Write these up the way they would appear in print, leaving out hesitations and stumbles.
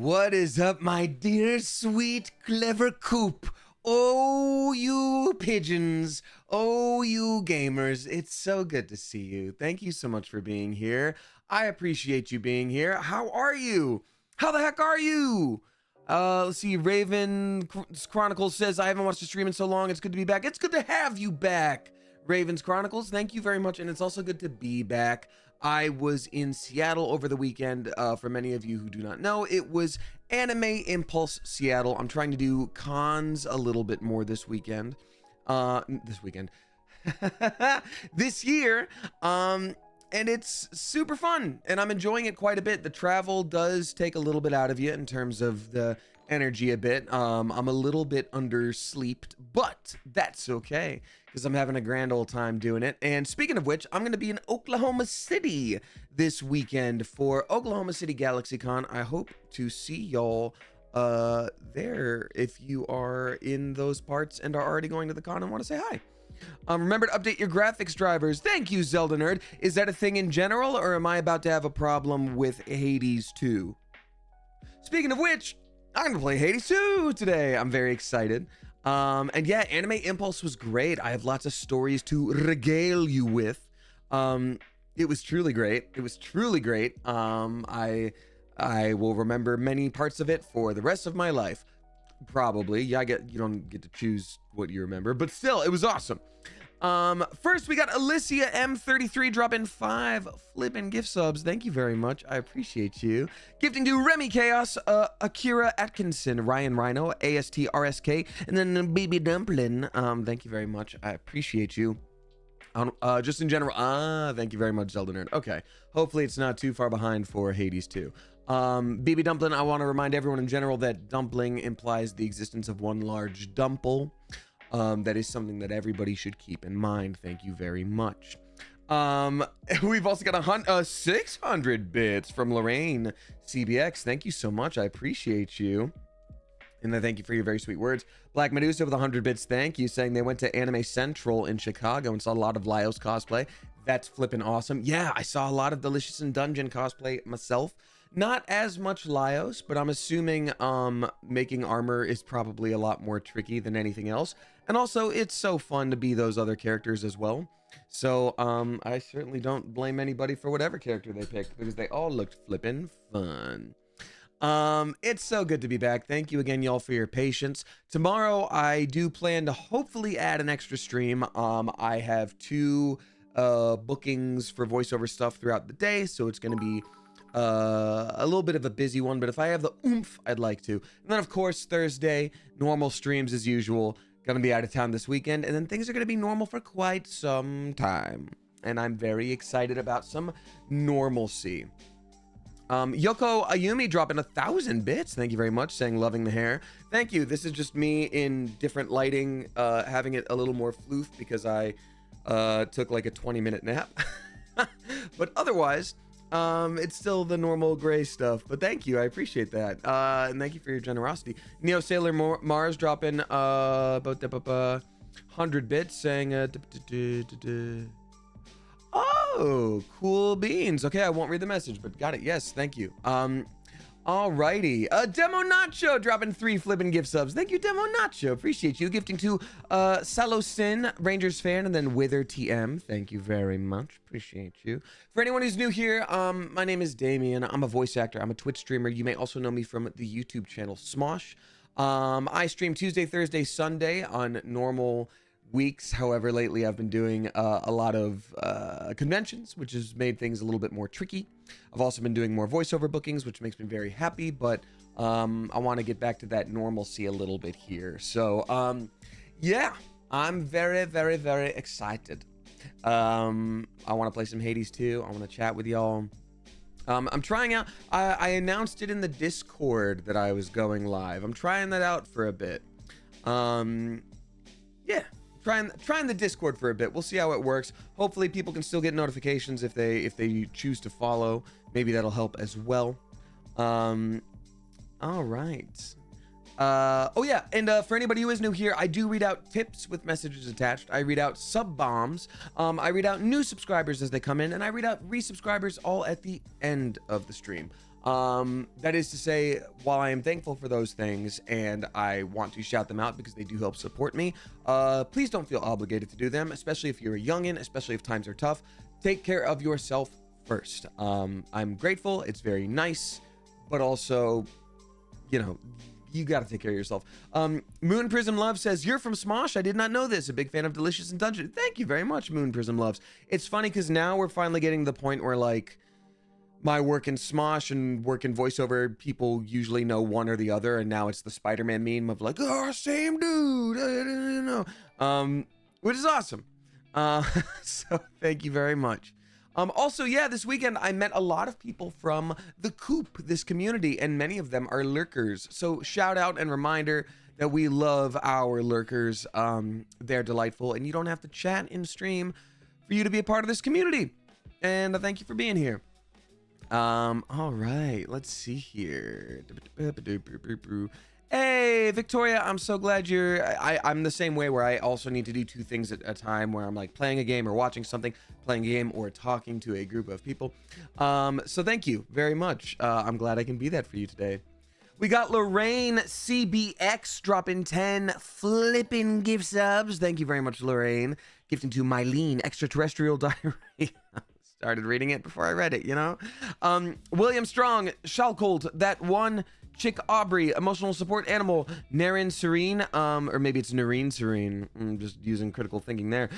What is up, my dear, sweet, clever coop? Oh, you pigeons. Oh, you gamers. It's so good to see you. Thank you so much for being here. I appreciate you being here. How are you? How the heck are you? Let's see. Raven Chronicles says, I haven't watched a stream in so long. It's good to be back. It's good to have you back, Ravens Chronicles. Thank you very much. And it's also good to be back. I was in Seattle over the weekend. For many of you who do not know, it was Anime Impulse Seattle. I'm trying to do cons a little bit more this weekend. This year. And it's super fun, and I'm enjoying it quite a bit. The travel does take a little bit out of you in terms of the energy a bit. I'm a little under undersleeped, but that's okay because I'm having a grand old time doing it. And speaking of which, I'm going to be in Oklahoma City this weekend for Oklahoma City GalaxyCon. I hope to see y'all there if you are in those parts and are already going to the con and want to say hi. Remember to update your graphics drivers. Thank you, Zelda Nerd. Is that a thing in general, or am I about to have a problem with Hades 2? Speaking of which, I'm going to play Hades 2 today. I'm very excited. And yeah, Anime Impulse was great. I have lots of stories to regale you with. It was truly great. It was truly great. I will remember many parts of it for the rest of my life. Probably. Yeah, you don't get to choose what you remember, but still, it was awesome. First we got Alicia M33 dropping 5 flippin' gift subs. Thank you very much. I appreciate you. Gifting to Remy Chaos, Akira Atkinson, Ryan Rhino, ASTRSK, and then Baby Dumpling. Thank you very much. I appreciate you. Just in general, thank you very much, Zelda Nerd. Okay, hopefully it's not too far behind for Hades 2. BB Dumpling, I want to remind everyone in general that dumpling implies the existence of one large dumple. That is something that everybody should keep in mind. Thank you very much. We've also got 600 bits from Lorraine CBX. Thank you so much. I appreciate you. And I thank you for your very sweet words. Black Medusa with 100 bits. Thank you, saying they went to Anime Central in Chicago and saw a lot of Lyos cosplay. That's flipping awesome. Yeah, I saw a lot of Delicious and Dungeon cosplay myself. Not as much Lyos, but I'm assuming making armor is probably a lot more tricky than anything else. And also, it's so fun to be those other characters as well. So I certainly don't blame anybody for whatever character they picked because they all looked flippin' fun. It's so good to be back. Thank you again, y'all, for your patience. Tomorrow, I do plan to hopefully add an extra stream. I have 2 bookings for voiceover stuff throughout the day, so it's going to be a little bit of a busy one, but if I have the oomph, I'd like to. And then of course Thursday, normal streams as usual. Gonna be out of town this weekend, and then things are gonna be normal for quite some time, and I'm very excited about some normalcy. Yoko Ayumi dropping 1,000 bits. Thank you very much, saying loving the hair. Thank you. This is just me in different lighting, having it a little more floof because I took like a 20-minute nap. But otherwise, it's still the normal gray stuff, but thank you. I appreciate that. And thank you for your generosity. Neo Sailor Mars dropping about 100 bits, saying oh, cool beans. Okay, I won't read the message, but got it. Yes, thank you. Alrighty, Demo Nacho dropping 3 flippin' gift subs. Thank you, Demo Nacho. Appreciate you. Gifting to Salo Sin, Rangers fan, and then Wither TM. Thank you very much. Appreciate you. For anyone who's new here, my name is Damien. I'm a voice actor. I'm a Twitch streamer. You may also know me from the YouTube channel Smosh. I stream Tuesday, Thursday, Sunday on normal weeks. However, lately I've been doing a lot of conventions, which has made things a little bit more tricky. I've also been doing more voiceover bookings, which makes me very happy, but I want to get back to that normalcy a little bit here. So yeah, I'm very, very, very excited. I want to play some Hades 2. I want to chat with y'all. I'm trying out, I announced it in the Discord that I was going live. I'm trying that out for a bit. Yeah. Trying the Discord for a bit. We'll see how it works. Hopefully people can still get notifications if they choose to follow. Maybe that'll help as well. All right. Oh yeah, and for anybody who is new here, I do read out tips with messages attached. I read out sub bombs. I read out new subscribers as they come in, and I read out resubscribers all at the end of the stream. That is to say, while I am thankful for those things and I want to shout them out because they do help support me, please don't feel obligated to do them, especially if you're a youngin, especially if times are tough. Take care of yourself first. I'm grateful. It's very nice, but also, you know, you got to take care of yourself. Moon Prism Love says, you're from Smosh. I did not know this. A big fan of Delicious and Dungeon. Thank you very much, Moon Prism Loves. It's funny because now we're finally getting to the point where, like, my work in Smosh and work in voiceover, people usually know one or the other, and now it's the Spider-Man meme of like, oh, same dude, which is awesome. So thank you very much. Also, yeah, this weekend I met a lot of people from the Coop, this community, and many of them are lurkers. So shout out and reminder that we love our lurkers. They're delightful, and you don't have to chat in stream for you to be a part of this community. And thank you for being here. All right, let's see here. Hey, Victoria, I'm so glad I'm the same way where I also need to do two things at a time, where I'm like playing a game or watching something, playing a game or talking to a group of people. So thank you very much. I'm glad I can be that for you today. We got Lorraine CBX dropping 10 flipping gift subs. Thank you very much, Lorraine. Gifting to Mylene Extraterrestrial Diary. Started reading it before I read it, you know? William Strong, Shalcold, that one chick Aubrey, emotional support animal, Naren Serene, or maybe it's Nareen Serene. I'm just using critical thinking there.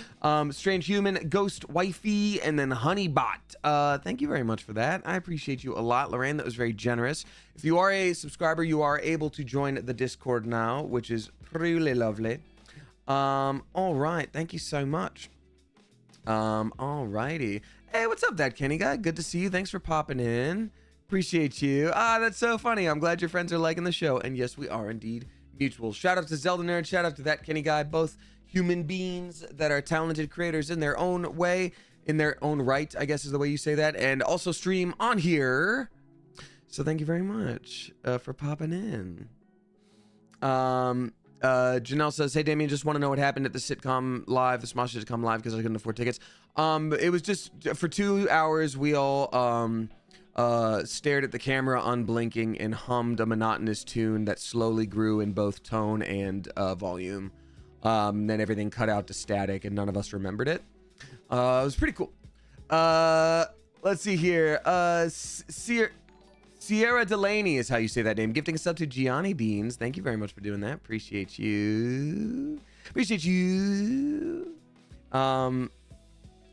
Strange Human, Ghost Wifey, and then Honeybot. Thank you very much for that. I appreciate you a lot, Lorraine. That was very generous. If you are a subscriber, you are able to join the Discord now, which is really lovely. All right. Thank you so much. All righty. Hey, what's up, that Kenny guy? Good to see you. Thanks for popping in. Appreciate you. That's so funny. I'm glad your friends are liking the show. And yes, we are indeed mutual. Shout out to Zelda Nerd. Shout out to that Kenny guy. Both human beings that are talented creators in their own way, in their own right, I guess is the way you say that. And also stream on here. So thank you very much for popping in. Janelle says, hey, Damien, just want to know what happened at the sitcom live, the Smosh sitcom live, because I couldn't afford tickets. It was just for 2 hours. We all stared at the camera unblinking and hummed a monotonous tune that slowly grew in both tone and volume. Then everything cut out to static and none of us remembered it. It was pretty cool. Let's see here. Sierra Delaney is how you say that name. Gifting a sub to Gianni Beans. Thank you very much for doing that. Appreciate you. Appreciate you. I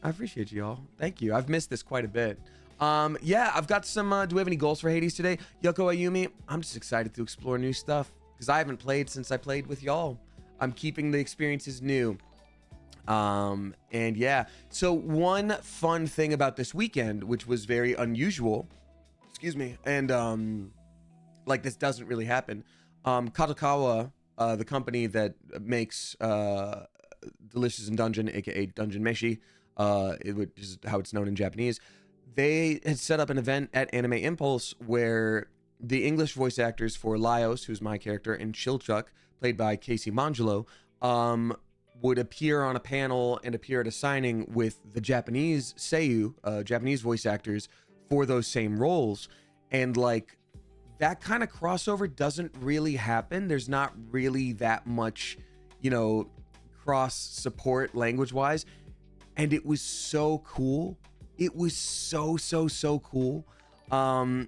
appreciate you all. Thank you. I've missed this quite a bit. Yeah, I've got some, do we have any goals for Hades today? Yoko Ayumi, I'm just excited to explore new stuff because I haven't played since I played with y'all. I'm keeping the experiences new. And yeah, so one fun thing about this weekend, which was very unusual, excuse me, and like this doesn't really happen. Kadokawa, the company that makes Delicious and Dungeon, aka Dungeon Meshi, which is how it's known in Japanese, they had set up an event at Anime Impulse where the English voice actors for Laios, who's my character, and Chilchuk, played by Casey Mangelo, would appear on a panel and appear at a signing with the Japanese seiyuu, Japanese voice actors for those same roles. And like that kind of crossover doesn't really happen. There's not really that much, you know, cross support language wise. And it was so cool. It was so cool. The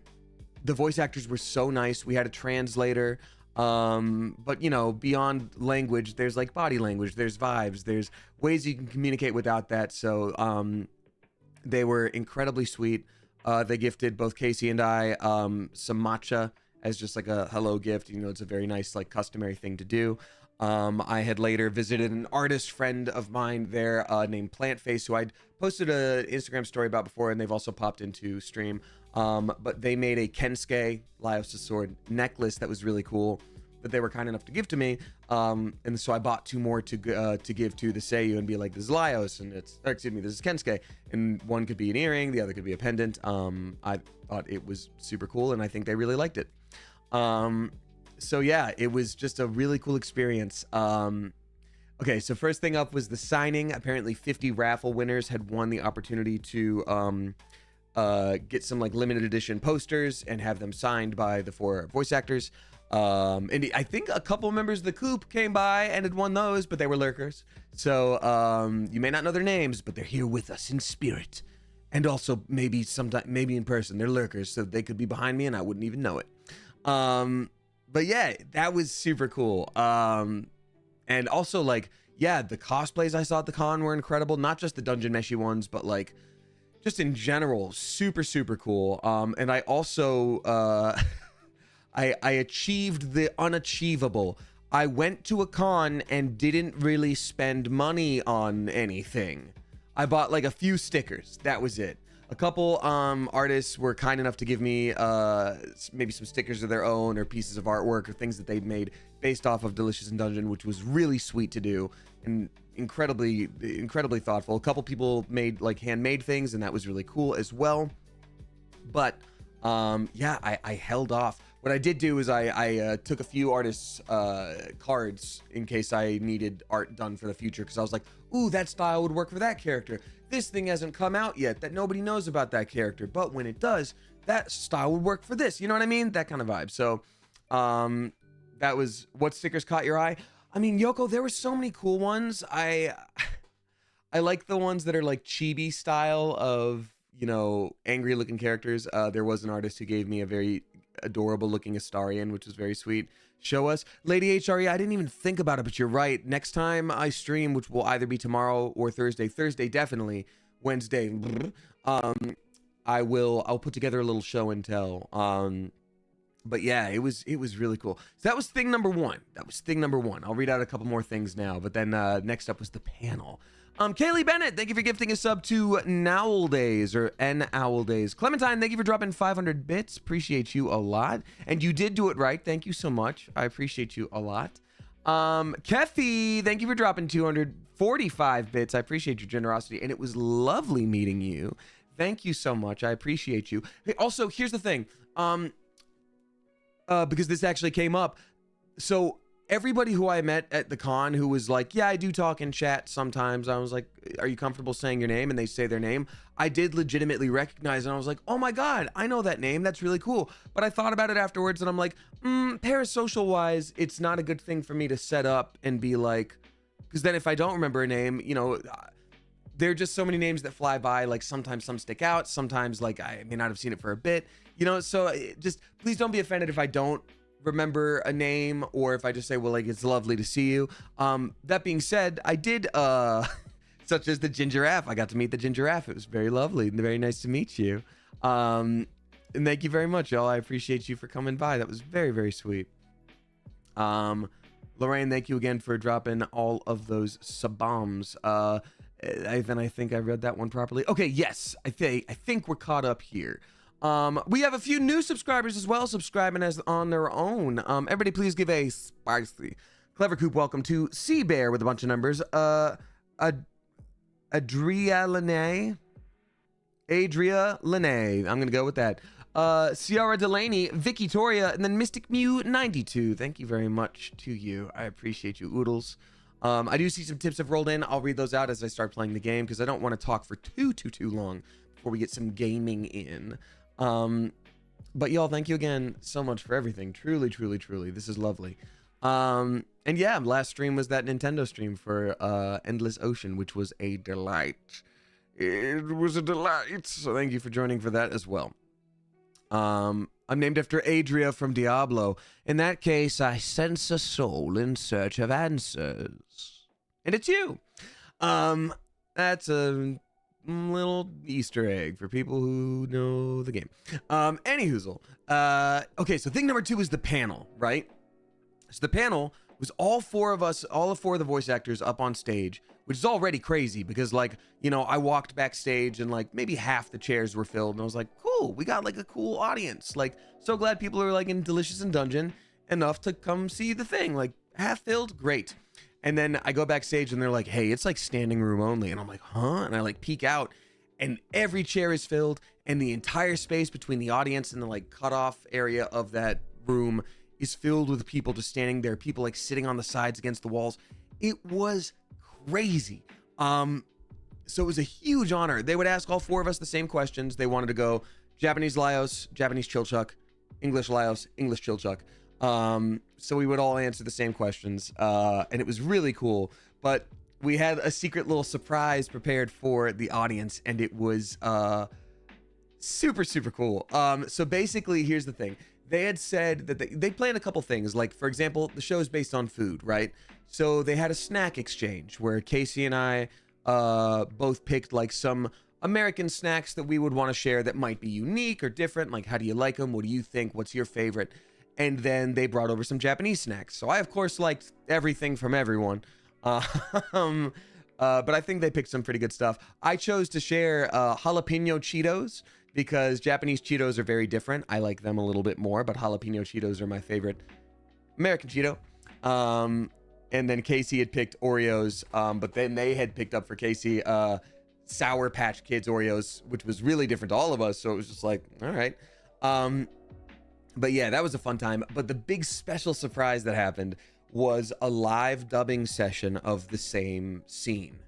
voice actors were so nice. We had a translator. But you know, beyond language, there's like body language, there's vibes, there's ways you can communicate without that. So they were incredibly sweet. They gifted both Casey and I some matcha as just like a hello gift. You know, it's a very nice, like, customary thing to do. I had later visited an artist friend of mine there named Plantface, who I'd posted an Instagram story about before, and they've also popped into stream. But they made a Kensuke, Laios' sword, necklace that was really cool that they were kind enough to give to me. And so I bought 2 more to give to the seiyuu and be like, this is Laios, and this is Kensuke. And one could be an earring, the other could be a pendant. I thought it was super cool, and I think they really liked it. So yeah, it was just a really cool experience. Okay, so first thing up was the signing. Apparently 50 raffle winners had won the opportunity to get some like limited edition posters and have them signed by the 4 voice actors. And I think a couple members of the coop came by and had won those, but they were lurkers. So you may not know their names, but they're here with us in spirit, and also maybe sometime, maybe in person. They're lurkers, so they could be behind me and I wouldn't even know it. But yeah, that was super cool. And also like, yeah, the cosplays I saw at the con were incredible. Not just the Dungeon Meshi ones, but like just in general, super, super cool. And I also, I achieved the unachievable. I went to a con and didn't really spend money on anything. I bought like a few stickers. That was it. A couple artists were kind enough to give me maybe some stickers of their own, or pieces of artwork, or things that they'd made based off of Delicious in Dungeon, which was really sweet to do and incredibly thoughtful. A couple people made like handmade things, and that was really cool as well. But yeah, I held off. What I did do is I took a few artists' cards in case I needed art done for the future, because I was like, ooh, that style would work for that character. This thing hasn't come out yet that nobody knows about that character, but when it does, that style would work for this. You know what I mean? That kind of vibe. So that was what stickers caught your eye. I mean, Yoko, there were so many cool ones. I like the ones that are like chibi style of, you know, angry looking characters. There was an artist who gave me a very adorable looking Astarion, which was very sweet. Show us. Lady HRE, I didn't even think about it, but you're right. Next time I stream, which will either be tomorrow or Thursday definitely, Wednesday, I'll put together a little show and tell. But yeah, it was really cool. So that was thing number one. I'll read out a couple more things now, but then next up was the panel. Kaylee Bennett, thank you for gifting a sub to Nowl Days, or N Owl Days. Clementine, thank you for dropping 500 bits. Appreciate you a lot. And you did do it right. Thank you so much. I appreciate you a lot. Kefi, thank you for dropping 245 bits. I appreciate your generosity, and it was lovely meeting you. Thank you so much. I appreciate you. Hey, also, here's the thing. Because this actually came up. So everybody who I met at the con who was like, yeah, I do talk in chat sometimes. I was like, are you comfortable saying your name? And they say their name. I did legitimately recognize, and I was like, oh my God, I know that name. That's really cool. But I thought about it afterwards, and I'm like, parasocial wise, it's not a good thing for me to set up and be like, because then if I don't remember a name, you know, there are just so many names that fly by. Like sometimes some stick out. Sometimes like I may not have seen it for a bit, you know, so just please don't be offended if I don't remember a name, or if I just say, well, like, it's lovely to see you. That being said, I did such as the Gingiraffe. I got to meet the Gingiraffe. It was very lovely and very nice to meet you. And thank you very much, y'all. I appreciate you for coming by. That was very, very sweet. Lorraine, thank you again for dropping all of those sub-bombs. Then I think I read that one properly. Okay, yes, I think we're caught up here. We have a few new subscribers as well, subscribing as on their own. Everybody please give a spicy Clever Coop welcome to Sea Bear with a bunch of numbers. Adria Lene. I'm gonna go with that. Ciara Delaney, Vicky Toria, and then Mystic Mew 92. Thank you very much to you. I appreciate you, Oodles. I do see some tips have rolled in. I'll read those out as I start playing the game, because I don't want to talk for too long before we get some gaming in. But y'all, thank you again so much for everything. Truly. This is lovely. And yeah, last stream was that Nintendo stream for Endless Ocean, which was a delight. It was a delight. So thank you for joining for that as well. I'm named after Adria from Diablo. In that case, I sense a soul in search of answers. And it's you. That's a little Easter egg for people who know the game. Anyhoozle. Okay, so thing number 2 is the panel, right? So the panel was all four of the voice actors up on stage, which is already crazy because, like, you know, I walked backstage and like maybe half the chairs were filled, and I was like, cool, we got like a cool audience. Like, so glad people are like in Delicious in Dungeon enough to come see the thing. Like, half filled, great. And then I go backstage and they're like, hey, it's like standing room only. And I'm like, huh? And I like peek out and every chair is filled, and the entire space between the audience and the like cutoff area of that room is filled with people just standing there, people like sitting on the sides against the walls. It was crazy. so it was a huge honor. They would ask all 4 of us the same questions. They wanted to go Japanese Laos, Japanese Chilchuck, English Laos, English Chilchuck. So we would all answer the same questions, and it was really cool. But we had a secret little surprise prepared for the audience, and it was super, super cool. So basically, here's the thing. They had said that they planned a couple things. Like, for example, the show is based on food, right? So they had a snack exchange where Casey and I both picked like some American snacks that we would want to share that might be unique or different. Like, how do you like them? What do you think? What's your favorite? And then they brought over some Japanese snacks. So I, of course, liked everything from everyone. But I think they picked some pretty good stuff. I chose to share jalapeno Cheetos because Japanese Cheetos are very different. I like them a little bit more, but jalapeno Cheetos are my favorite American Cheeto. And then Casey had picked Oreos, but then they had picked up for Casey Sour Patch Kids Oreos, which was really different to all of us. So it was just like, all right. But yeah, that was a fun time. But the big special surprise that happened was a live dubbing session of the same scene.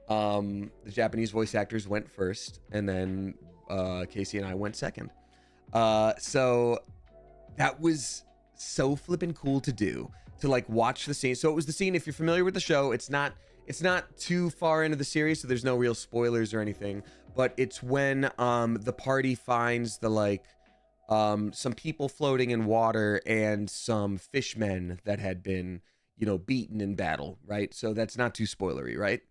The Japanese voice actors went first, and then Casey and I went second. So that was so flippin' cool to do, to like watch the scene. So it was the scene, if you're familiar with the show, it's not too far into the series, so there's no real spoilers or anything, but it's when the party finds the like some people floating in water and some fishmen that had been, you know, beaten in battle, right? So that's not too spoilery, right?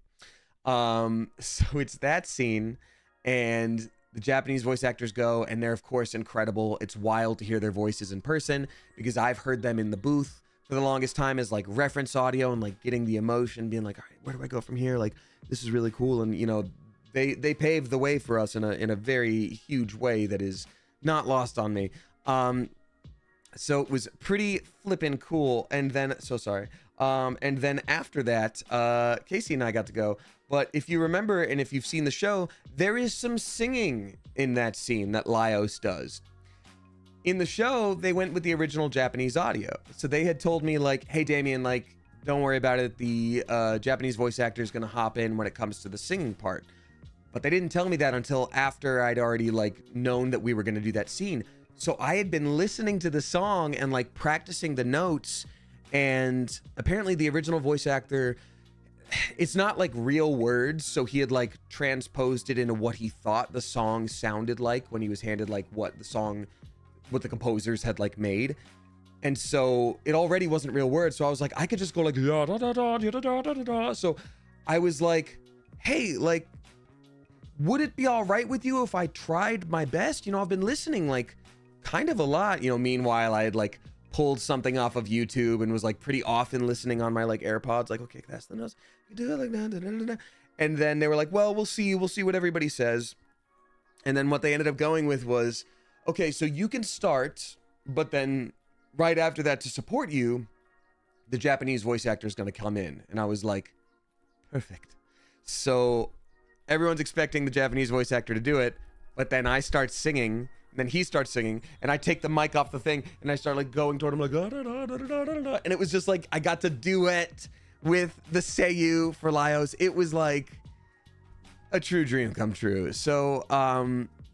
So it's that scene, and the Japanese voice actors go, and they're of course incredible. It's wild to hear their voices in person because I've heard them in the booth for the longest time as like reference audio and like getting the emotion, being like, all right, where do I go from here? Like, this is really cool. And you know, they paved the way for us in a very huge way that is not lost on me. So it was pretty flippin' cool. And then, and then after that, Casey and I got to go. But if you remember, and if you've seen the show, there is some singing in that scene that Laos does. In the show, they went with the original Japanese audio. So they had told me like, hey, Damien, like, don't worry about it. The Japanese voice actor is going to hop in when it comes to the singing part. But they didn't tell me that until after I'd already like known that we were going to do that scene. So I had been listening to the song and like practicing the notes. And apparently the original voice actor, it's not like real words. So he had like transposed it into what he thought the song sounded like when he was handed like what the composers had like made. And so it already wasn't real words. So I was like, I could just go like, da, da, da, da, da, da, da, da. So I was like, hey, like, would it be all right with you if I tried my best? You know, I've been listening like kind of a lot, you know, meanwhile I had like pulled something off of YouTube and was like pretty often listening on my like AirPods, like, okay, that's the notes. You do it like that. Da, da, da, da. And then they were like, well, we'll see what everybody says. And then what they ended up going with was, okay, so you can start, but then right after that, to support you, the Japanese voice actor is going to come in. And I was like, perfect. So everyone's expecting the Japanese voice actor to do it, but then I start singing, and then he starts singing, and I take the mic off the thing, and I start like going toward him like, da, da, da, da, da, da, da. And it was just like, I got to duet with the Seiyu for Laos. It was like a true dream come true. So,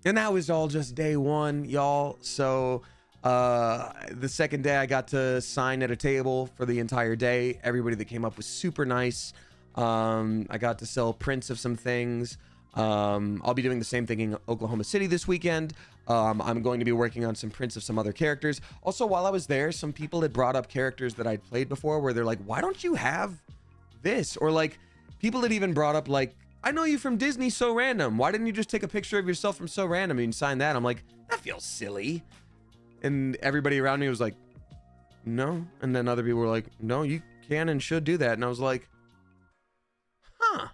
and that was all just day one, y'all. So the second day I got to sign at a table for the entire day. Everybody that came up was super nice. I got to sell prints of some things. I'll be doing the same thing in Oklahoma City this weekend. I'm going to be working on some prints of some other characters. Also, while I was there, some people had brought up characters that I'd played before where they're like, why don't you have this? Or like people had even brought up like, I know you from Disney So Random. Why didn't you just take a picture of yourself from So Random and sign that? I'm like, that feels silly. And everybody around me was like, no. And then other people were like, no, you can and should do that. And I was like, huh,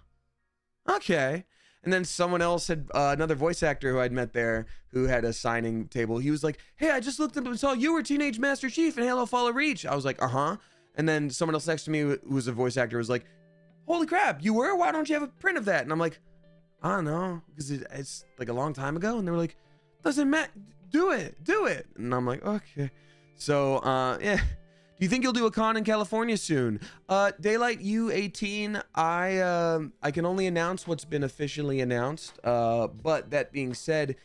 okay. And then someone else had another voice actor who I'd met there who had a signing table. He was like, hey, I just looked up and saw you were Teenage Master Chief in Halo Follow Reach. I was like, uh-huh. And then someone else next to me who was a voice actor was like, holy crap, you were? Why don't you have a print of that? And I'm like, I don't know, because it's like a long time ago. And they were like, doesn't matter, do it. And I'm like, okay. So, yeah. Do you think you'll do a con in California soon? Daylight U18, I can only announce what's been officially announced. But that being said,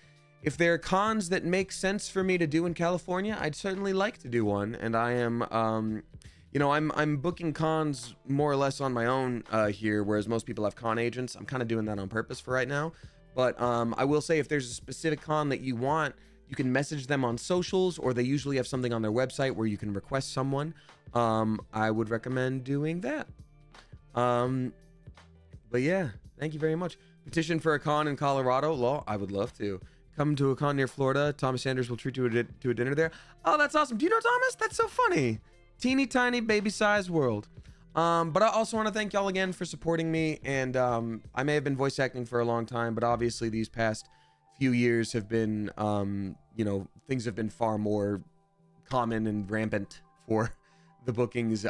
if there are cons that make sense for me to do in California, I'd certainly like to do one. And I am, you know, I'm booking cons more or less on my own here, whereas most people have con agents. I'm kind of doing that on purpose for right now. But I will say, if there's a specific con that you want, you can message them on socials, or they usually have something on their website where you can request someone. I would recommend doing that. But yeah, thank you very much. Petition for a con in Colorado. Law, I would love to. Come to a con near Florida. Thomas Sanders will treat you to a dinner there. Oh, that's awesome. Do you know Thomas? That's so funny. Teeny tiny baby-sized world. But I also want to thank y'all again for supporting me. And I may have been voice acting for a long time, but obviously these past few years have been, you know, things have been far more common and rampant for the bookings.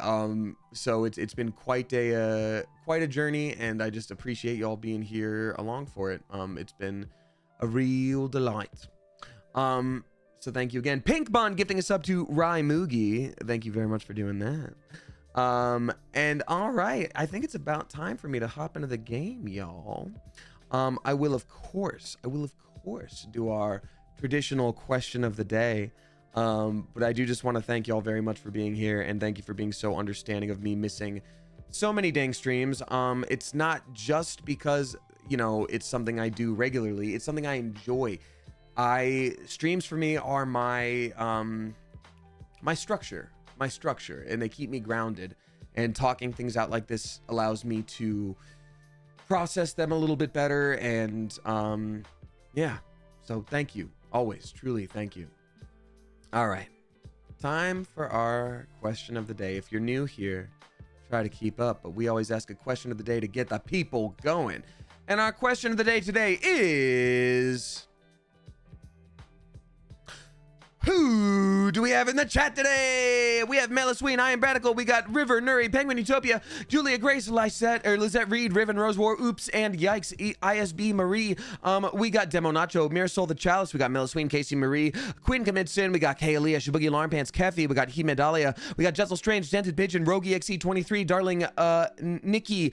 So it's been quite a journey, and I just appreciate y'all being here along for it. It's been a real delight. So thank you again. Pink Bond gifting us up to Rai Moogie. Thank you very much for doing that. And all right, I think it's about time for me to hop into the game, y'all. I will of course do our traditional question of the day. But I do just want to thank y'all very much for being here, and thank you for being so understanding of me missing so many dang streams. It's not just because, you know, it's something I do regularly. It's something I enjoy. Streams for me are my structure, and they keep me grounded, and talking things out like this allows me to process them a little bit better. And yeah, so thank you always, truly thank you. All right, time for our question of the day. If you're new here, try to keep up, but we always ask a question of the day to get the people going. And our question of the day today is, who do we have in the chat today? We have Melisween, I Am Radical. We got River, Nuri, Penguin Utopia, Julia Grace, Lizette Reed, Riven, Rose War, Oops, and Yikes, ISB Marie. We got Demo Nacho, Mirasol the Chalice. We got Melisween, Casey Marie, Quinn Commit Sin. We got Kaelia, Shibugi Alarm Pants, Kefi. We got Himedalia. We got Jessel Strange, Dented Pigeon, Rogue EXE23, Darling, Nikki.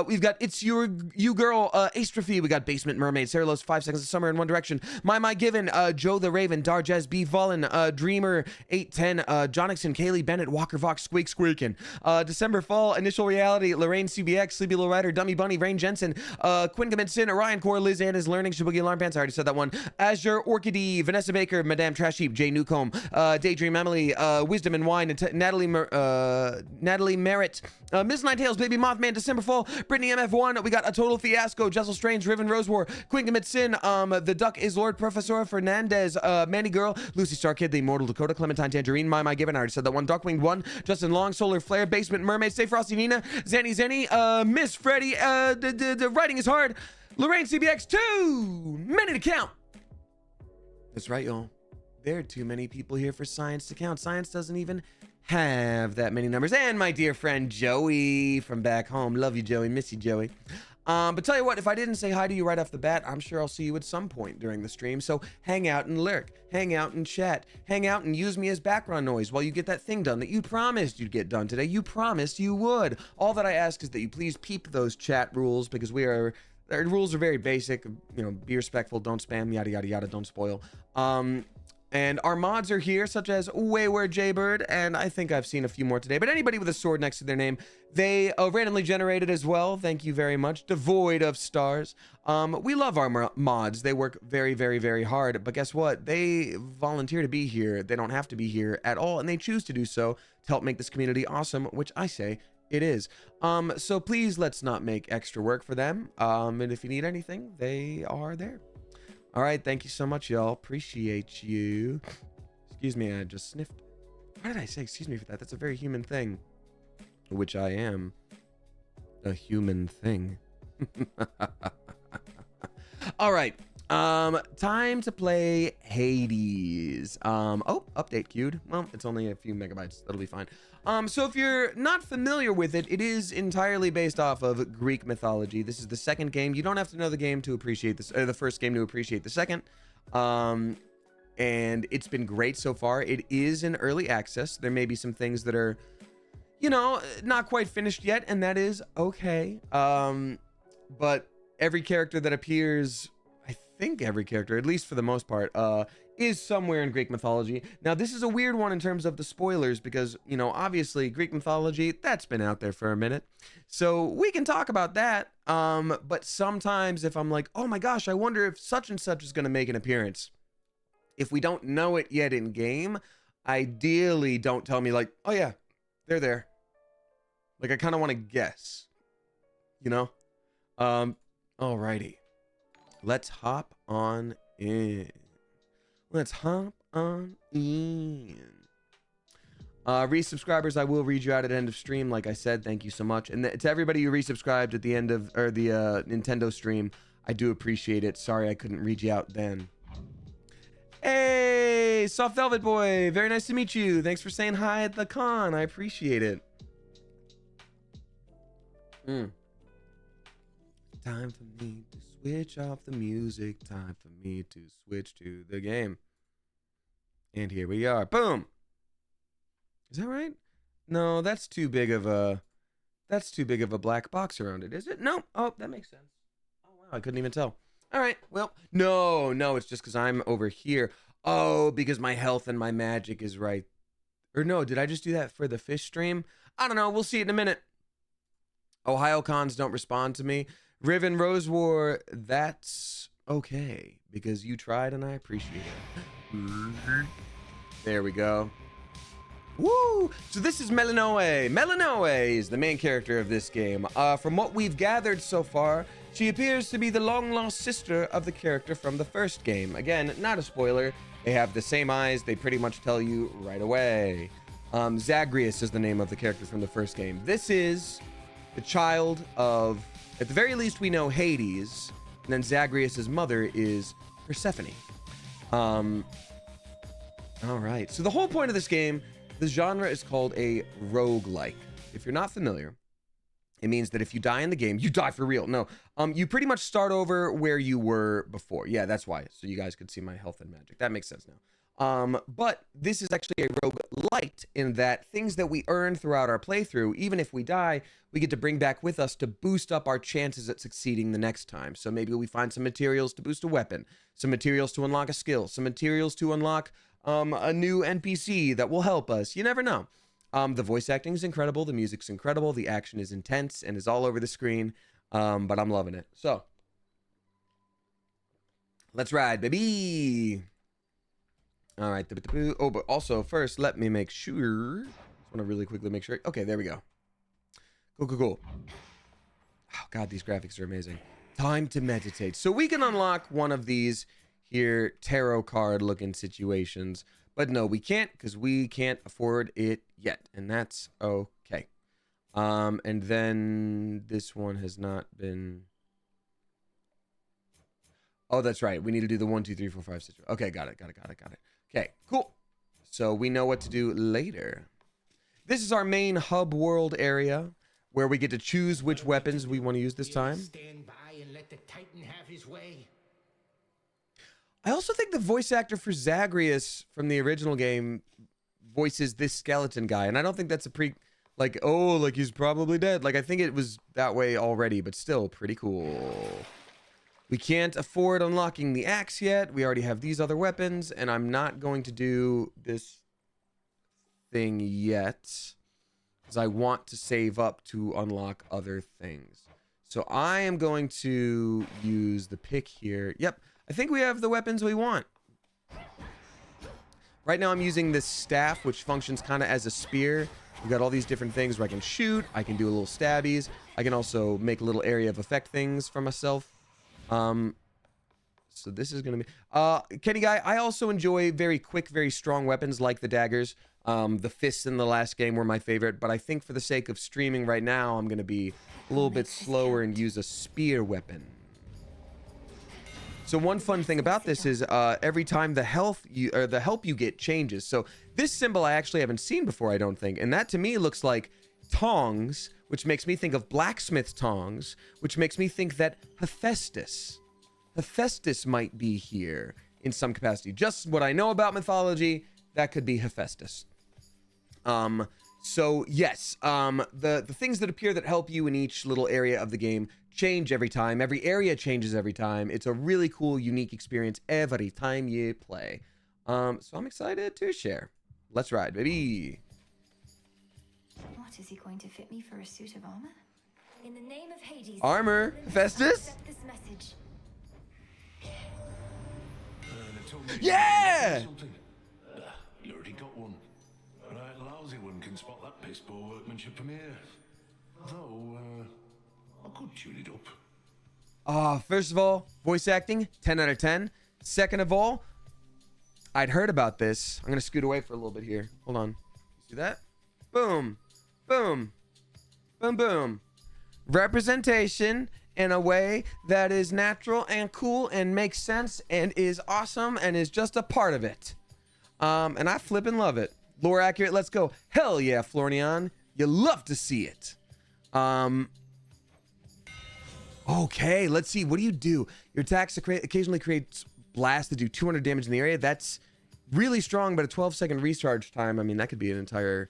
We've got It's You Girl, Astrophy. We got Basement Mermaid, Sarah Lowe's 5 Seconds of Summer in One Direction, My Given, Joe the Raven, Darjez, B Vollen, Dreamer 810, Jonixon, Kaylee Bennett, Walker Vox, Squeakin, December Fall, Initial Reality, Lorraine CBX, Sleepy Little Rider, Dummy Bunny, Rain Jensen, Quinn Commit Sin, Orion Core, Liz Ann is Learning, Shibugi Alarm Pants, I already said that one, Azure Orchidee, Vanessa Baker, Madame Trash Heap, Jay Newcomb, Daydream Emily, Wisdom and Wine, Natalie Merritt, Miss Ninetales, Baby Mothman, December Fall, Brittany MF1, we got A Total Fiasco, Jessel Strange, Riven Rose War, Quinn Commit Sin, The Duck is Lord, Professor Fernandez, Manny Girl, Lucy Star Kid, The Immortal Dakota, Clementine Tangerine, My Given, I already said that one, Darkwing 1, Justin Long, Solar Flare, Basement Mermaid, Stay Frosty Nina, Zenny, Miss Freddy, the writing is hard, Lorraine CBX 2, many to count. That's right, y'all. There are too many people here for science to count. Science doesn't even have that many numbers. And my dear friend Joey from back home. Love you, Joey. Miss you, Joey. But tell you what, if I didn't say hi to you right off the bat, I'm sure I'll see you at some point during the stream. So hang out and lurk, hang out and chat, hang out and use me as background noise while you get that thing done that you promised you'd get done today. You promised you would. All that I ask is that you please peep those chat rules, because our rules are very basic. You know, be respectful, don't spam, yada, yada, yada, don't spoil. And our mods are here, such as Wayward Jaybird, and I think I've seen a few more today, but anybody with a sword next to their name, they randomly generated as well. Thank you very much. Devoid of Stars. We love our mods. They work very, very, very hard, but guess what? They volunteer to be here. They don't have to be here at all, and they choose to do so to help make this community awesome, which I say it is. So please, let's not make extra work for them. And if you need anything, they are there. All right, thank you so much, y'all. Appreciate you. Excuse me, I just sniffed. Why did I say excuse me for that? That's a very human thing. Which I am. A human thing. All right. Time to play Hades. Oh, update queued. Well, it's only a few megabytes. That'll be fine. So if you're not familiar with it, it is entirely based off of Greek mythology. This is the second game. You don't have to know the game to appreciate this, the first game to appreciate the second. and it's been great so far. It is in early access. There may be some things that are, you know, not quite finished yet, and that is okay. But every character that appears, I think every character, at least for the most part, is somewhere in Greek mythology. Now, this is a weird one in terms of the spoilers because, you know, obviously Greek mythology, that's been out there for a minute. So we can talk about that. But sometimes if I'm like, oh my gosh, I wonder if such and such is going to make an appearance. If we don't know it yet in game, ideally don't tell me like, oh yeah, they're there. Like I kind of want to guess, you know? Alrighty. Let's hop on in. Let's hop on in. Resubscribers, I will read you out at the end of stream. Like I said, thank you so much. And to everybody who resubscribed at the end of the Nintendo stream, I do appreciate it. Sorry I couldn't read you out then. Hey, Soft Velvet Boy. Very nice to meet you. Thanks for saying hi at the con. I appreciate it. Time for me to switch off the music. Time for me to switch to the game. And here we are. Boom. Is that right? No, that's too big of a black box around it, is it? No. Oh, that makes sense. Oh wow, I couldn't even tell. All right. Well, no, it's just because I'm over here. Oh, because my health and my magic is right. Or no, did I just do that for the fish stream? I don't know. We'll see it in a minute. Ohio cons don't respond to me. Riven Rose War, that's okay because you tried and I appreciate it. There we go. Woo! So this is Melinoe. Melinoe is the main character of this game. From what we've gathered so far, she appears to be the long-lost sister of the character from the first game. Again, not a spoiler. They have the same eyes. They pretty much tell you right away. Zagreus is the name of the character from the first game. This is the child of, at the very least, we know Hades, and then Zagreus' mother is Persephone. All right. So the whole point of this game, the genre is called a roguelike. If you're not familiar, it means that if you die in the game, you die for real. No, you pretty much start over where you were before. Yeah, that's why. So you guys could see my health and magic. That makes sense now. But this is actually a roguelite in that things that we earn throughout our playthrough, even if we die, we get to bring back with us to boost up our chances at succeeding the next time. So maybe we find some materials to boost a weapon, some materials to unlock a skill, some materials to unlock a new NPC that will help us. You never know. The voice acting is incredible. The music's incredible. The action is intense and is all over the screen. But I'm loving it. So let's ride, baby. All right. Oh, but also first, let me make sure. Just want to really quickly make sure. Okay, there we go. Cool. Oh, God, these graphics are amazing. Time to meditate. So we can unlock one of these here tarot card looking situations. But no, we can't because we can't afford it yet. And that's okay. And then this one has not been... Oh, that's right. We need to do the 1, 2, 3, 4, 5, 6. Okay, got it. Okay, cool. So we know what to do later. This is our main hub world area where we get to choose which weapons we want to use this time. Stand by and let the Titan have his way. I also think the voice actor for Zagreus from the original game voices this skeleton guy. And I don't think that's a like, oh, like he's probably dead. Like, I think it was that way already, but still pretty cool. We can't afford unlocking the axe yet. We already have these other weapons, and I'm not going to do this thing yet because I want to save up to unlock other things. So I am going to use the pick here. Yep, I think we have the weapons we want. Right now I'm using this staff, which functions kind of as a spear. We've got all these different things where I can shoot, I can do a little stabbies, I can also make a little area of effect things for myself. So this is gonna be Kenny Guy. I also enjoy very quick, very strong weapons like the daggers. The fists in the last game were my favorite, but I think for the sake of streaming right now, I'm gonna be a little bit slower and use a spear weapon. So one fun thing about this is every time the help you get changes. So this symbol I actually haven't seen before, I don't think, and that to me looks like tongs, which makes me think of blacksmith tongs, which makes me think that Hephaestus might be here in some capacity. Just what I know about mythology, that could be Hephaestus. So yes, the things that appear that help you in each little area of the game change every time. Every area changes every time. It's a really cool, unique experience every time you play. So I'm excited to share. Let's ride, baby. What, is he going to fit me for a suit of armor? In the name of Hades, Armor, Hephaestus? accept this message. Yeah! You already got one. But a lousy one can spot that piss poor workmanship from here. Though, I could tune it up. First of all, voice acting, 10 out of 10. Second of all, I'd heard about this. I'm gonna scoot away for a little bit here. Hold on. See that? Boom. Boom. Boom, boom. Representation in a way that is natural and cool and makes sense and is awesome and is just a part of it. And I flippin' love it. Lore accurate, let's go. Hell yeah, Florian. You love to see it. Okay, let's see. What do you do? Your attacks occasionally create blasts that do 200 damage in the area. That's really strong, but a 12-second recharge time. I mean, that could be an entire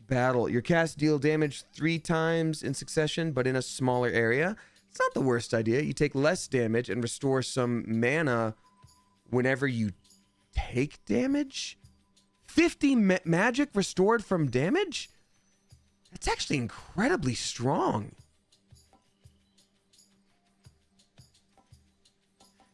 battle. Your cast deal damage 3 times in succession, but in a smaller area. It's not the worst idea. You take less damage and restore some mana whenever you take damage. 50 magic restored from damage? That's actually incredibly strong.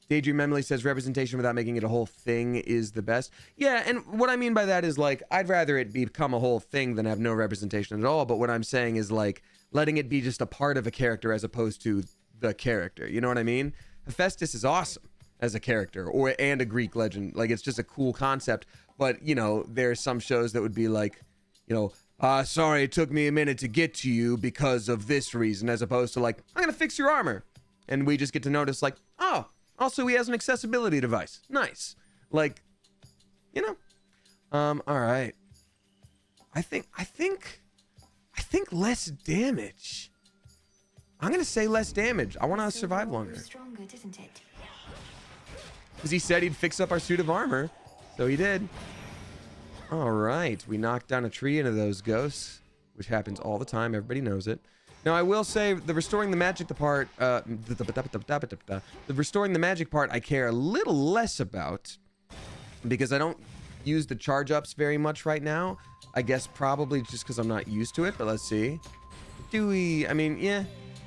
Daydream Emily says representation without making it a whole thing is the best. Yeah, and what I mean by that is, like, I'd rather it become a whole thing than have no representation at all. But what I'm saying is, like, letting it be just a part of a character as opposed to the character. You know what I mean? Hephaestus is awesome as a character and a Greek legend. Like, it's just a cool concept. But, you know, there are some shows that would be like, you know, sorry, it took me a minute to get to you because of this reason, as opposed to like, I'm going to fix your armor. And we just get to notice like, oh, also he has an accessibility device. Nice. Like, you know, all right. I think less damage. I'm going to say less damage. I want to survive longer. Stronger, didn't it? Because he said he'd fix up our suit of armor. So he did. All right. We knocked down a tree into those ghosts, which happens all the time. Everybody knows it. Now, I will say the restoring the magic part, the restoring the magic part I care a little less about because I don't use the charge ups very much right now. I guess probably just because I'm not used to it, but let's see. I mean, yeah.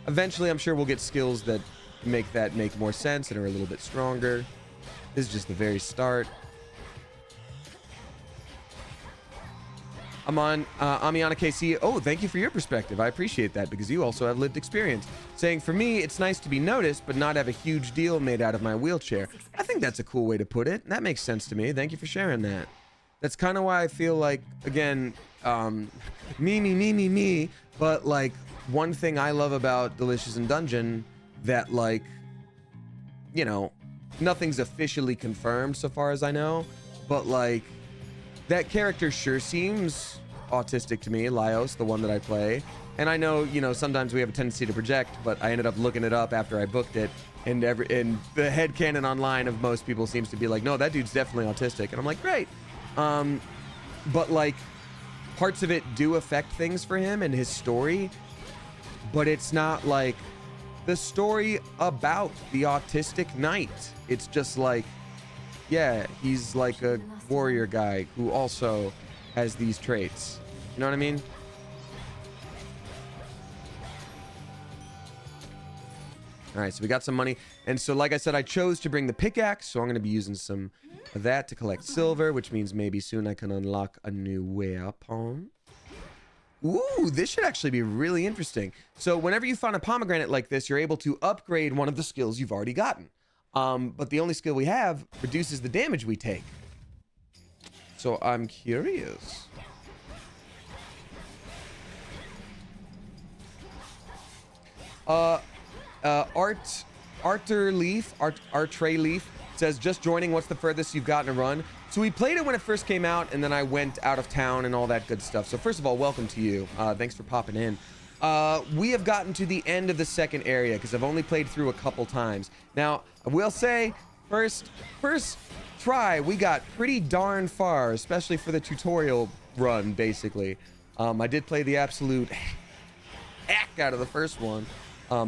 Eventually, I'm sure we'll get skills that make more sense and are a little bit stronger. This is just the very start. I'm on Amiana KC. Oh, thank you for your perspective. I appreciate that because you also have lived experience. Saying, for me, it's nice to be noticed, but not have a huge deal made out of my wheelchair. I think that's a cool way to put it. That makes sense to me. Thank you for sharing that. That's kind of why I feel like, again, me. But, like, one thing I love about Delicious in Dungeon that, like, you know, nothing's officially confirmed so far as I know, but, like, that character sure seems autistic to me, Laios, the one that I play. And I know, you know, sometimes we have a tendency to project, but I ended up looking it up after I booked it. And the headcanon online of most people seems to be like, no, that dude's definitely autistic. And I'm like, great. But, like, parts of it do affect things for him and his story. But it's not, like, the story about the autistic knight. It's just, like, yeah, he's like a warrior guy who also has these traits. You know what I mean? All right, so we got some money. And so, like I said, I chose to bring the pickaxe, so I'm going to be using some of that to collect silver, which means maybe soon I can unlock a new weapon. Ooh, this should actually be really interesting. So whenever you find a pomegranate like this, you're able to upgrade one of the skills you've already gotten. But the only skill we have reduces the damage we take. So I'm curious. Arthur Leaf says, just joining, what's the furthest you've gotten to run? So we played it when it first came out, and then I went out of town and all that good stuff. So first of all, welcome to you. Thanks for popping in. We have gotten to the end of the second area because I've only played through a couple times. Now, I will say First try, we got pretty darn far, especially for the tutorial run, basically. I did play the absolute heck out of the first one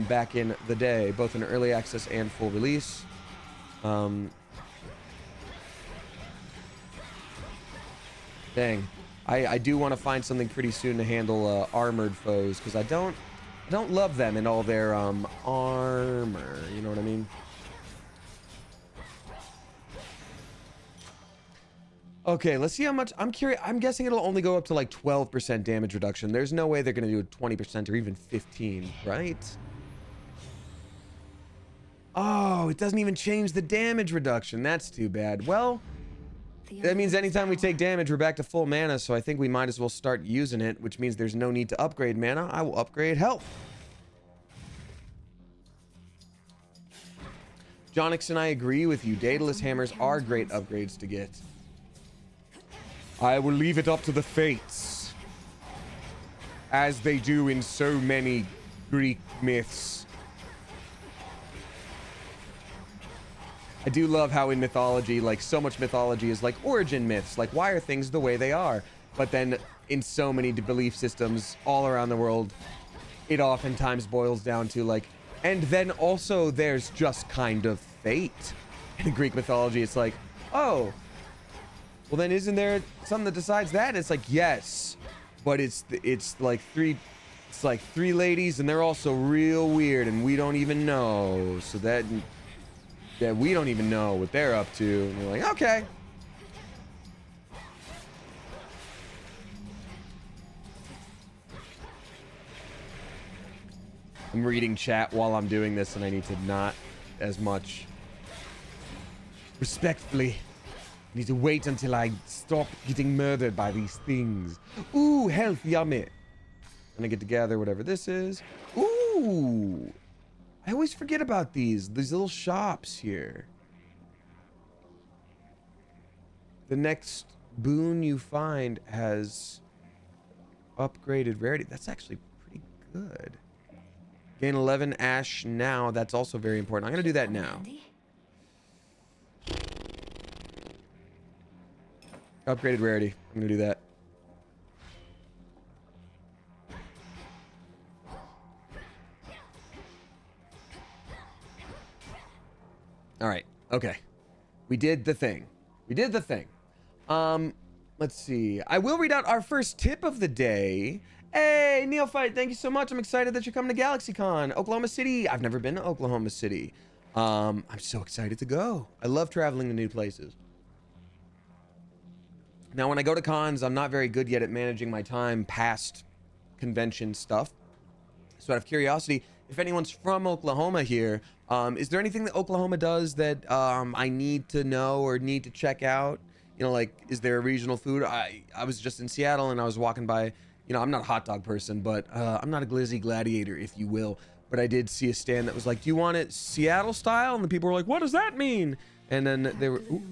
back in the day, both in early access and full release. Dang. I do want to find something pretty soon to handle armored foes, because I don't love them in all their armor, you know what I mean? Okay, let's see how much. I'm curious. I'm guessing it'll only go up to like 12% damage reduction. There's no way they're going to do 20% or even 15, right? Oh, it doesn't even change the damage reduction. That's too bad. Well, that means anytime we take damage, we're back to full mana, so I think we might as well start using it, which means there's no need to upgrade mana. I will upgrade health. Jonix and I agree with you. Daedalus hammers are great upgrades to get. I will leave it up to the fates, as they do in so many Greek myths. I do love how in mythology, like so much mythology is like origin myths, like why are things the way they are? But then in so many belief systems all around the world, it oftentimes boils down to like, and then also there's just kind of fate. In Greek mythology, it's like, oh, well then isn't there something that decides that? It's like, yes, but it's like three ladies and they're also real weird and we don't even know. So that we don't even know what they're up to. And we're like, okay. I'm reading chat while I'm doing this and I need to not as much. Respectfully. I need to wait until I stop getting murdered by these things. Ooh, health, yummy. And I get to gather whatever this is. Ooh. I always forget about these little shops here. The next boon you find has upgraded rarity. That's actually pretty good. Gain 11 ash now. That's also very important. I'm going to do that now. Upgraded rarity. I'm going to do that. All right. Okay. We did the thing. Let's see. I will read out our first tip of the day. Hey, Neophyte, thank you so much. I'm excited that you're coming to GalaxyCon, Oklahoma City. I've never been to Oklahoma City. I'm so excited to go. I love traveling to new places. Now, when I go to cons, I'm not very good yet at managing my time past convention stuff. So out of curiosity, if anyone's from Oklahoma here, is there anything that Oklahoma does that I need to know or need to check out? You know, like, is there a regional food? I was just in Seattle and I was walking by, you know, I'm not a hot dog person, but I'm not a glizzy gladiator, if you will. But I did see a stand that was like, do you want it Seattle style? And the people were like, what does that mean? And then they were, ooh,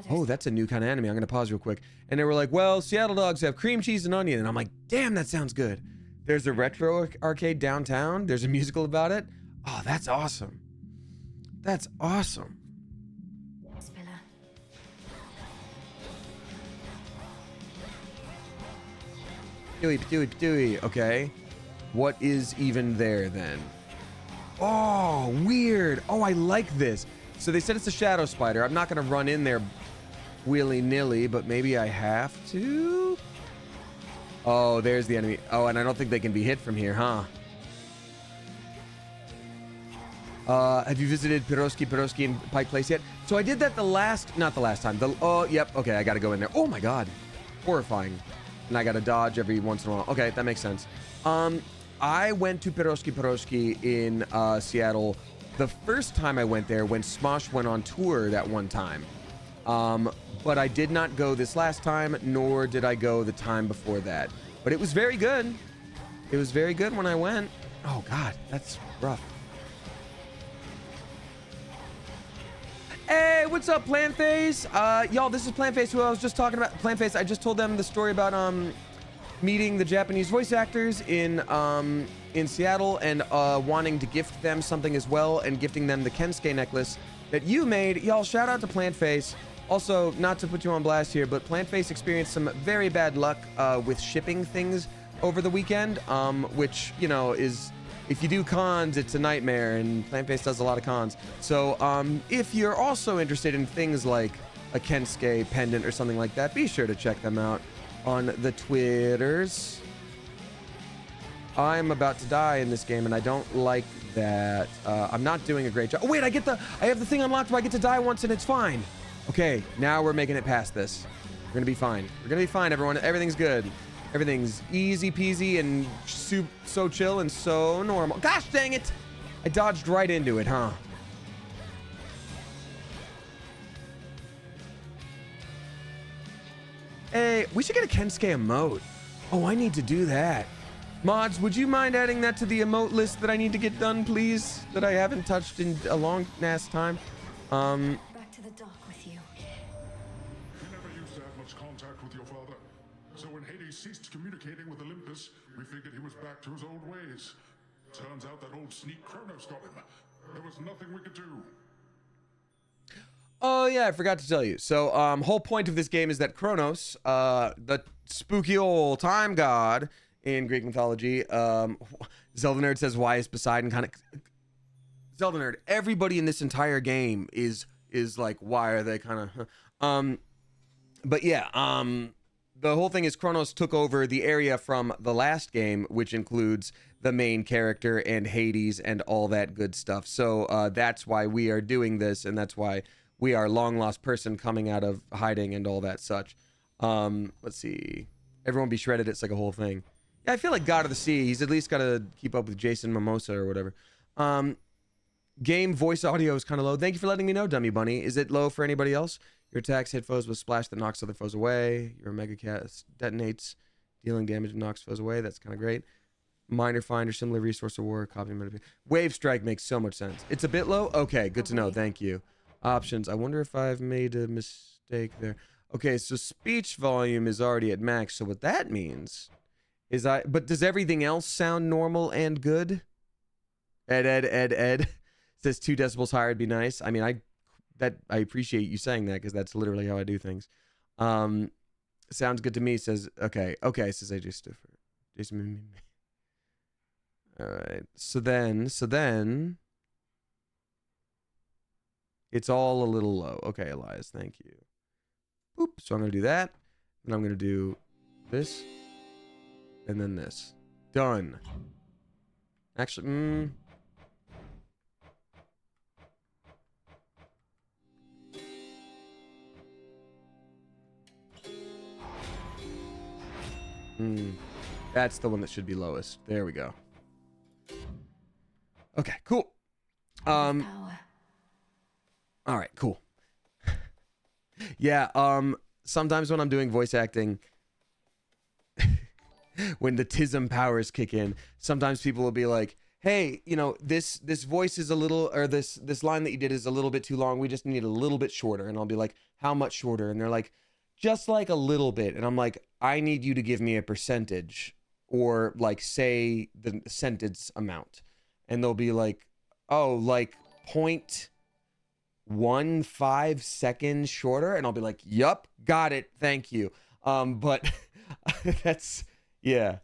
oh, that's a new kind of anime. I'm going to pause real quick. And they were like, well, Seattle dogs have cream cheese and onion. And I'm like, damn, that sounds good. There's a retro arcade downtown. There's a musical about it. Oh, that's awesome. That's awesome. Spiller. Dewey. Okay. What is even there then? Oh, weird. Oh, I like this. So they said it's a shadow spider. I'm not going to run in there willy-nilly, but maybe I have to. Oh, there's the enemy. Oh, and I don't think they can be hit from here, huh? Have you visited Piroski in Pike Place yet? So I did that not the last time. Oh, yep. Okay, I got to go in there. Oh my God. Horrifying. And I got to dodge every once in a while. Okay, that makes sense. I went to Piroski in Seattle the first time I went there when Smosh went on tour that one time. But I did not go this last time, nor did I go the time before that. But it was very good. It was very good when I went. Oh God, that's rough. Hey, what's up, Planface? Y'all, this is Planface, who I was just talking about. Planface, I just told them the story about meeting the Japanese voice actors in Seattle and wanting to gift them something as well, and gifting them the Kensuke necklace that you made. Y'all, shout out to Plantface. Also, not to put you on blast here, but Plantface experienced some very bad luck with shipping things over the weekend, which, you know, is, if you do cons, it's a nightmare, and Plantface does a lot of cons. So if you're also interested in things like a Kensuke pendant or something like that, be sure to check them out on the Twitters. I'm about to die in this game, and I don't like that. I'm not doing a great job. Oh, wait, I have the thing unlocked where I get to die once and it's fine. Okay, now we're making it past this. We're gonna be fine. We're gonna be fine, everyone. Everything's good. Everything's easy peasy and so chill and so normal. Gosh dang it! I dodged right into it, huh? Hey, we should get a Kensuke emote. Oh, I need to do that. Mods, would you mind adding that to the emote list that I need to get done, please? That I haven't touched in a long ass time. Back to the dock with you. You never used to have much contact with your father. So when Hades ceased communicating with Olympus, we figured he was back to his old ways. Turns out that old sneak Kronos got him. There was nothing we could do. Oh yeah, I forgot to tell you. So, whole point of this game is that Kronos, the spooky old time god in Greek mythology, Zelda Nerd says, why is Poseidon kind of... Zelda Nerd, everybody in this entire game is like, why are they kind of... But yeah, the whole thing is Kronos took over the area from the last game, which includes the main character and Hades and all that good stuff. So that's why we are doing this, and that's why we are long lost person coming out of hiding and all that such. Let's see. Everyone be shredded. It's like a whole thing. Yeah, I feel like God of the Sea. He's at least got to keep up with Jason Momoa or whatever. Game voice audio is kind of low. Thank you for letting me know, Dummy Bunny. Is it low for anybody else? Your attacks hit foes with splash that knocks other foes away. Your Mega Cast detonates, dealing damage and knocks foes away. That's kind of great. Minor find or similar resource of war. Copy. Wave strike makes so much sense. It's a bit low. Okay, good to know. Thank you. Options. I wonder if I've made a mistake there. Okay, so speech volume is already at max. So what that means is but does everything else sound normal and good? Ed says 2 decibels higher would be nice. I mean, I appreciate you saying that, because that's literally how I do things. Sounds good to me. Says okay. Says AJ Stiffer. Jason. All right. So then it's all a little low. Okay, Elias. Thank you. Boop. So I'm gonna do that, and I'm gonna do this, and then this. Done. Actually, that's the one that should be lowest. There we go. Okay, cool. Power. All right, cool. Yeah, sometimes when I'm doing voice acting, when the tism powers kick in, sometimes people will be like, hey, you know, this voice is a little, or this line that you did is a little bit too long. We just need a little bit shorter. And I'll be like, how much shorter? And they're like, just like a little bit. And I'm like, I need you to give me a percentage, or like say the sentence amount. And they'll be like, oh, like 0.15 seconds shorter. And I'll be like, yup, got it. Thank you. But that's, yeah.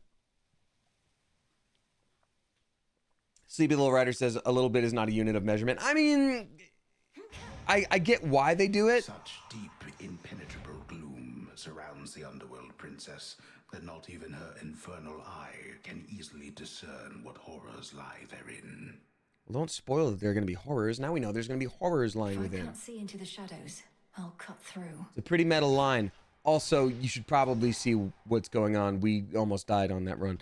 Sleepy Little Rider says a little bit is not a unit of measurement. I mean, I get why they do it. Such deep, impenetrable gloom surrounds the underworld, princess, that not even her infernal eye can easily discern what horrors lie therein. Well, don't spoil that there are going to be horrors. Now we know there's going to be horrors lying If I within. can't see into the shadows, I'll cut through. It's a pretty metal line. Also, you should probably see what's going on. We almost died on that run.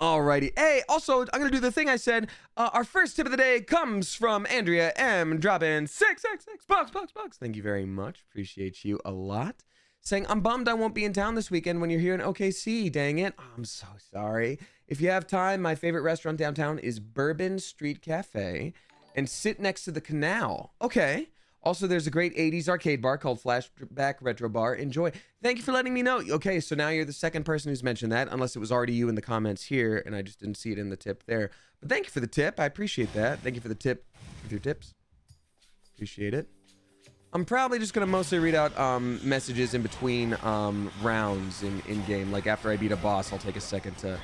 Alrighty. Hey, also, I'm going to do the thing I said. Our first tip of the day comes from Andrea M. Dropping 666 bucks. Thank you very much. Appreciate you a lot. Saying, I'm bummed I won't be in town this weekend when you're here in OKC. Dang it. I'm so sorry. If you have time, my favorite restaurant downtown is Bourbon Street Cafe, and sit next to the canal. Okay. Also, there's a great 80s arcade bar called Flashback Retro Bar. Enjoy. Thank you for letting me know. Okay, so now you're the second person who's mentioned that, unless it was already you in the comments here, and I just didn't see it in the tip there. But thank you for the tip. I appreciate that. Thank you for the tip with your tips. Appreciate it. I'm probably just gonna mostly read out messages in between rounds in game. Like after I beat a boss, I'll take a second to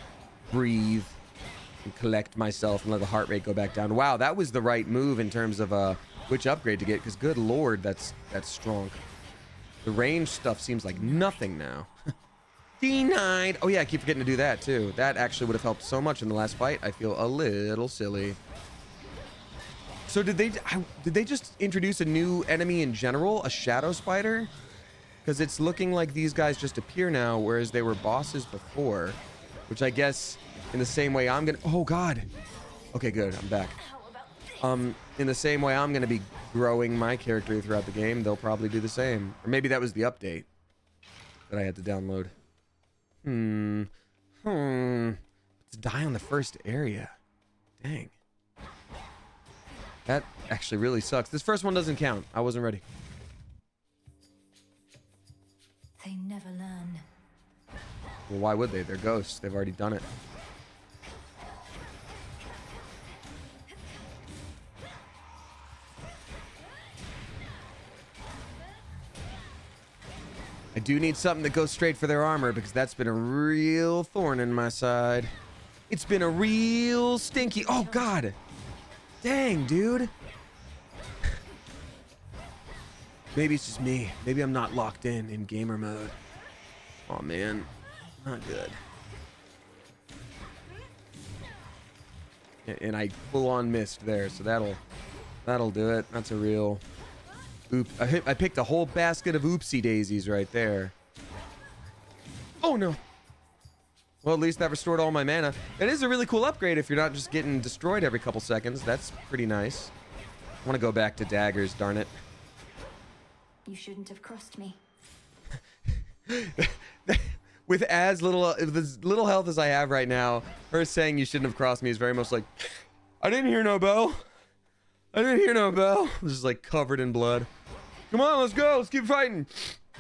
breathe and collect myself and let the heart rate go back down. Wow, that was the right move in terms of which upgrade to get, because good lord, that's strong. The range stuff seems like nothing now. Denied. Oh yeah, I keep forgetting to do that too. That actually would have helped so much in the last fight. I feel a little silly. So did they just introduce a new enemy in general, a shadow spider? Because it's looking like these guys just appear now, whereas they were bosses before. Which I guess in the same way I'm gonna... Oh god. Okay, good. I'm back. In the same way I'm gonna be growing my character throughout the game, they'll probably do the same. Or maybe that was the update that I had to download. Let's die on the first area. Dang. That actually really sucks. This first one doesn't count. I wasn't ready. They never learn. Well, why would they? They're ghosts. They've already done it. I do need something that goes straight for their armor, because that's been a real thorn in my side. It's been a real stinky... Oh, God. Dang, dude. Maybe it's just me. Maybe I'm not locked in gamer mode. Oh, man. Not good. And I full-on missed there, so that'll do it. That's a real... Oop! I picked a whole basket of oopsie daisies right there. Oh no! Well, at least that restored all my mana. It is a really cool upgrade if you're not just getting destroyed every couple seconds. That's pretty nice. I want to go back to daggers, darn it. You shouldn't have crossed me. With as little health as I have right now, her saying you shouldn't have crossed me is very much like, I didn't hear no bell. I didn't hear no bell. This is like covered in blood. Come on, let's go. Let's keep fighting.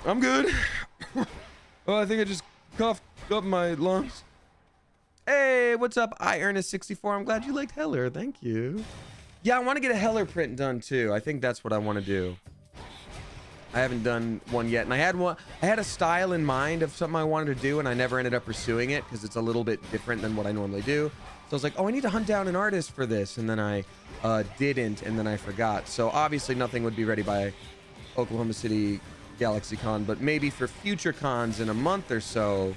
I'm good. Oh, I think I just coughed up my lungs. Hey, what's up? Ernest64. I'm glad you liked Heller. Thank you. Yeah, I want to get a Heller print done too. I think that's what I want to do. I haven't done one yet, and I had a style in mind of something I wanted to do, and I never ended up pursuing it because it's a little bit different than what I normally do. So I was like, oh, I need to hunt down an artist for this, and then I didn't, and then I forgot. So obviously nothing would be ready by Oklahoma City GalaxyCon, but maybe for future cons in a month or so,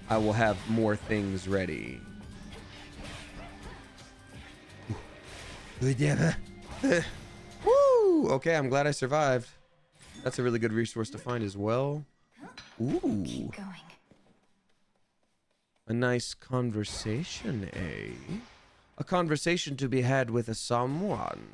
I will have more things ready. Woo! Okay, I'm glad I survived. That's a really good resource to find as well. Ooh. Keep going. A nice conversation, eh? A conversation to be had with a someone.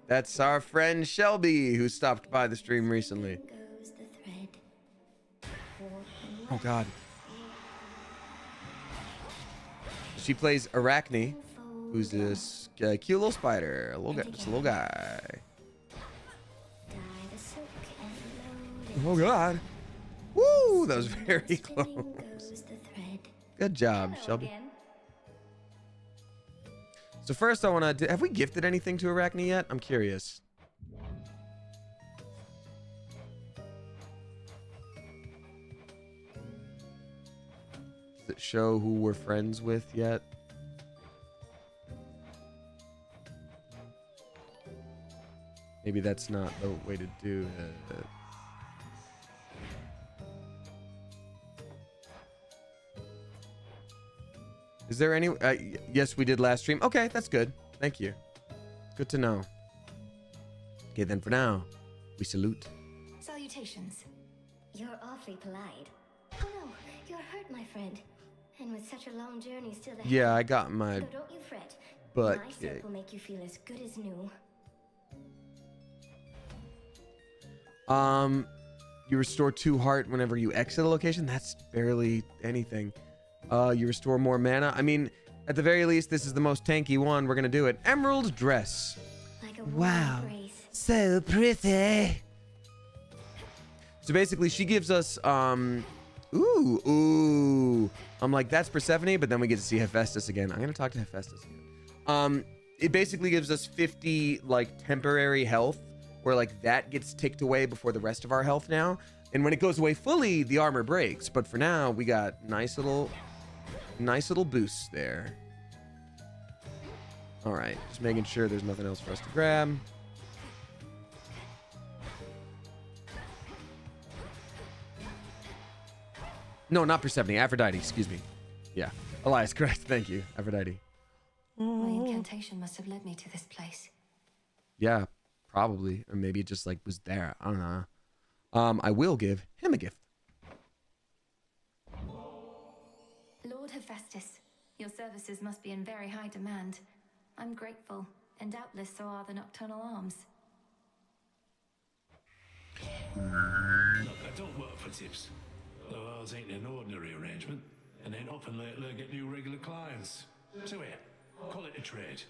That's our friend Shelby, who stopped by the stream recently. Oh, God. She plays Arachne, who's this cute little spider. Just a little guy. Oh, God. Woo! That was very close. Good job, Shelby. So first I want to... Have we gifted anything to Arachne yet? I'm curious. Does it show who we're friends with yet? Maybe that's not the way to do it. Is there any... yes, we did last stream. Okay, that's good. Thank you. Good to know. Okay, then for now, we salute. Salutations. You're awfully polite. Oh no, you're hurt, my friend. And with such a long journey still ahead. Yeah, I got my... So don't you fret. butt My kicked. soap will make you feel as good as new. You restore 2 heart whenever you exit a location. That's barely anything. You restore more mana. I mean, at the very least, this is the most tanky one. We're gonna do it. Emerald dress. Like a Wow. warm embrace. So pretty. So basically, she gives us Ooh. I'm like, that's Persephone, but then we get to see Hephaestus again. I'm gonna talk to Hephaestus again. It basically gives us 50 like temporary health, where like that gets ticked away before the rest of our health now. And when it goes away fully, the armor breaks. But for now, we got nice little boosts there. All right, just making sure there's nothing else for us to grab. No, not Persephone. Aphrodite, excuse me. Yeah, Elias, correct. Thank you, Aphrodite. My incantation must have led me to this place. Yeah, probably. Or maybe it just like was there. I don't know. I will give him a gift. Lord Hephaestus, your services must be in very high demand. I'm grateful, and doubtless so are the nocturnal arms. Look, I don't work for tips. Though ours ain't an ordinary arrangement, and ain't often lately I get new regular clients. So here, call it a trade.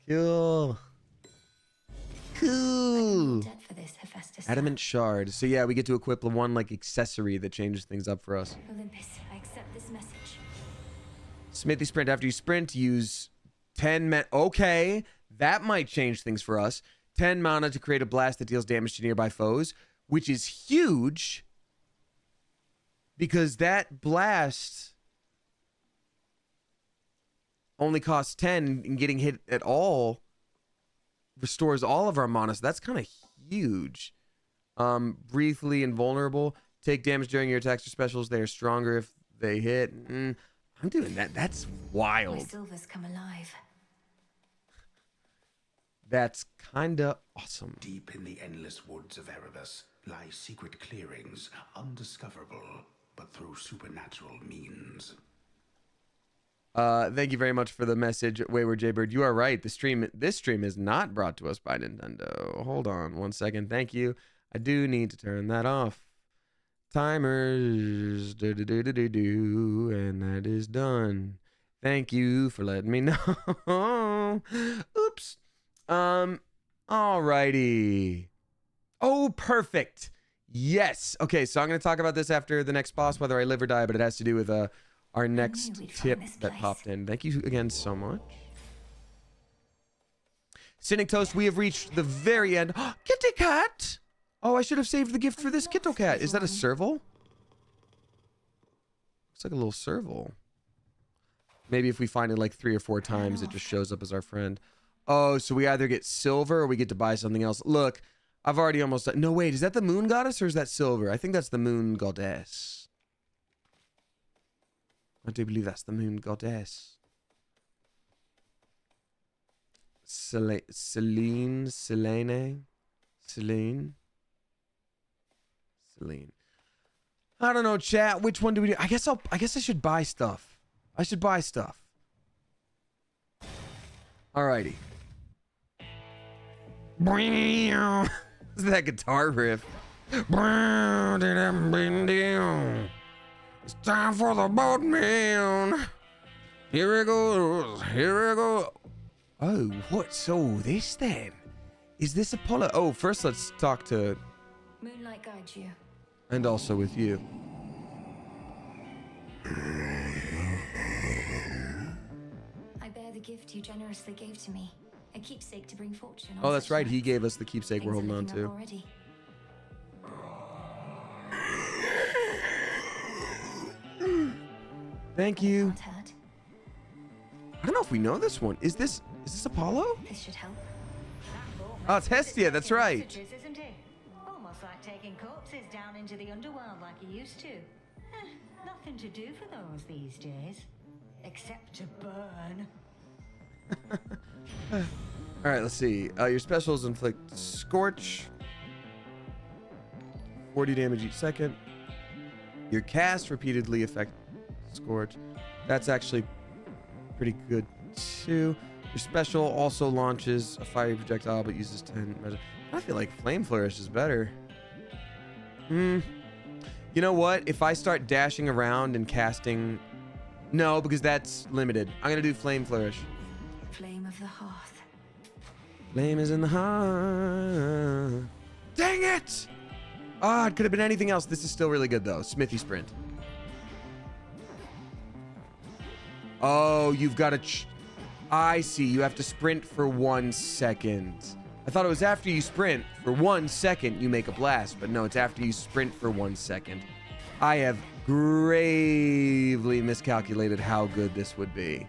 Cool. Cool. Debt for this, Hephaestus. Adamant shard. So yeah, we get to equip the one like accessory that changes things up for us. Olympus, I accept this message. Smithy sprint. After you sprint, use 10 mana. Okay, that might change things for us. 10 mana to create a blast that deals damage to nearby foes, which is huge because that blast only costs 10, and getting hit at all restores all of our mana. So that's kind of huge. Briefly invulnerable. Take damage during your attacks or specials. They are stronger if they hit. I'm doing that. That's My wild. silvers come alive. That's kind of awesome. Deep in the endless woods of Erebus lie secret clearings, undiscoverable, but through supernatural means. Thank you very much for the message, Wayward Jaybird. You are right. This stream is not brought to us by Nintendo. Hold on 1 second. Thank you. I do need to turn that off. Timers, and that is done. Thank you for letting me know. Oops. Alrighty. Oh, perfect. Yes. Okay, so I'm gonna talk about this after the next boss, whether I live or die, but it has to do with our next we'd find tip this that place. popped in. Thank you again so much. Cynic Toast, we have reached the very end. Kitty cat! Oh, I should have saved the gift for this Kittle cat. Is that a serval? Looks like a little serval. Maybe if we find it like 3 or 4 times, it just shows up as our friend. Oh, so we either get silver or we get to buy something else. Look, I've already almost done. No, wait, is that the moon goddess or is that silver? I think that's the moon goddess. I do believe that's the moon goddess. Celine. I don't know, chat. Which one do we do? I guess I should buy stuff. I should buy stuff. Alrighty. Is that guitar riff? It's time for the boatman. Here it goes. Here it goes. Oh, what? So this then? Is this Apollo? Oh, first let's talk to... Moonlight guides you. And also with you. I bear the gift you generously gave to me. A keepsake to bring fortune. Oh, that's right. He gave us the keepsake we're holding on to. Already. Thank you. Can't hurt. I don't know if we know this one. Is this Apollo? This should help. Oh, it's Hestia. That's right. Messages, isn't it? Almost like taking corpses down into the underworld like you used to. Nothing to do for those these days, except to burn. All right, let's see. Your specials inflict Scorch. 40 damage each second. Your cast repeatedly affect Scorch. That's actually pretty good too. Your special also launches a fiery projectile but uses 10 measure. I feel like Flame Flourish is better. You know what? If I start dashing around and casting... No, because that's limited. I'm going to do Flame Flourish. Flame of the hearth. Flame is in the heart. Dang it! Ah, it could have been anything else. This is still really good, though. Smithy Sprint. Oh, you've got to... I see. You have to sprint for 1 second. I thought it was after you sprint for 1 second, you make a blast. But no, it's after you sprint for 1 second. I have gravely miscalculated how good this would be.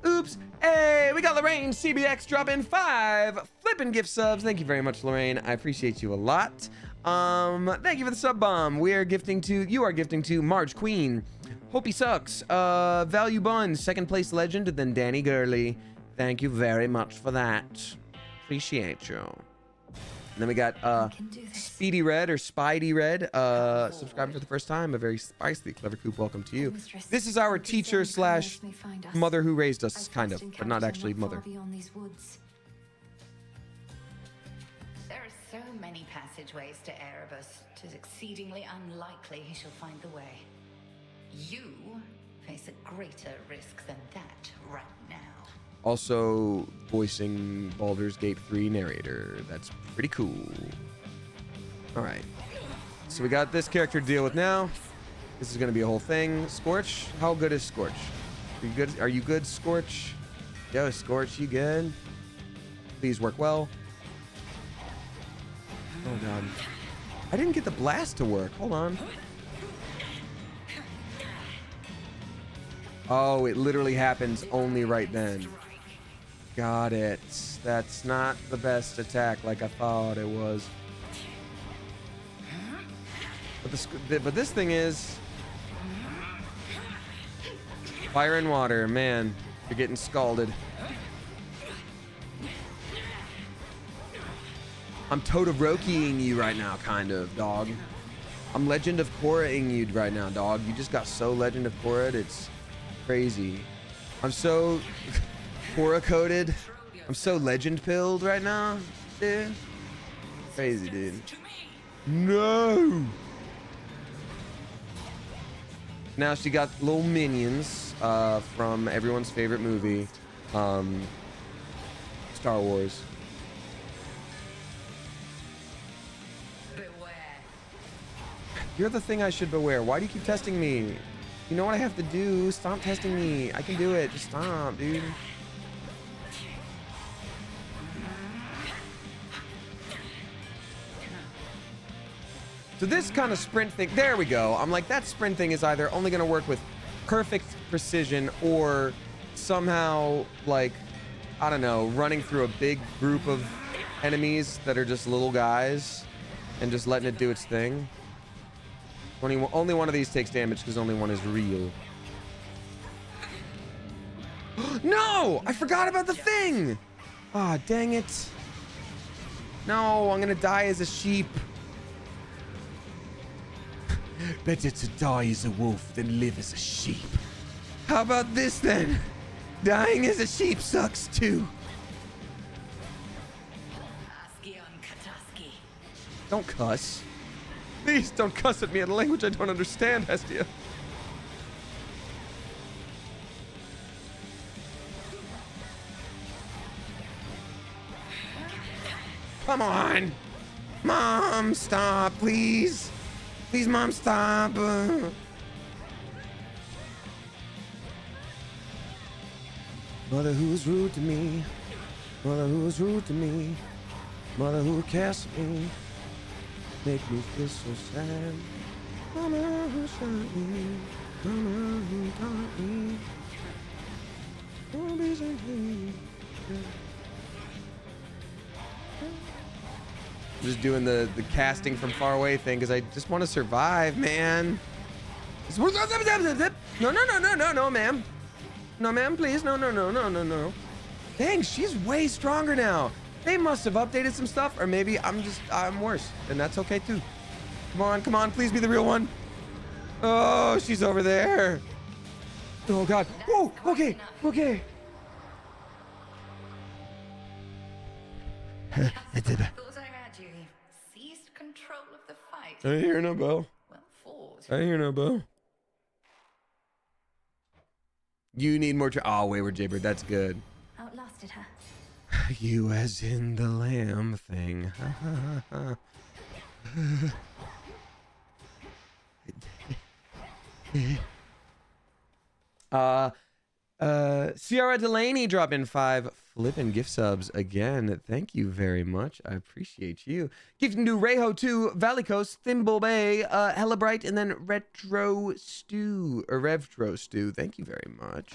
Oops. Hey, we got Lorraine CBX dropping 5 flipping gift subs. Thank you very much, Lorraine. I appreciate you a lot. Thank you for the sub bomb. You are gifting to Marge Queen. Hope he sucks. Value Bun, 2nd place legend, then Danny Gurley. Thank you very much for that. Appreciate you. And then we got Speedy Red or Spidey Red, subscribing for the first time. A very spicy, clever coop. Welcome to you. This is our teacher slash mother who raised us, kind of, but not actually mother. There are so many passageways to Erebus. 'Tis exceedingly unlikely he shall find the way. You face a greater risk than that right now. Also voicing Baldur's Gate 3 narrator. That's pretty cool. All right. So we got this character to deal with now. This is going to be a whole thing. Scorch, how good is Scorch? Are you good? Are you good, Scorch? Yo, Scorch, you good? Please work well. Oh, God. I didn't get the blast to work. Hold on. Oh, it literally happens only right then. Got it. That's not the best attack like I thought it was. But this thing is... Fire and water. Man, you're getting scalded. I'm Todorokiing you right now, kind of, dog. I'm Legend of Korra-ing you right now, dog. You just got so Legend of Korra, it's crazy. I'm so Korra-coded. I'm so legend pilled right now, dude. Crazy, dude. No! Now she got little minions from everyone's favorite movie, Star Wars. You're the thing I should beware. Why do you keep testing me? You know what I have to do. Stop testing me. I can do it. Just stop, dude. So this kind of sprint thing, there we go. I'm like, that sprint thing is either only going to work with perfect precision or somehow, like, I don't know, running through a big group of enemies that are just little guys and just letting it do its thing. Only one of these takes damage because only one is real. No! I forgot about the thing! Ah, dang it. No, I'm gonna die as a sheep. Better to die as a wolf than live as a sheep. How about this then? Dying as a sheep sucks too. Don't cuss. Please don't cuss at me in a language I don't understand, Hestia. Come on. Mom, stop, please. Please, Mom, stop. Mother who's rude to me. Mother who's rude to me. Mother who cares for me. Make me feel so sad. Mama who shot me. Mama who taught me. Don't be so mean. Just doing the casting from far away thing because I just want to survive, man. No, ma'am. No, ma'am, please. No. Dang, she's way stronger now. They must have updated some stuff, or maybe I'm worse, and that's okay too. Come on, please be the real one. Oh, she's over there. Oh God. Whoa, okay. I did it. Seized control of the fight. I hear no bell. Well fought. I hear no bell. You need more. Oh, Wayward Jaybird. That's good. Outlasted her. You as in the lamb thing. Ciara Delaney drop in 5 flippin' gift subs again. Thank you very much. I appreciate you. Gifting to Reho 2, Valley Coast, Thimble Bay, Hella Bright, and then Retro Stew. Thank you very much.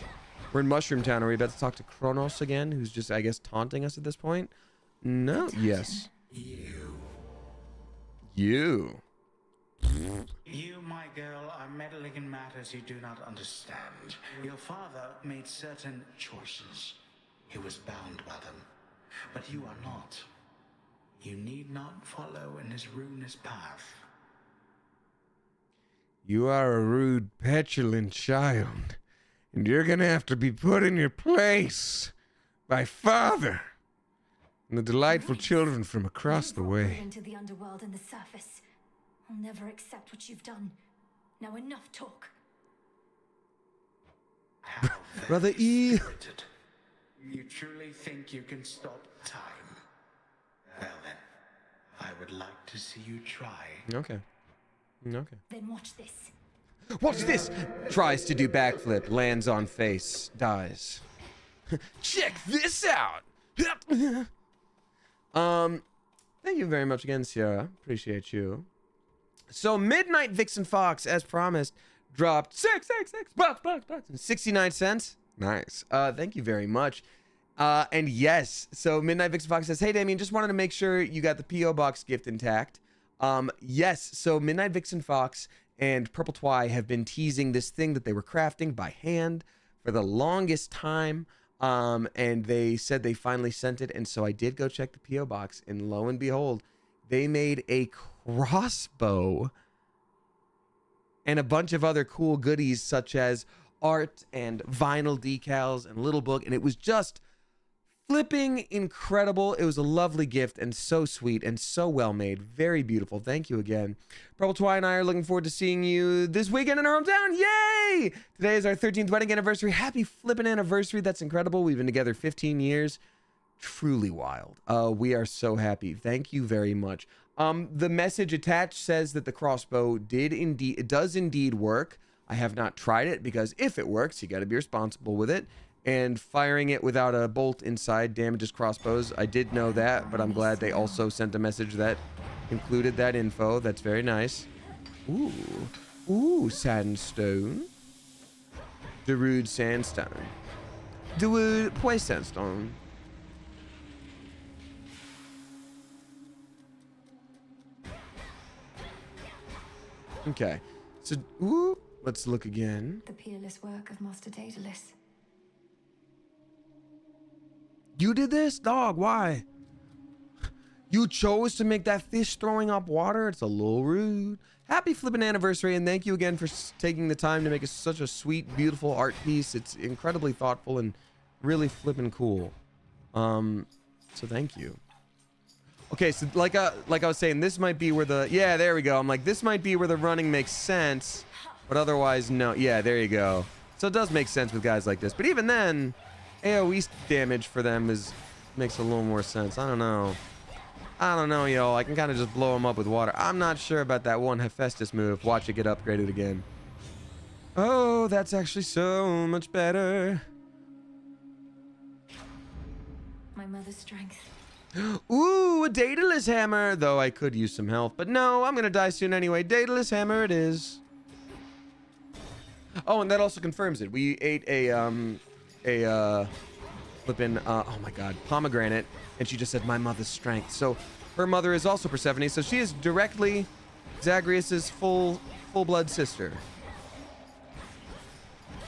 We're in Mushroom Town. Are we about to talk to Kronos again, who's just, I guess, taunting us at this point? No. Yes. You. You, my girl, are meddling in matters you do not understand. Your father made certain choices. He was bound by them. But you are not. You need not follow in his ruinous path. You are a rude, petulant child, and you're gonna have to be put in your place by father and the delightful children from across the way. Into the underworld and the surface. I'll never accept what you've done. Now enough talk. Brother E. You truly think you can stop time? Well then, I would like to see you try. Okay. Then watch this. Watch this! Tries to do backflip, lands on face, dies. Check this out! Thank you very much again, Sierra. Appreciate you. So Midnight Vixen Fox, as promised, dropped $6 and 69 cents. Nice. Thank you very much. And yes, so Midnight Vixen Fox says, hey Damien, just wanted to make sure you got the P.O. Box gift intact. Yes, so Midnight Vixen Fox and Purple Twy have been teasing this thing that they were crafting by hand for the longest time. And they said they finally sent it. And so I did go check the P.O. Box, and lo and behold, they made a crossbow and a bunch of other cool goodies such as art and vinyl decals and little book, and it was just flipping incredible. It was a lovely gift and so sweet and so well made. Very beautiful. Thank you again. Purple Twy and I are looking forward to seeing you this weekend in our hometown. Yay! Today is our 13th wedding anniversary. Happy flipping anniversary. That's incredible. We've been together 15 years. Truly wild. We are so happy. Thank you very much. The message attached says that the crossbow does indeed work. I have not tried it because if it works, you got to be responsible with it. And firing it without a bolt inside damages crossbows. I did know that, but I'm glad they also sent a message that included that info. That's very nice. Ooh, sandstone. Darude sandstone. Darude Poise sandstone. Okay, so let's look again. The peerless work of Master Daedalus. You did this, dog? Why? You chose to make that fish throwing up water? It's a little rude. Happy flipping anniversary, and thank you again for taking the time to make such a sweet, beautiful art piece. It's incredibly thoughtful and really flipping cool. So thank you. Okay, so like I was saying, this might be where there we go. I'm like, this might be where the running makes sense, but otherwise, no. Yeah, there you go. So it does make sense with guys like this. But even then, AoE damage for them makes a little more sense. I don't know, y'all. I can kind of just blow them up with water. I'm not sure about that one Hephaestus move. Watch it get upgraded again. Oh, that's actually so much better. My mother's strength. Ooh, a Daedalus hammer. Though I could use some health, but no, I'm gonna die soon anyway. Daedalus hammer it is. Oh, and that also confirms it. We ate a flippin' oh my god, pomegranate, and she just said my mother's strength. So her mother is also Persephone, so she is directly Zagreus's full-blood sister.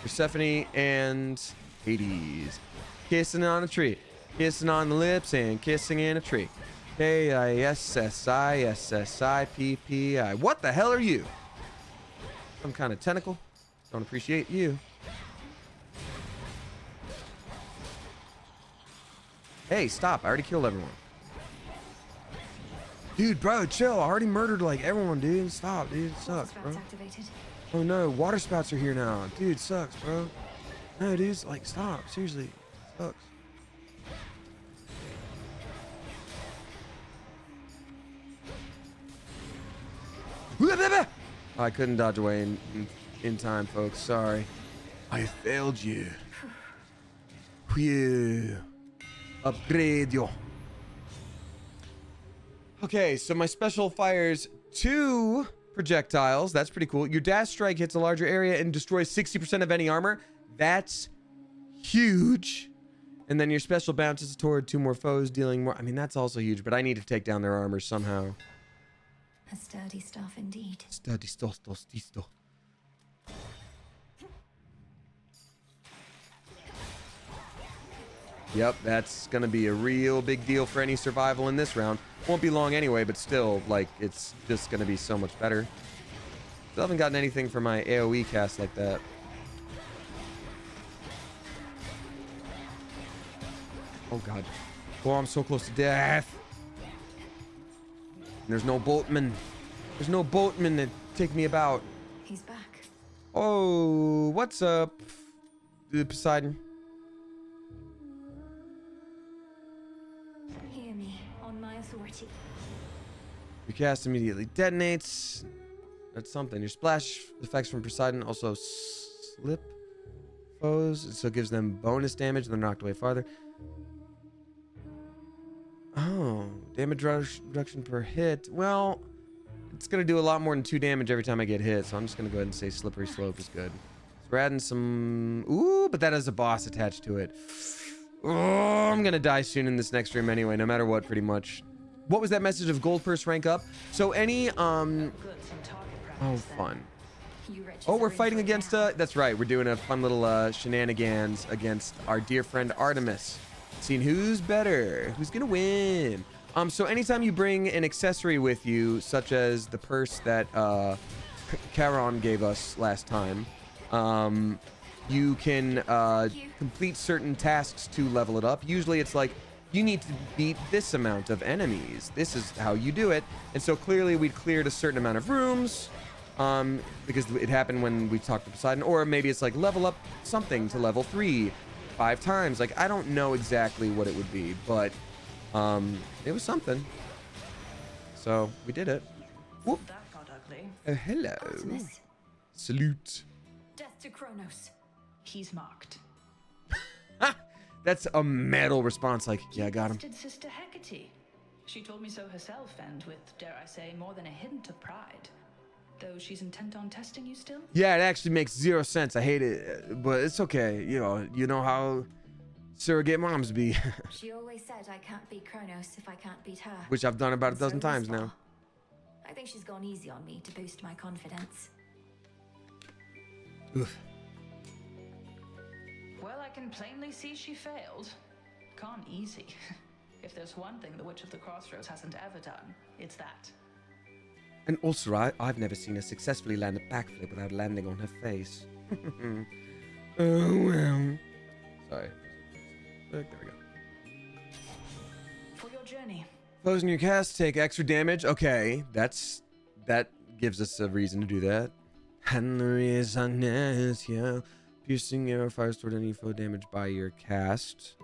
Persephone and Hades. Kissing on a tree. Kissing on the lips and kissing in a tree. K-I-S-S-I-S-S-I-P-P-I. What the hell are you? Some kind of tentacle? Don't appreciate you. Hey, stop. I already killed everyone. Dude, bro, chill. I already murdered, like, everyone, dude. Stop, dude. It sucks, bro. Activated. Oh, no. Water spouts are here now. Dude, it sucks, bro. No, dude. Like, stop. Seriously. It sucks. I couldn't dodge away in time, folks. Sorry. I failed you. Phew. Upgrade you. Okay, so my special fires 2 projectiles. That's pretty cool. Your dash strike hits a larger area and destroys 60% of any armor. That's huge. And then your special bounces toward 2 more foes, dealing more. I mean, that's also huge, but I need to take down their armor somehow. A sturdy staff indeed. Sturdy stuff. Yep, that's gonna be a real big deal for any survival in this round. Won't be long anyway, but still, like, it's just gonna be so much better. Still haven't gotten anything for my AoE cast like that. Oh god. Oh, I'm so close to death. And there's no boatman. There's no boatman to take me about. He's back. Oh, what's up, Poseidon? Hear me on my authority. Your cast immediately detonates. That's something. Your splash effects from Poseidon also slip foes, so it gives them bonus damage. They're knocked away farther. Oh, damage reduction per hit. Well, it's gonna do a lot more than 2 damage every time I get hit, so I'm just gonna go ahead and say slippery slope is good. So we're adding some. Ooh, but that has a boss attached to it. Oh, I'm gonna die soon in this next room anyway, no matter what, pretty much. What was that message of gold purse rank up? So any oh, fun. Oh, we're fighting against that's right, we're doing a fun little shenanigans against our dear friend Artemis. Seeing who's better, who's gonna win. So anytime you bring an accessory with you, such as the purse that Charon gave us last time, you can complete certain tasks to level it up. Usually it's like, you need to beat this amount of enemies. This is how you do it. And so clearly we'd cleared a certain amount of rooms, because it happened when we talked to Poseidon. Or maybe it's like level up something to level 3 5 times. Like, I don't know exactly what it would be, but it was something. So we did it. Whoop. That got ugly. Hello. Artemis. Salute. Death to Kronos. He's marked. That's a metal response. Like, yeah, I got him. Did Sister Hecate. She told me so herself, and with, dare I say, more than a hint of pride. Though she's intent on testing you still? Yeah, it actually makes 0 sense. I hate it, but it's okay. You know how surrogate moms be. She always said I can't beat Kronos if I can't beat her. Which I've done about a And so dozen this times far. now. I think she's gone easy on me to boost my confidence. Oof. Well, I can plainly see she failed. Gone easy. If there's one thing the Witch of the Crossroads hasn't ever done, it's that. And also, I've never seen her successfully land a backflip without landing on her face. Oh, well. Sorry. There we go. For your journey. Foes in your cast take extra damage. Okay, that gives us a reason to do that. Yeah. Piercing arrow fires toward any foe damage by your cast.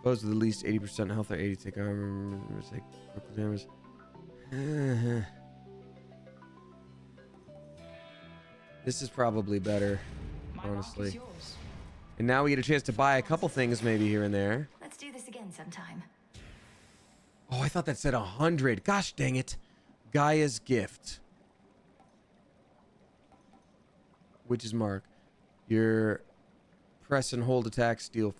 Foes with at least 80% health or 80 take armor. Take critical damage. This is probably better, honestly. And now we get a chance to buy a couple things maybe here and there. Let's do this again sometime. Oh, I thought that said 100. Gosh dang it. Gaia's gift. Witch's mark. Your press and hold attacks deal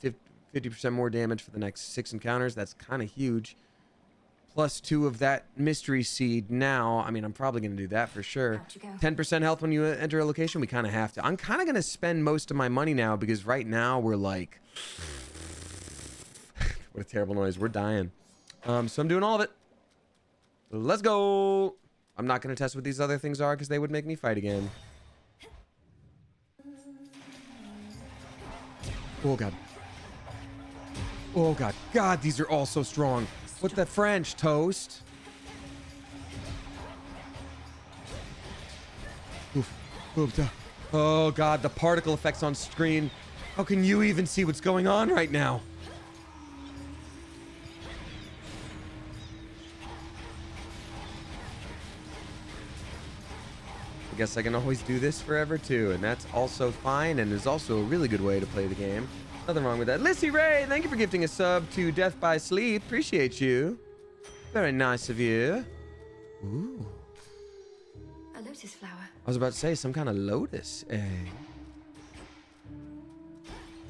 50% more damage for the next 6 encounters. That's kind of huge. +2 of that mystery seed now. I mean, I'm probably going to do that for sure. 10% health when you enter a location. We kind of have to. I'm kind of going to spend most of my money now because right now we're like... What a terrible noise. We're dying. So I'm doing all of it. Let's go. I'm not going to test what these other things are because they would make me fight again. Oh, God. Oh, God. God, these are all so strong. What's that French, toast? Oof. Oh, God, the particle effects on screen. How can you even see what's going on right now? guess I can always do this forever too, and that's also fine, and is also a really good way to play the game. Nothing wrong with that. Lissy Ray, thank you for gifting a sub to Death by Sleep. Appreciate you. Very nice of you. Ooh. A lotus flower. I was about to say some kind of lotus egg.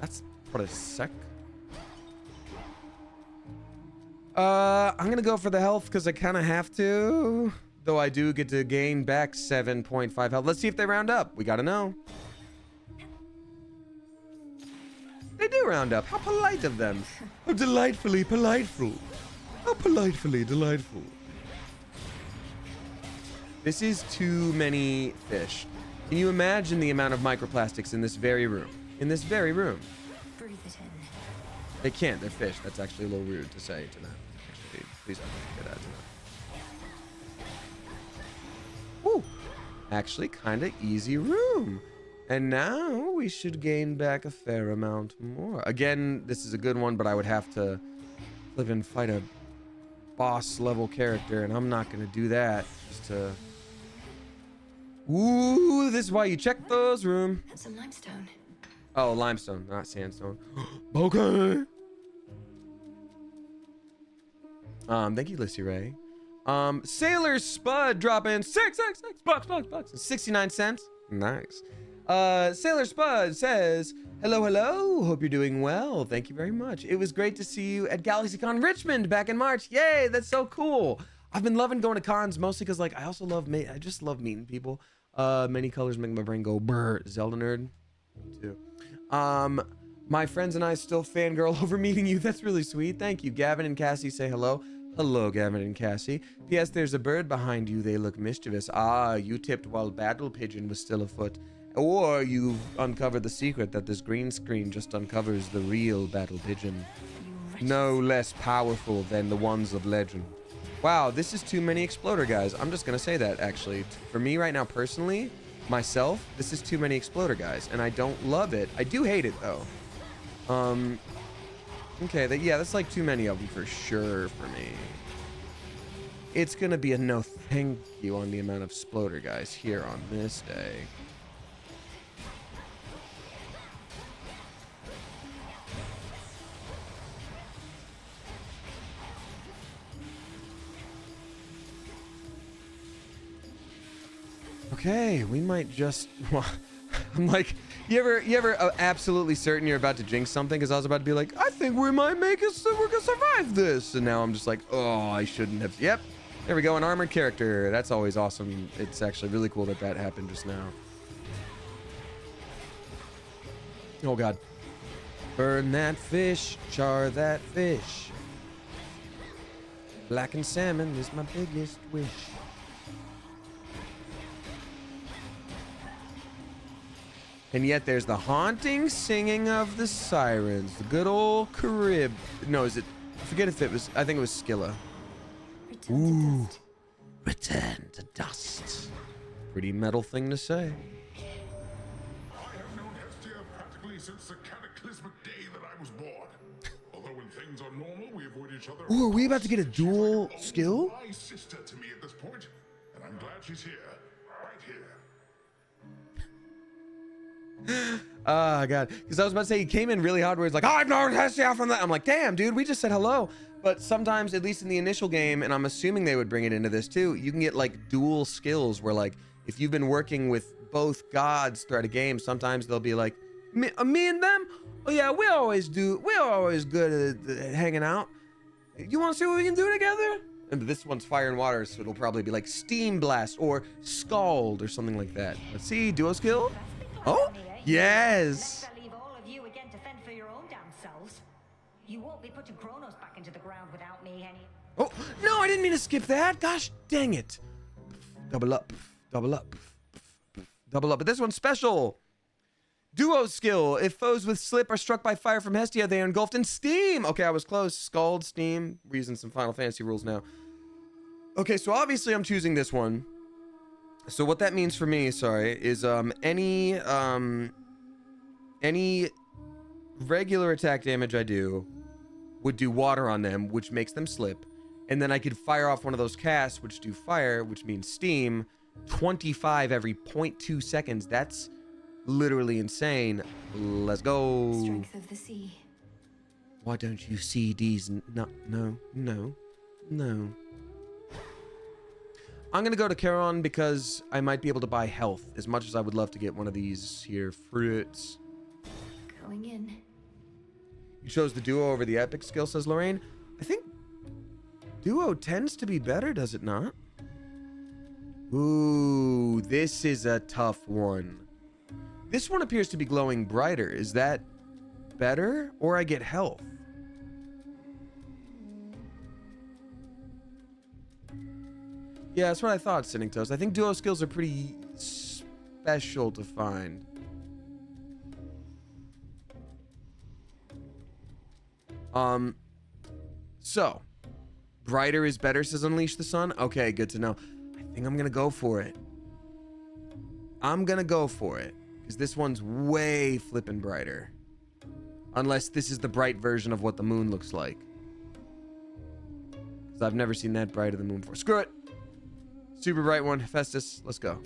That's pretty sick. I'm gonna go for the health because I kind of have to. Though I do get to gain back 7.5 health. Let's see if they round up. We gotta know. They do round up. How polite of them. How delightfully politeful. How politefully delightful. This is too many fish. Can you imagine the amount of microplastics in this very room? In this very room. Breathe it in. They can't. They're fish. That's actually a little rude to say to them. Actually, please don't say that to them. Woo! Actually, kind of easy room. And now we should gain back a fair amount more. Again, this is a good one, but I would have to live and fight a boss level character, and I'm not going to do that. Just to... Ooh, this is why you check those room. That's some limestone. Oh, limestone, not sandstone. Okay. Thank you, Lissy Ray. Sailor Spud dropping 666 bucks and 69 cents. Nice. Sailor Spud says, hello. Hope you're doing well. Thank you very much. It was great to see you at GalaxyCon Richmond back in March. Yay, that's so cool. I've been loving going to cons mostly because like I also love I just love meeting people. Many colors make my brain go brr. Zelda nerd too. My friends and I still fangirl over meeting you. That's really sweet. Thank you. Gavin and Cassie say hello. Hello, Gavin and Cassie. P.S. There's a bird behind you. They look mischievous. Ah, you tipped while Battle Pigeon was still afoot. Or you've uncovered the secret that this green screen just uncovers the real Battle Pigeon. No less powerful than the ones of legend. Wow, this is too many exploder guys. I'm just gonna say that, actually. For me right now, personally, myself, this is too many exploder guys, and I don't love it. I do hate it, though. Okay, yeah, that's like too many of them for sure for me. It's gonna be a no thank you on the amount of exploder guys here on this day. Okay, we might just... I'm like, you ever absolutely certain you're about to jinx something? Because I was about to be like, I think we might make it so we're gonna survive this. And now I'm just like, oh, I shouldn't have. Yep, there we go, an armored character. That's always awesome. It's actually really cool that that happened just now. Oh, God. Burn that fish, char that fish. Blackened salmon is my biggest wish. And yet there's the haunting singing of the sirens. The good old Carib. No, is it? I forget if it was. I think it was Scylla. Ooh. Return to dust. Pretty metal thing to say. I have known Hestia practically since the cataclysmic day that I was born. Although when things are normal, we avoid each other. Ooh, are we about to get a dual skill? My sister to me at this point, and I'm glad she's here. Right here. Oh, God. Because I was about to say, he came in really hard where he's like, oh, I've known Hestia from that. I'm like, damn, dude, we just said hello. But sometimes, at least in the initial game, and I'm assuming they would bring it into this too, you can get like dual skills where like, if you've been working with both gods throughout a game, sometimes they'll be like, me and them? Oh yeah, we're always good at hanging out. You want to see what we can do together? And this one's fire and water, so it'll probably be like Steam Blast or Scald or something like that. Let's see, duo skill? Oh, yes. Let's leave all of you again to fend for your own damn selves. You won't be putting Kronos back into the ground without me, Henny. Oh, no, I didn't mean to skip that. Gosh, dang it. Double up, double up, double up. But this one's special. Duo skill. If foes with slip are struck by fire from Hestia, they are engulfed in steam. Okay, I was close. Scald, steam. We're using some Final Fantasy rules now. Okay, so obviously I'm choosing this one. So what that means for me, sorry, is any regular attack damage I do would do water on them, which makes them slip. And then I could fire off one of those casts, which do fire, which means steam, 25 every 0.2 seconds. That's literally insane. Let's go. Strength of the sea. Why don't you see these? No. I'm gonna go to Charon because I might be able to buy health, as much as I would love to get one of these here fruits. Going in. You chose the duo over the epic skill, says Lorraine. I think duo tends to be better, does it not? Ooh, this is a tough one. This one appears to be glowing brighter. Is that better, or I get health? Yeah, that's what I thought, Sinning Toast. I think duo skills are pretty special to find. So, brighter is better, says Unleash the Sun. Okay, good to know. I think I'm gonna go for it. Because this one's way flippin' brighter. Unless this is the bright version of what the moon looks like. Because I've never seen that bright of the moon before. Screw it! Super bright one. Hephaestus, let's go.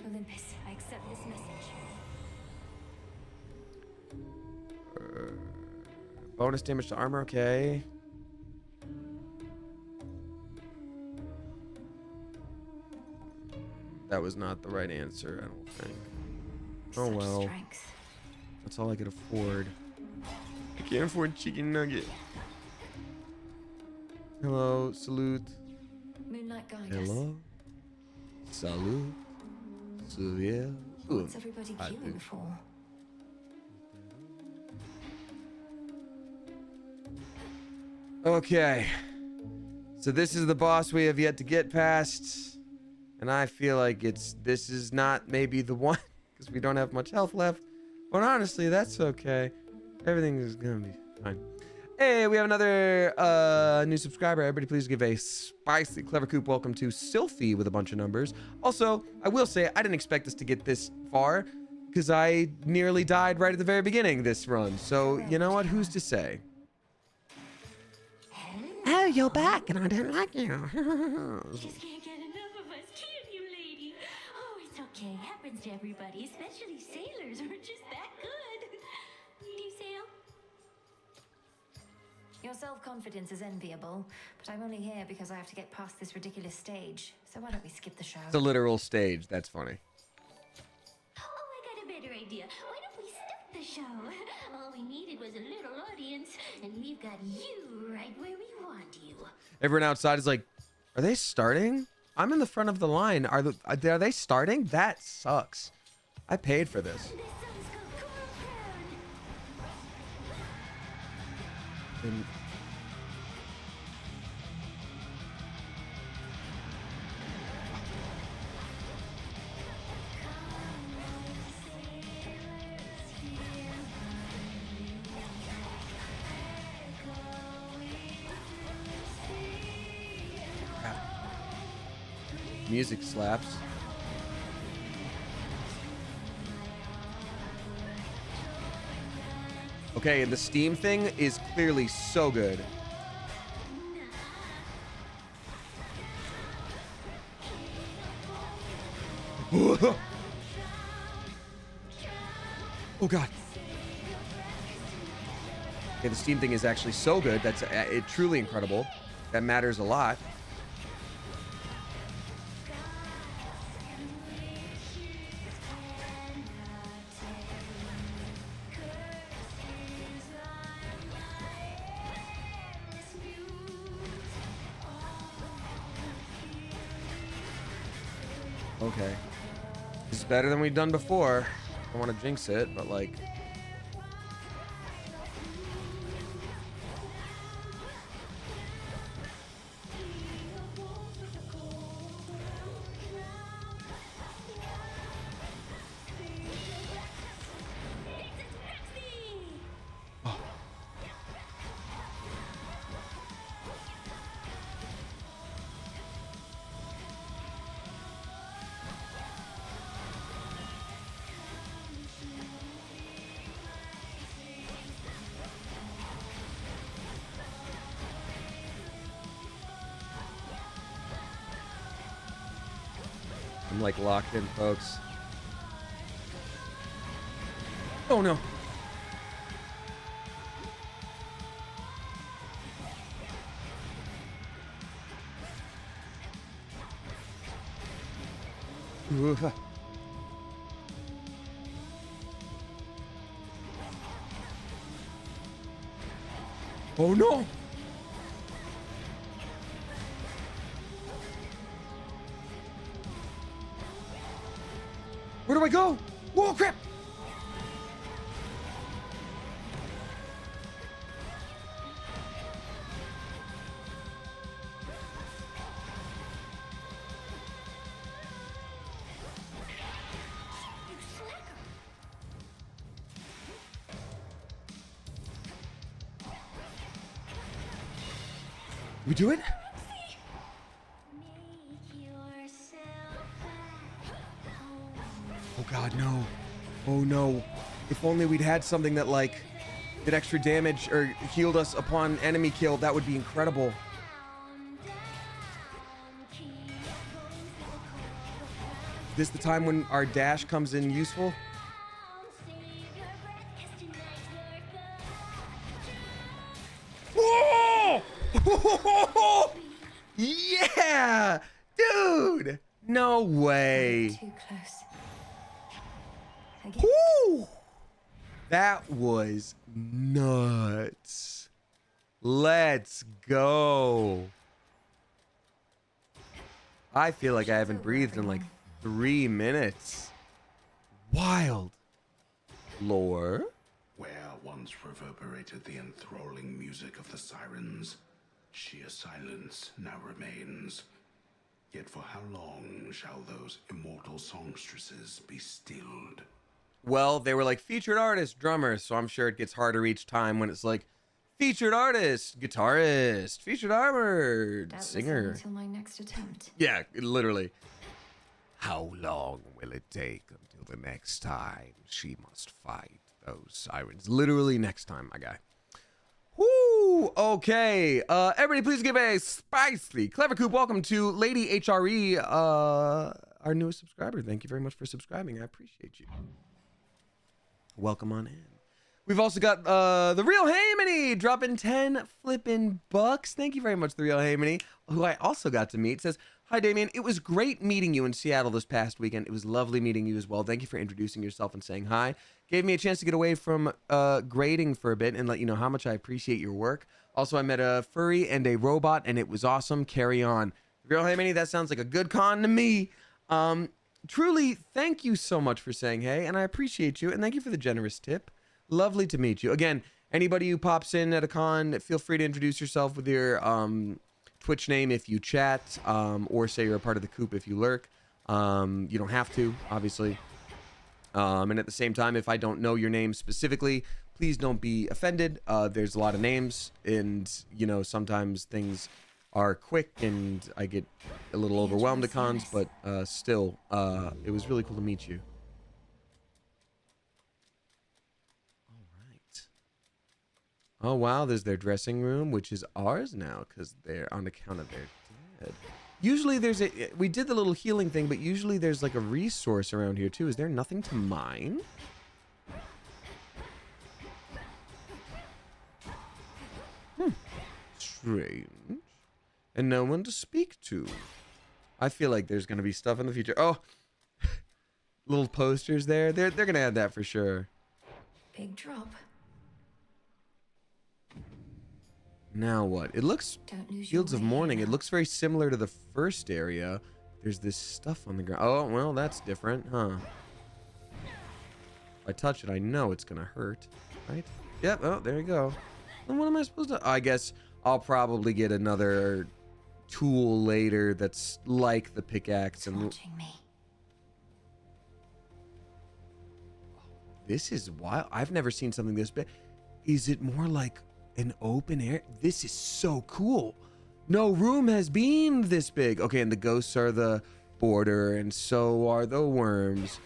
Olympus, I accept this message. Bonus damage to armor, okay. That was not the right answer, I don't think. Oh well. Strength. That's all I could afford. I can't afford chicken nugget. Hello, salute. Moonlight guide us. Hello. Salute. Surya. What's everybody queuing for? Okay. So this is the boss we have yet to get past. And I feel like this is not maybe the one, because we don't have much health left. But honestly, that's okay. Everything is gonna be fine. Hey, we have another new subscriber. Everybody please give a spicy Clever Coop welcome to Sylphie with a bunch of numbers. Also, I will say I didn't expect us to get this far, because I nearly died right at the very beginning this run. So, you know what? Who's to say? Oh, you're back, and I didn't like you. Just can't get enough of us, can you, lady? Oh, it's okay. Happens to everybody, especially sailors. We're just that good. Do you sail? Your self-confidence is enviable, but I'm only here because I have to get past this ridiculous stage. So why don't we skip the show? It's a literal stage. That's funny. Oh, I got a better idea. Why don't we start the show? All we needed was a little audience, and we've got you right where we want you. Everyone outside is like, are they starting? I'm in the front of the line. Are they starting? That sucks. I paid for this. This song's called Coral Crown. And music slaps. Okay, and the Steam thing is clearly so good. Oh god. Okay, the Steam thing is actually so good. That's truly incredible. That matters a lot. Okay. This is better than we've done before. I don't want to jinx it, but like... I'm like locked in, folks. Oh no. Ooh. Oh no. Where do I go? Whoa, crap. We do it? Oh god, no. Oh no. If only we'd had something that like did extra damage or healed us upon enemy kill, that would be incredible. This the time when our dash comes in useful? Whoa! Yeah! Dude! No way. Too close. Again. Woo! That was nuts. Let's go. I feel like I haven't breathed in like 3 minutes. Wild. Lore? Where once reverberated the enthralling music of the sirens, sheer silence now remains. Yet for how long shall those immortal songstresses be stilled? Well, they were like featured artist, drummers, so I'm sure it gets harder each time when it's like featured artist, guitarist, featured armored, singer. Until my next attempt. Yeah, literally. How long will it take until the next time she must fight those sirens? Literally next time, my guy. Woo! Okay. Everybody please give a spicy Clever Coop welcome to Lady HRE, our newest subscriber. Thank you very much for subscribing. I appreciate you. Welcome on in. We've also got the Real Haymany dropping 10 flippin' bucks. Thank you very much, the Real Haymany, who I also got to meet. Says, hi, Damien. It was great meeting you in Seattle this past weekend. It was lovely meeting you as well. Thank you for introducing yourself and saying hi. Gave me a chance to get away from grading for a bit and let you know how much I appreciate your work. Also, I met a furry and a robot, and it was awesome. Carry on. Real Haymany, that sounds like a good con to me. Truly, thank you so much for saying hey, and I appreciate you, and thank you for the generous tip. Lovely to meet you. Again, anybody who pops in at a con, feel free to introduce yourself with your Twitch name if you chat, or say you're a part of the coop if you lurk. You don't have to, obviously. And at the same time, if I don't know your name specifically, please don't be offended. There's a lot of names, and, you know, sometimes things are quick and I get a little overwhelmed at cons, but still, it was really cool to meet you. Oh wow, there's their dressing room, which is ours now because they're on account of their dead. Usually there's we did the little healing thing, but usually there's like a resource around here too. Is there nothing to mine? Strange. And no one to speak to. I feel like there's gonna be stuff in the future. Oh, little posters there. They're gonna add that for sure. Big drop. Now what? It looks Fields of Mourning. It looks very similar to the first area. There's this stuff on the ground. Oh, well, that's different, huh? If I touch it, I know it's gonna hurt, right? Yep. Oh, there you go. Then what am I supposed to? I guess I'll probably get another tool later that's like the pickaxe. And Watching me. This is wild. I've never seen something this big. Is it more like an open air? This is so cool. No room has been this big. Okay, and the ghosts are the border, and so are the worms.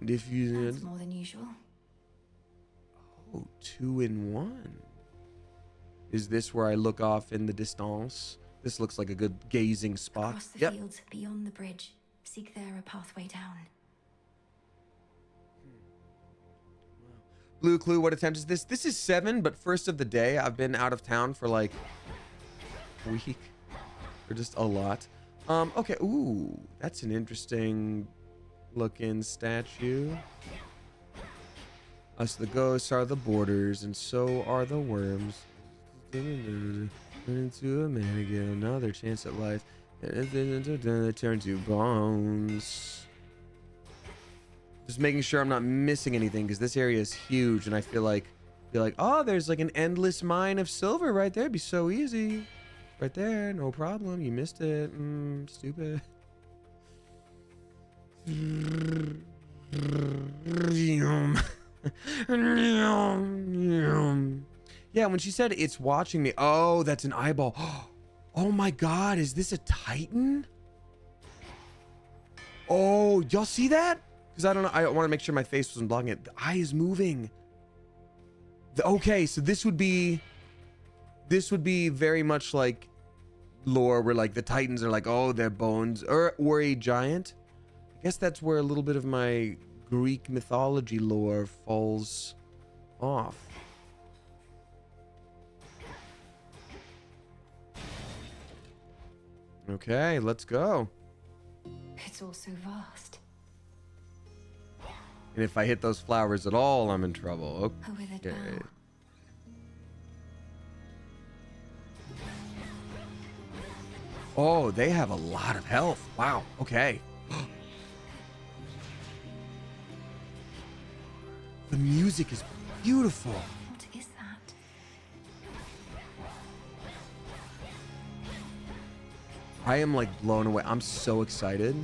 And if you... That's more than usual. Oh, 2 in 1. Is this where I look off in the distance? This looks like a good gazing spot. Across the Yep. fields, beyond the bridge. Seek there a pathway down. Blue Clue, what attempt is this? This is 7, but first of the day. I've been out of town for like a week or just a lot. Okay. Ooh, that's an interesting looking statue. Us the ghosts are the borders, and so are the worms. Turn into a man again, another chance at life. Turn to bones. Just making sure I'm not missing anything, because this area is huge, and I feel like, oh, there's like an endless mine of silver right there. It'd be so easy. Right there, no problem. You missed it. Stupid. Yeah, when she said it's watching me. Oh, that's an eyeball. Oh my God, is this a Titan? Oh, y'all see that? Because I don't know. I want to make sure my face wasn't blocking it. The eye is moving. Okay, so this would be very much like lore where like the Titans are like, oh, their bones or a giant. I guess that's where a little bit of my Greek mythology lore falls off. Okay, let's go. It's all so vast. And if I hit those flowers at all, I'm in trouble. A withered Okay. bough. Oh, they have a lot of health. Wow. Okay. The music is beautiful. What is that? I am like blown away. I'm so excited.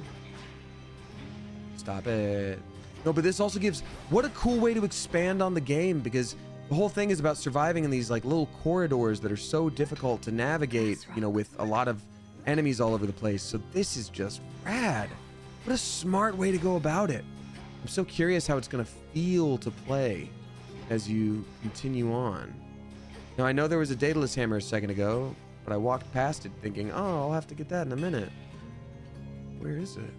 Stop it. No, but this also gives, what a cool way to expand on the game, because the whole thing is about surviving in these like little corridors that are so difficult to navigate, you know, with a lot of enemies all over the place. So this is just rad. What a smart way to go about it. I'm so curious how it's going to feel to play as you continue on. Now, I know there was a Daedalus hammer a second ago, but I walked past it thinking, oh, I'll have to get that in a minute. Where is it?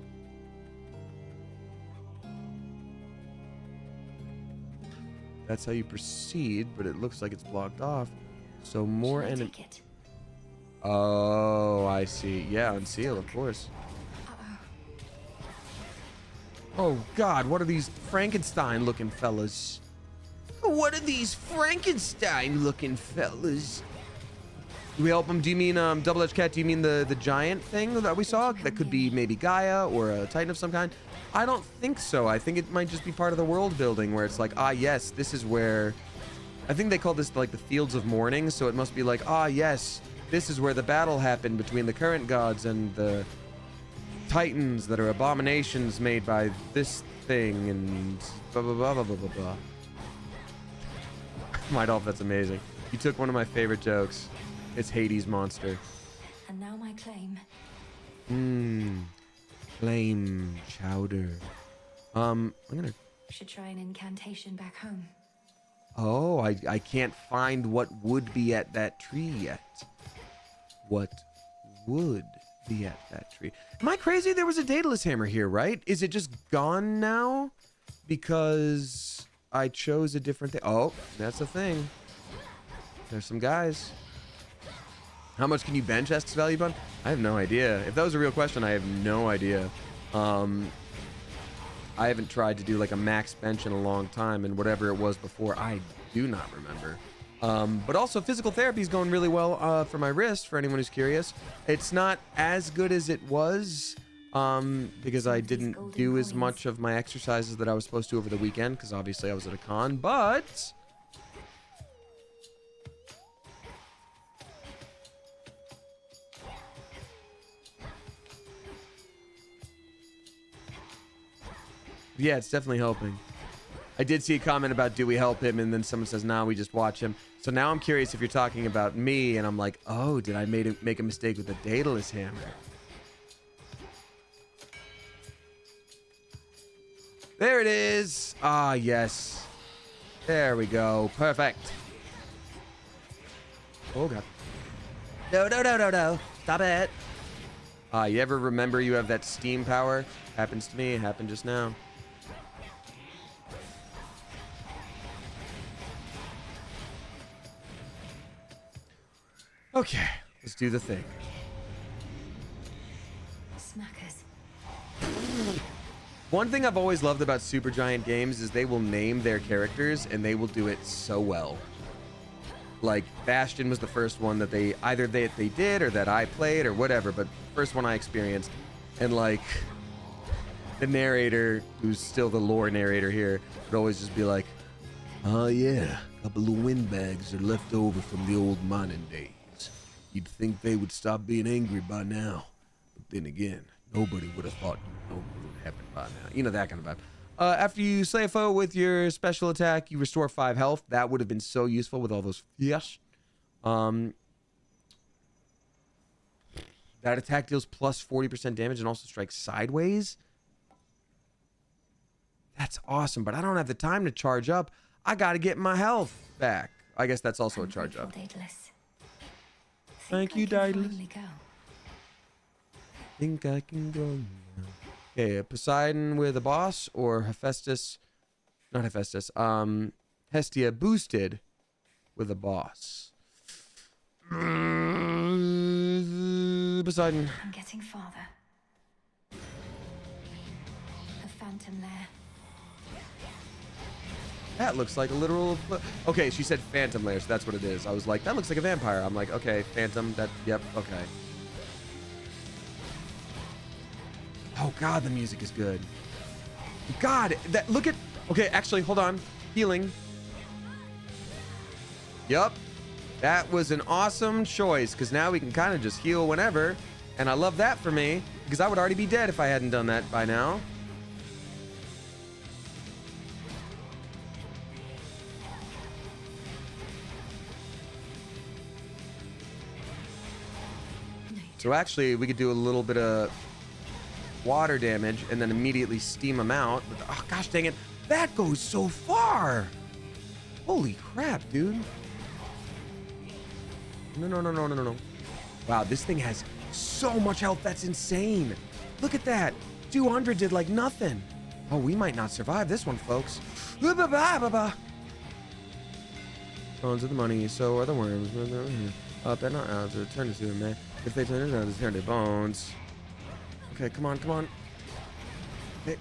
That's how you proceed, but it looks like it's blocked off. So more Shall I enemy. take it? Oh, I see. Yeah, unseal, of course. Oh God, what are these Frankenstein-looking fellas? What are these Frankenstein-looking fellas? Do we help them? Do you mean Double-Edged Cat? Do you mean the giant thing that we saw? That could be maybe Gaia or a Titan of some kind. I don't think so. I think it might just be part of the world building where it's like, ah, yes, this is where. I think they call this like the Fields of Mourning. So it must be like, ah, yes, this is where the battle happened between the current gods and the Titans that are abominations made by this thing and blah blah blah blah blah blah blah. My Dolph, that's amazing. You took one of my favorite jokes. It's Hades monster. And now my claim. Flame chowder. I'm gonna. Should try an incantation back home. Oh, I can't find what would be at that tree yet. What would be at that tree? Am I crazy? There was a Daedalus hammer here, right? Is it just gone now? Because I chose a different thing. Oh, that's the thing. There's some guys. How much can you bench? Asks Value Bun. I have no idea. If that was a real question, I have no idea. I haven't tried to do like a max bench in a long time, and whatever it was before, I do not remember. But also physical therapy is going really well for my wrist, for anyone who's curious. It's not as good as it was because I didn't do as much of my exercises that I was supposed to over the weekend, because obviously I was at a con, but yeah, it's definitely helping. I did see a comment about do we help him, and then someone says, nah, we just watch him. So now I'm curious if you're talking about me, and I'm like, oh, did I make a mistake with the Daedalus hammer? There it is. Ah, yes. There we go. Perfect. Oh, God. No. Stop it. You ever remember you have that steam power? Happens to me. It happened just now. Okay, let's do the thing. Smackers. One thing I've always loved about Supergiant games is they will name their characters and they will do it so well. Like Bastion was the first one that they did or that I played or whatever, but first one I experienced. And like the narrator, who's still the lore narrator here, would always just be like, "Oh yeah, a couple of windbags are left over from the old mining days. You'd think they would stop being angry by now. But then again, nobody would have thought what would happen by now." You know, that kind of vibe. After you slay a foe with your special attack, you restore 5 health. That would have been so useful with all those fish. That attack deals plus 40% damage and also strikes sideways. That's awesome, but I don't have the time to charge up. I gotta get my health back. I guess that's also a charge up. Thank you, Daedalus. Think I can go now. Okay, Poseidon with a boss or Hephaestus, not Hephaestus, Hestia boosted with a boss. Poseidon. I'm getting farther. The Phantom Lair. That looks like a literal... Okay, she said Phantom Lair, so that's what it is. I was like, that looks like a vampire. I'm like, okay, Phantom, that... Yep, okay. Oh, God, the music is good. God, that... Look at... Okay, actually, hold on. Healing. Yup. That was an awesome choice, because now we can kind of just heal whenever. And I love that for me, because I would already be dead if I hadn't done that by now. So actually, we could do a little bit of water damage and then immediately steam them out. But, oh, gosh dang it. That goes so far. Holy crap, dude. No. Wow, this thing has so much health. That's insane. Look at that. 200 did like nothing. Oh, we might not survive this one, folks. Bones of the money, so are the worms. Up and not out, so turn into a man. If they turn it out, turn to bones. Okay, come on. Okay,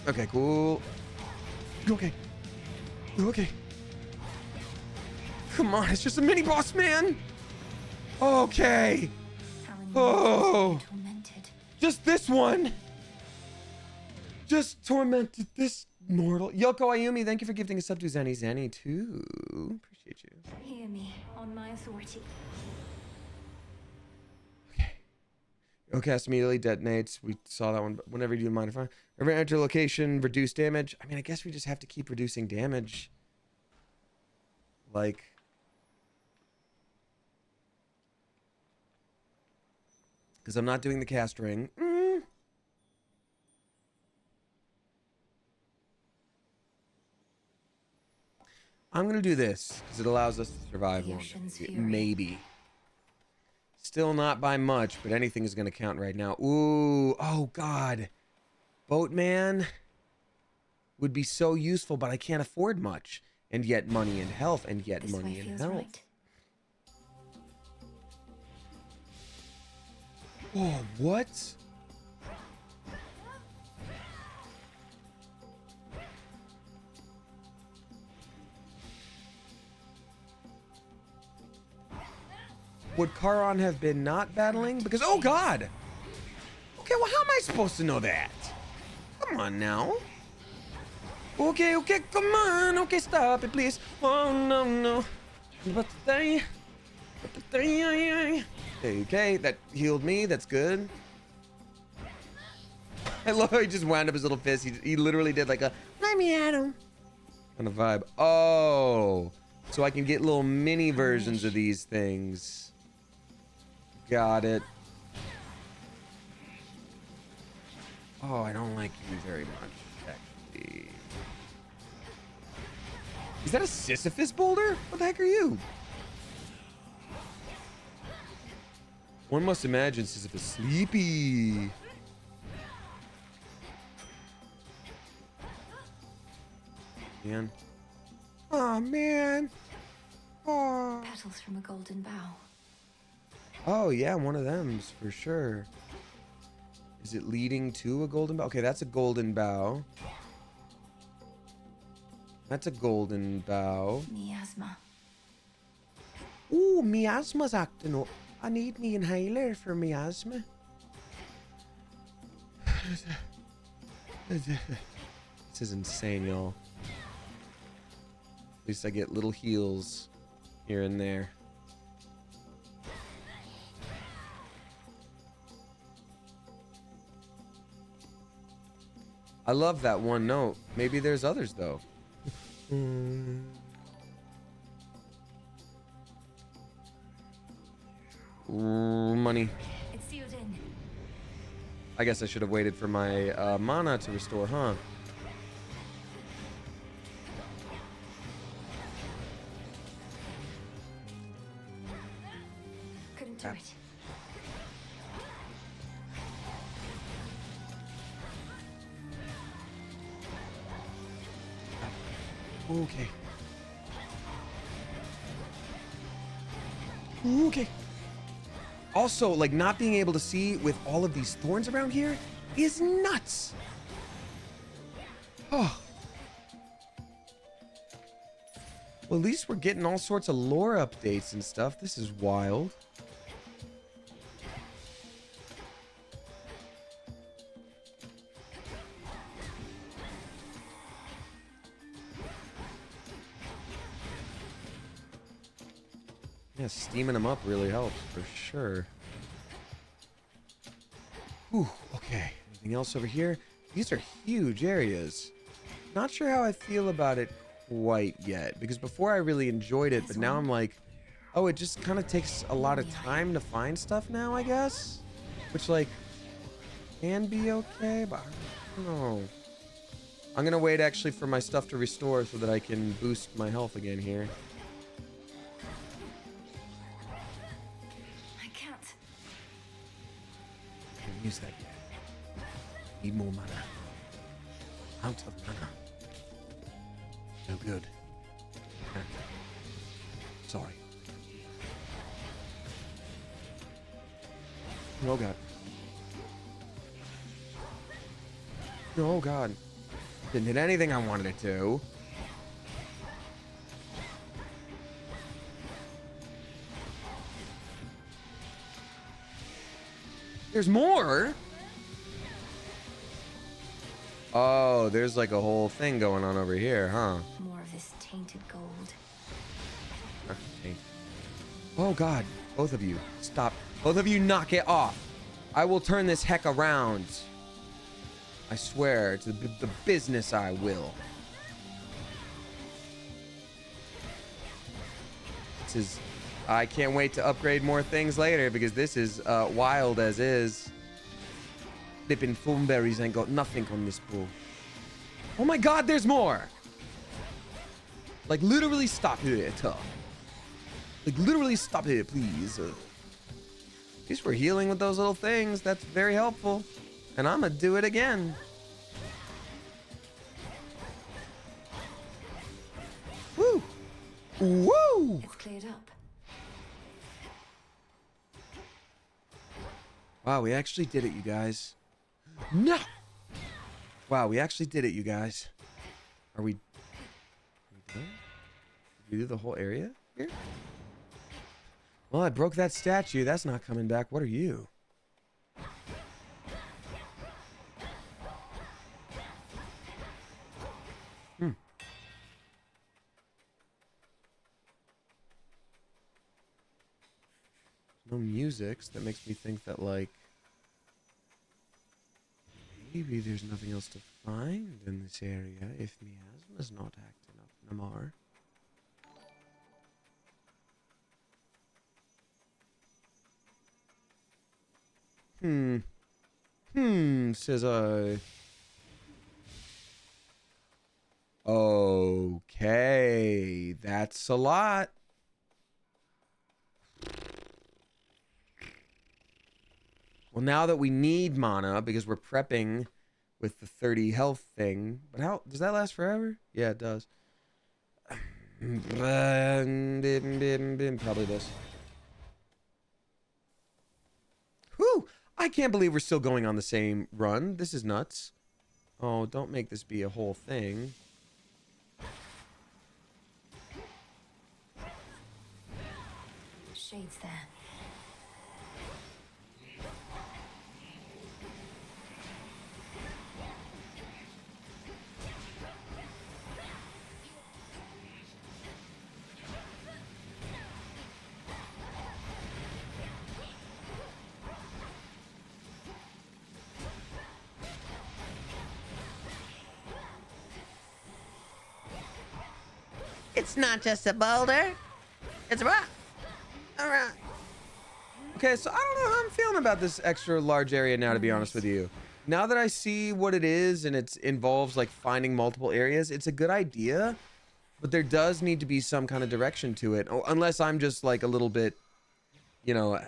okay, cool. Okay. Come on, it's just a mini boss, man. Okay. Oh. Just this one. Just tormented this mortal. Yoko Ayumi, thank you for gifting a sub to Zanny too. Appreciate you. Hear me on my authority. Okay. Cast immediately detonates. We saw that one. But whenever you do modify, ever enter location, reduce damage. I mean, I guess we just have to keep reducing damage. Like, because I'm not doing the cast ring. I'm going to do this because it allows us to survive longer. Maybe. Still not by much, but anything is going to count right now. Ooh. Oh, God. Boatman would be so useful, but I can't afford much. And yet money and health, and yet money and health. Right. Oh, what? Would Charon have been not battling? Because, oh God! Okay, well, how am I supposed to know that? Come on now. Okay, come on. Okay, stop it, please. Oh, no. Okay, that healed me. That's good. I love how he just wound up his little fist. He literally did like a, let me at him kind of vibe. Oh, so I can get little mini versions of these things. Got it. Oh, I don't like you very much, actually. Is that a Sisyphus boulder? What the heck are you? One must imagine Sisyphus sleepy. Man. Oh, man. Oh. Petals from a golden bough. Oh, yeah, one of them's for sure. Is it leading to a golden bough? Okay, that's a golden bough. That's a golden bough. Miasma. Ooh, miasma's acting up. I need me inhaler for miasma. This is insane, y'all. At least I get little heals here and there. I love that one note. Maybe there's others, though. Ooh, money. It's sealed in. I guess I should have waited for my mana to restore, huh? Couldn't do it. Okay. Okay. Also, like, not being able to see with all of these thorns around here is nuts. Oh. Well, at least we're getting all sorts of lore updates and stuff. This is wild. Yeah, steaming them up really helps for sure. Whew, okay. Anything else over here? These are huge areas. Not sure how I feel about it quite yet, because before I really enjoyed it, but now I'm like, oh, it just kind of takes a lot of time to find stuff now, I guess. Which, like, can be okay, but I don't know. I'm gonna wait actually for my stuff to restore so that I can boost my health again here. Use that yet. Need more mana. Out of mana. No good. Sorry. Oh god. Oh god. Didn't hit anything I wanted it to. There's more? Oh, there's like a whole thing going on over here, huh? More of this tainted gold. Oh god, both of you, stop. Both of you knock it off. I will turn this heck around. I swear, to the business I will. This is... I can't wait to upgrade more things later because this is wild as is. Flippin' thornberries ain't got nothing on this bull. Oh my god, there's more! Like, literally stop here, tough. Like, literally stop here, please. At least we're healing with those little things. That's very helpful. And I'm gonna do it again. Woo! Woo! It's cleared up. Wow, we actually did it, you guys. No! Wow, we actually did it, you guys. Are we done? Did we do the whole area here? Well, I broke that statue. That's not coming back. What are you? No music, so that makes me think that, like, maybe there's nothing else to find in this area if miasma's not acting up no more. Says I. Oh. Okay, that's a lot. Well, now that we need mana because we're prepping with the 30 health thing, but how does that last forever? Yeah, it does. Probably this. Whew! I can't believe we're still going on the same run. This is nuts. Oh, don't make this be a whole thing. Shades there. It's not just a boulder. It's a rock. All right. Okay, so I don't know how I'm feeling about this extra large area now, to be honest with you. Now that I see what it is and it involves like finding multiple areas, it's a good idea, but there does need to be some kind of direction to it. Oh, unless I'm just like a little bit, you know,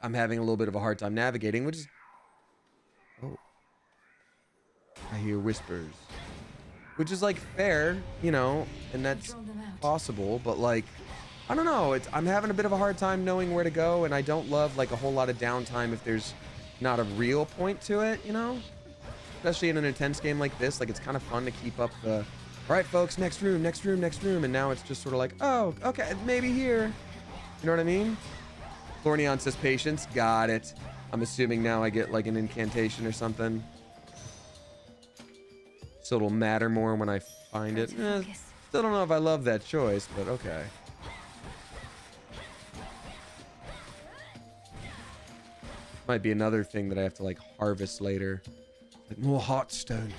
I'm having a little bit of a hard time navigating, which is... Oh. I hear whispers. Which is like fair, you know, and that's possible, but like, I don't know, I'm having a bit of a hard time knowing where to go, and I don't love like a whole lot of downtime if there's not a real point to it, you know? Especially in an intense game like this, like it's kind of fun to keep up the, all right folks, next room, next room, next room, and now it's just sort of like, oh, okay, maybe here. You know what I mean? Lorneon says patience, got it. I'm assuming now I get like an incantation or something. So it'll matter more when I find it. Still don't know if I love that choice, but okay. Might be another thing that I have to like harvest later. Like more heartstone.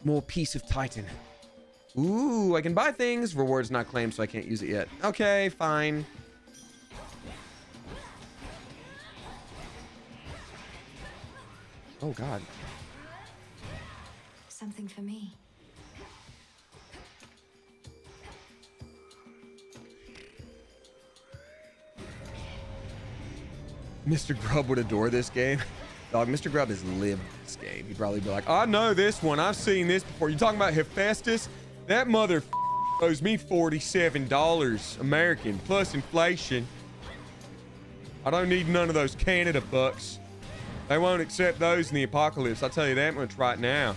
More piece of titan. Ooh, I can buy things. Rewards not claimed, so I can't use it yet. Okay, fine. Oh god. Something for me. Mr. Grubb would adore this game. Dog, Mr. Grubb has lived this game. He'd probably be like, I know this one. I've seen this before. You talking about Hephaestus? That mother owes me $47 American plus inflation. I don't need none of those Canada bucks. They won't accept those in the apocalypse. I'll tell you that much right now.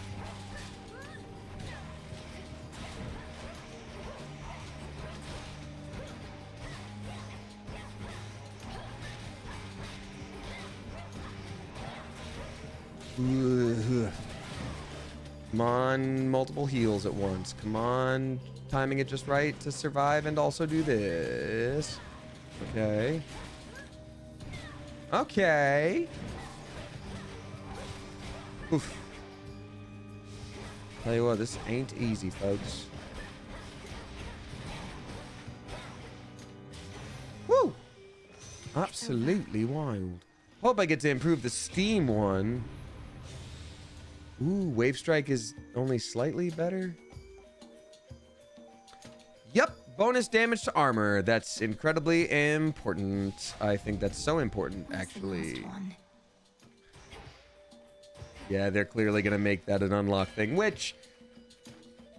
Come on, multiple heals at once. Come on, timing it just right to survive and also do this. Okay. Okay. Oof. Tell you what, this ain't easy, folks. Woo! Absolutely wild. Hope I get to improve the Steam one. Ooh, Wave Strike is only slightly better. Yep, bonus damage to armor. That's incredibly important. I think that's so important, actually. Yeah, they're clearly going to make that an unlock thing, which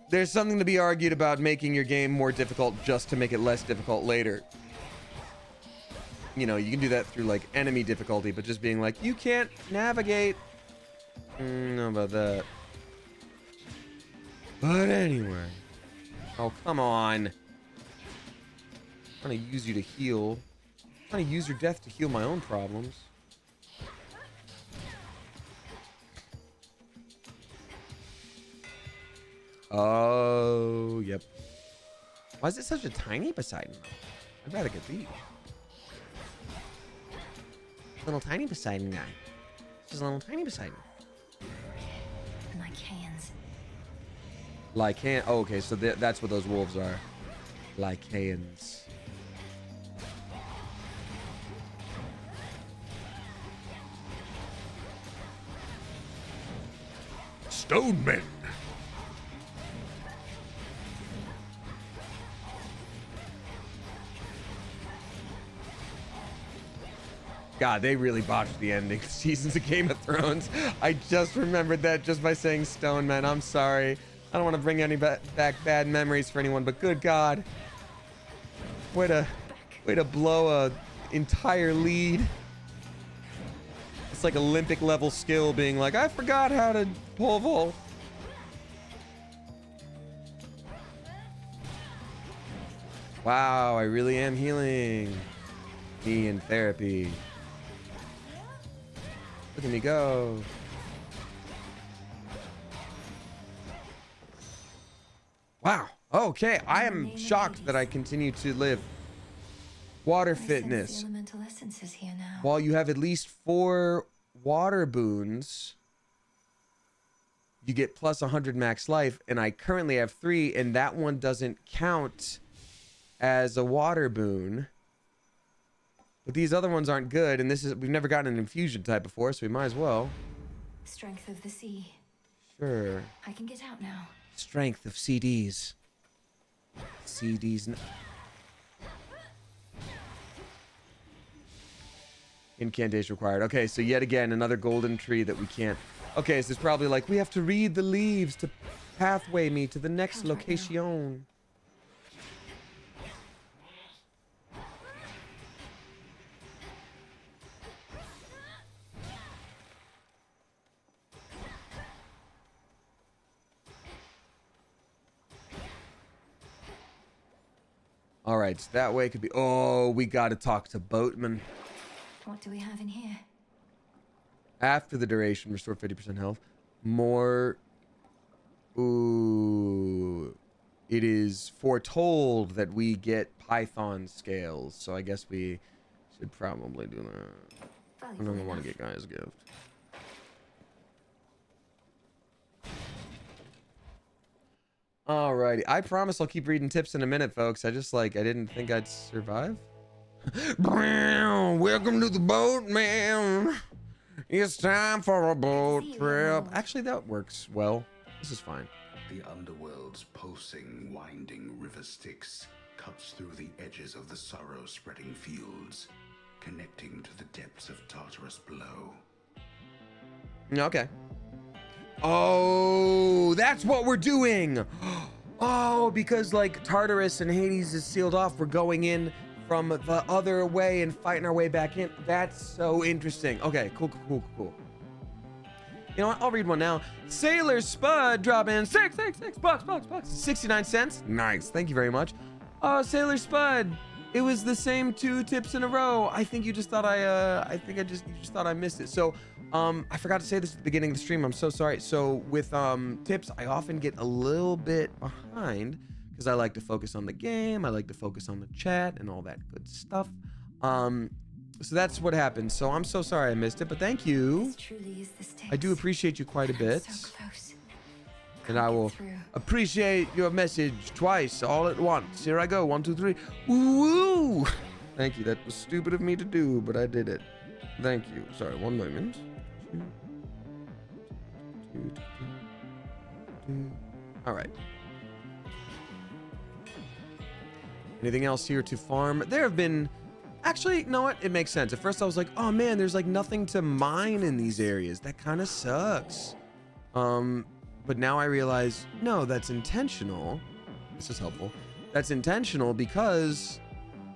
there's something to be argued about making your game more difficult just to make it less difficult later. You know, you can do that through, like, enemy difficulty, but just being like, you can't navigate. Know about that. But anyway. Oh, come on. I'm trying to use you to heal. I'm trying to use your death to heal my own problems. Oh, yep. Why is it such a tiny Poseidon? I'd rather get these. Little tiny Poseidon guy. Just a little tiny Poseidon. Lycan. Oh, okay, so that's what those wolves are. Lycans. Stone men. God, they really botched the ending seasons of Game of Thrones. I just remembered that just by saying stone, man. I'm sorry. I don't want to bring any back bad memories for anyone, but good God. Way to blow a entire lead. It's like Olympic level skill being like, I forgot how to pole vault. Wow, I really am healing. Me in therapy. Look at me go. Wow. Okay, I am shocked that I continue to live. Water fitness. Elemental essences here now. While you have at least 4 water boons, you get plus 100 max life, and I currently have 3, and that one doesn't count as a water boon. But these other ones aren't good, and we've never gotten an infusion type before, so we might as well. Strength of the sea. Sure. I can get out now. Strength of CDs. CDs. Incantation required. Okay, so yet again, another golden tree that we can't. Okay, so it's probably like, we have to read the leaves to pathway me to the next location. All right, so that way could be. Oh, we got to talk to Boatman. What do we have in here? After the duration, restore 50% health. More. Ooh. It is foretold that we get Python scales, so I guess we should probably do that. I don't want to get Guy's gift. Alrighty, I promise I'll keep reading tips in a minute, folks. I didn't think I'd survive. Welcome to the boat, man. It's time for a boat trip. Actually, that works well. This is fine. The underworld's pulsing, winding river Styx cuts through the edges of the sorrow-spreading fields, connecting to the depths of Tartarus below. Okay. Oh, that's what we're doing. Oh, because like Tartarus and Hades is sealed off, we're going in from the other way and fighting our way back in. That's so interesting. Okay, cool. You know what? I'll read one now. Sailor Spud drop in $6 bucks, 69 cents. Nice. Thank you very much. Sailor Spud. It was the same 2 tips in a row. I think you just thought you just thought I missed it. So, I forgot to say this at the beginning of the stream. I'm so sorry. So with tips, I often get a little bit behind because I like to focus on the game. I like to focus on the chat and all that good stuff. So that's what happened. So I'm so sorry I missed it, but thank you. This truly is the Styx. I do appreciate you quite a bit. So close. And I will appreciate your message twice, all at once. Here I go. 1, 2, 3. Woo! Thank you. That was stupid of me to do, but I did it. Thank you. Sorry, one moment. All right. Anything else here to farm? There have been... Actually, you know what? It makes sense. At first I was like, oh man, there's like nothing to mine in these areas. That kind of sucks. But now I realize, no, that's intentional. This is helpful. That's intentional because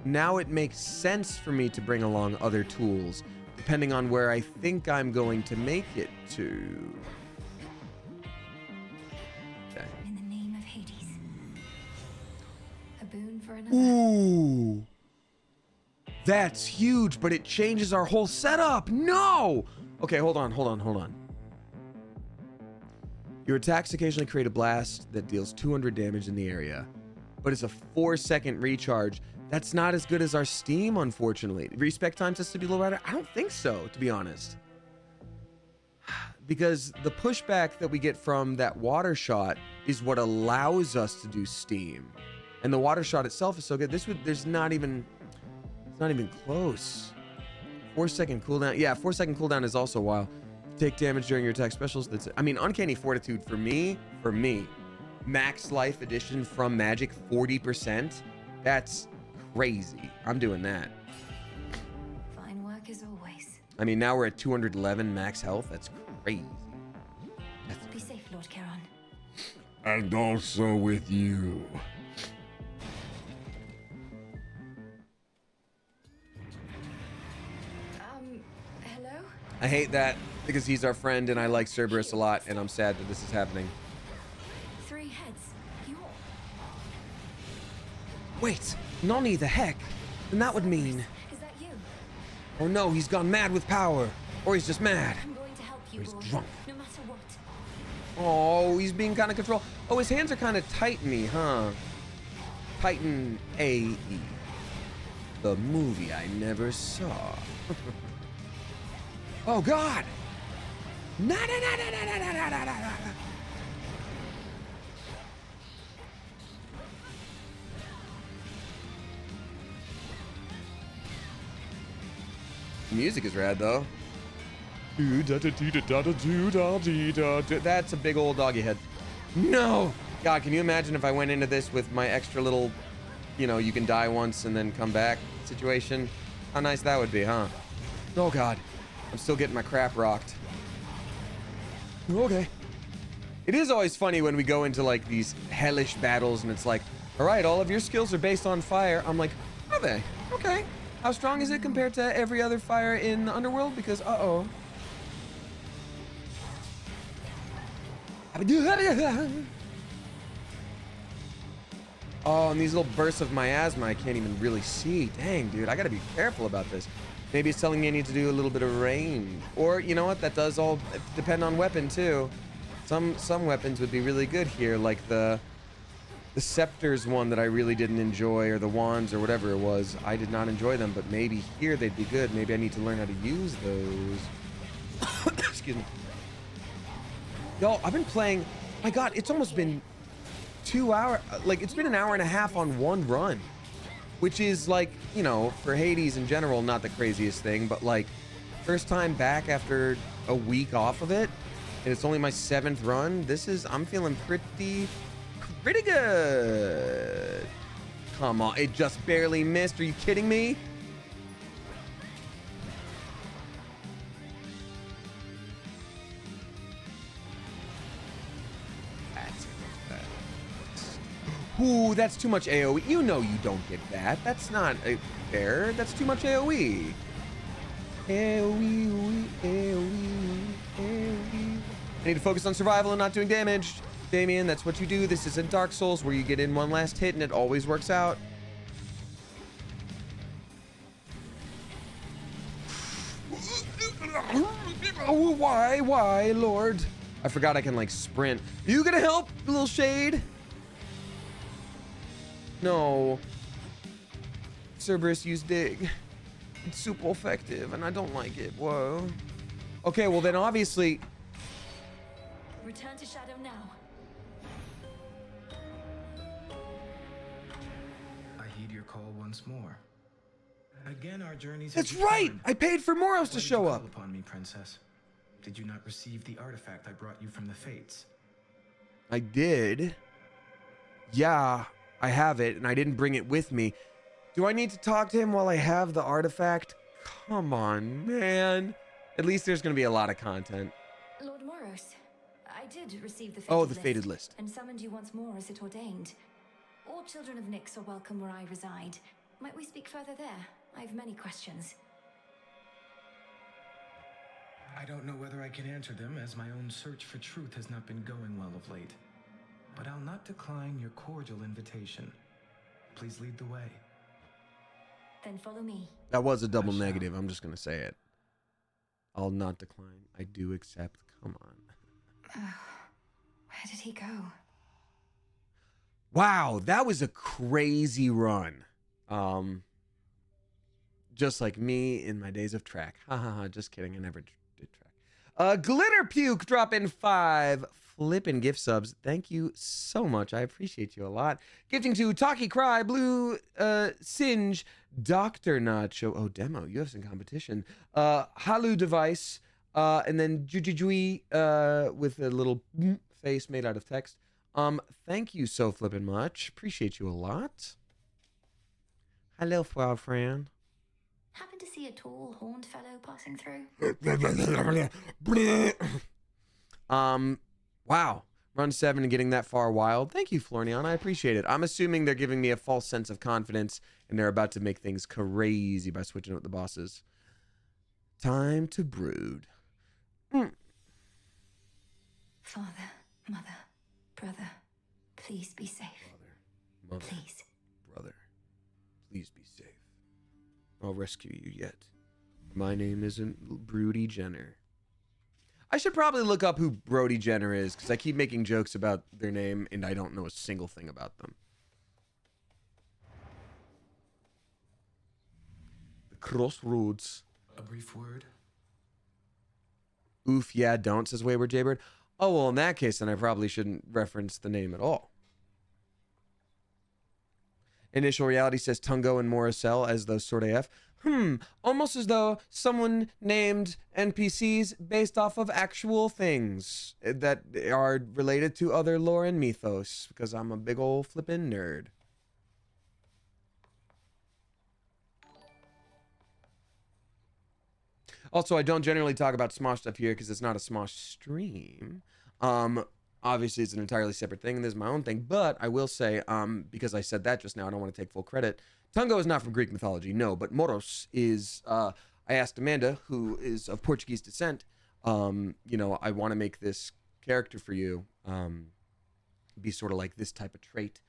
now it makes sense for me to bring along other tools, depending on where I think I'm going to make it to. Okay. In the name of Hades. A boon for another. Ooh. That's huge, but it changes our whole setup. No! Okay, hold on. Your attacks occasionally create a blast that deals 200 damage in the area, but it's a 4-second recharge. That's not as good as our Steam, unfortunately. Respec time tends to be a little better. I don't think so, to be honest. Because the pushback that we get from that water shot is what allows us to do Steam. And the water shot itself is so good. It's not even close. 4-second cooldown. Yeah, 4-second cooldown is also wild. Take damage during your attack specials. That's it. I mean, Uncanny Fortitude for me, max life addition from magic 40%. That's crazy. I'm doing that. Fine work as always. I mean, now we're at 211 max health. That's crazy. Be safe, Lord Charon. And also with you. Hello? I hate that because he's our friend and I like Cerberus a lot, and I'm sad that this is happening. 3 heads. You're... Wait, Nani the heck? Then that would mean... Is that you? Oh no, he's gone mad with power. Or he's just mad. I'm going to help you, Or he's Lord. drunk. No matter what. Oh, he's being kind of controlled. Oh, his hands are kind of titany, huh? Titan AE. The movie I never saw. Oh, God! Music is rad, though. That's a big old doggy head. No! God, can you imagine if I went into this with my extra little, you know, you can die once and then come back situation? How nice that would be, huh? Oh, God. I'm still getting my crap rocked. Okay. It is always funny when we go into, like, these hellish battles and it's like, all right, all of your skills are based on fire. I'm like, are they? Okay. How strong is it compared to every other fire in the underworld? Because, uh-oh. Oh, and these little bursts of miasma I can't even really see. Dang, dude, I gotta be careful about this. Maybe it's telling me I need to do a little bit of range. Or, you know what, that does all depend on weapon, too. Some weapons would be really good here, like the scepters one that I really didn't enjoy, or the wands, or whatever it was. I did not enjoy them, but maybe here they'd be good. Maybe I need to learn how to use those. Excuse me. Yo, I've been playing, my God, it's almost been 2 hours, like it's been an hour and a half on one run, which is like, you know, for Hades in general, not the craziest thing, but like first time back after a week off of it, and it's only my 7th run. I'm feeling pretty good. Come on, it just barely missed. Are you kidding me? Ooh, that's too much AoE. You know you don't get that. That's not fair. That's too much AoE. AoE, AoE, AoE. I need to focus on survival and not doing damage. Damien, that's what you do. This isn't Dark Souls where you get in one last hit and it always works out. Why, Lord? I forgot I can like sprint. You gonna help, little shade? No. Cerberus used dig. It's super effective and I don't like it. Whoa. Okay, well then obviously. Return to Shadow now. I heed your call once more. Again, our journeys. That's right. I paid for Moros to show up. Upon me, princess. Did you not receive the artifact I brought you from the Fates? I did. Yeah, I have it, and I didn't bring it with me. Do I need to talk to him while I have the artifact? Come on, man. At least there's going to be a lot of content. Lord Moros, I did receive the fated list. And summoned you once more as it ordained. All children of Nyx are welcome where I reside. Might we speak further there? I have many questions. I don't know whether I can answer them, as my own search for truth has not been going well of late. But I'll not decline your cordial invitation. Please lead the way. Then follow me. That was a double negative. I'm just going to say it. I'll not decline. I do accept. Come on. Where did he go? Wow, that was a crazy run. Just like me in my days of track. Ha ha ha, just kidding. I never did track. Glitter Puke dropping 5 flippin' gift subs. Thank you so much. I appreciate you a lot. Gifting to Taki Cry, Blue Singe, Dr. Nacho. Oh, demo. You have some competition. Halu Device. And then Jujujui with a little face made out of text. Thank you so flippin' much. Appreciate you a lot. Hello, Flower Fran. Happen to see a tall, horned fellow passing through? Wow. Run 7 and getting that far wild. Thank you, Florian. I appreciate it. I'm assuming they're giving me a false sense of confidence and they're about to make things crazy by switching with the bosses. Time to brood. Father, mother, brother, please be safe. Mother, please. Brother, please be safe. I'll rescue you yet. My name isn't Broody Jenner. I should probably look up who Brody Jenner is because I keep making jokes about their name and I don't know a single thing about them. The Crossroads. A brief word? Oof, yeah, don't, says Wayward Jaybird. Oh, well, in that case, then I probably shouldn't reference the name at all. Initial Reality says Tungo and Morrisell as those sort of almost as though someone named NPCs based off of actual things that are related to other lore and mythos, because I'm a big old flippin' nerd. Also, I don't generally talk about Smosh stuff here because it's not a Smosh stream. Obviously, it's an entirely separate thing, and this is my own thing. But I will say, because I said that just now, I don't want to take full credit. Tungo is not from Greek mythology, no, but Moros is. I asked Amanda, who is of Portuguese descent, you know, I want to make this character for you be sort of like this type of trait.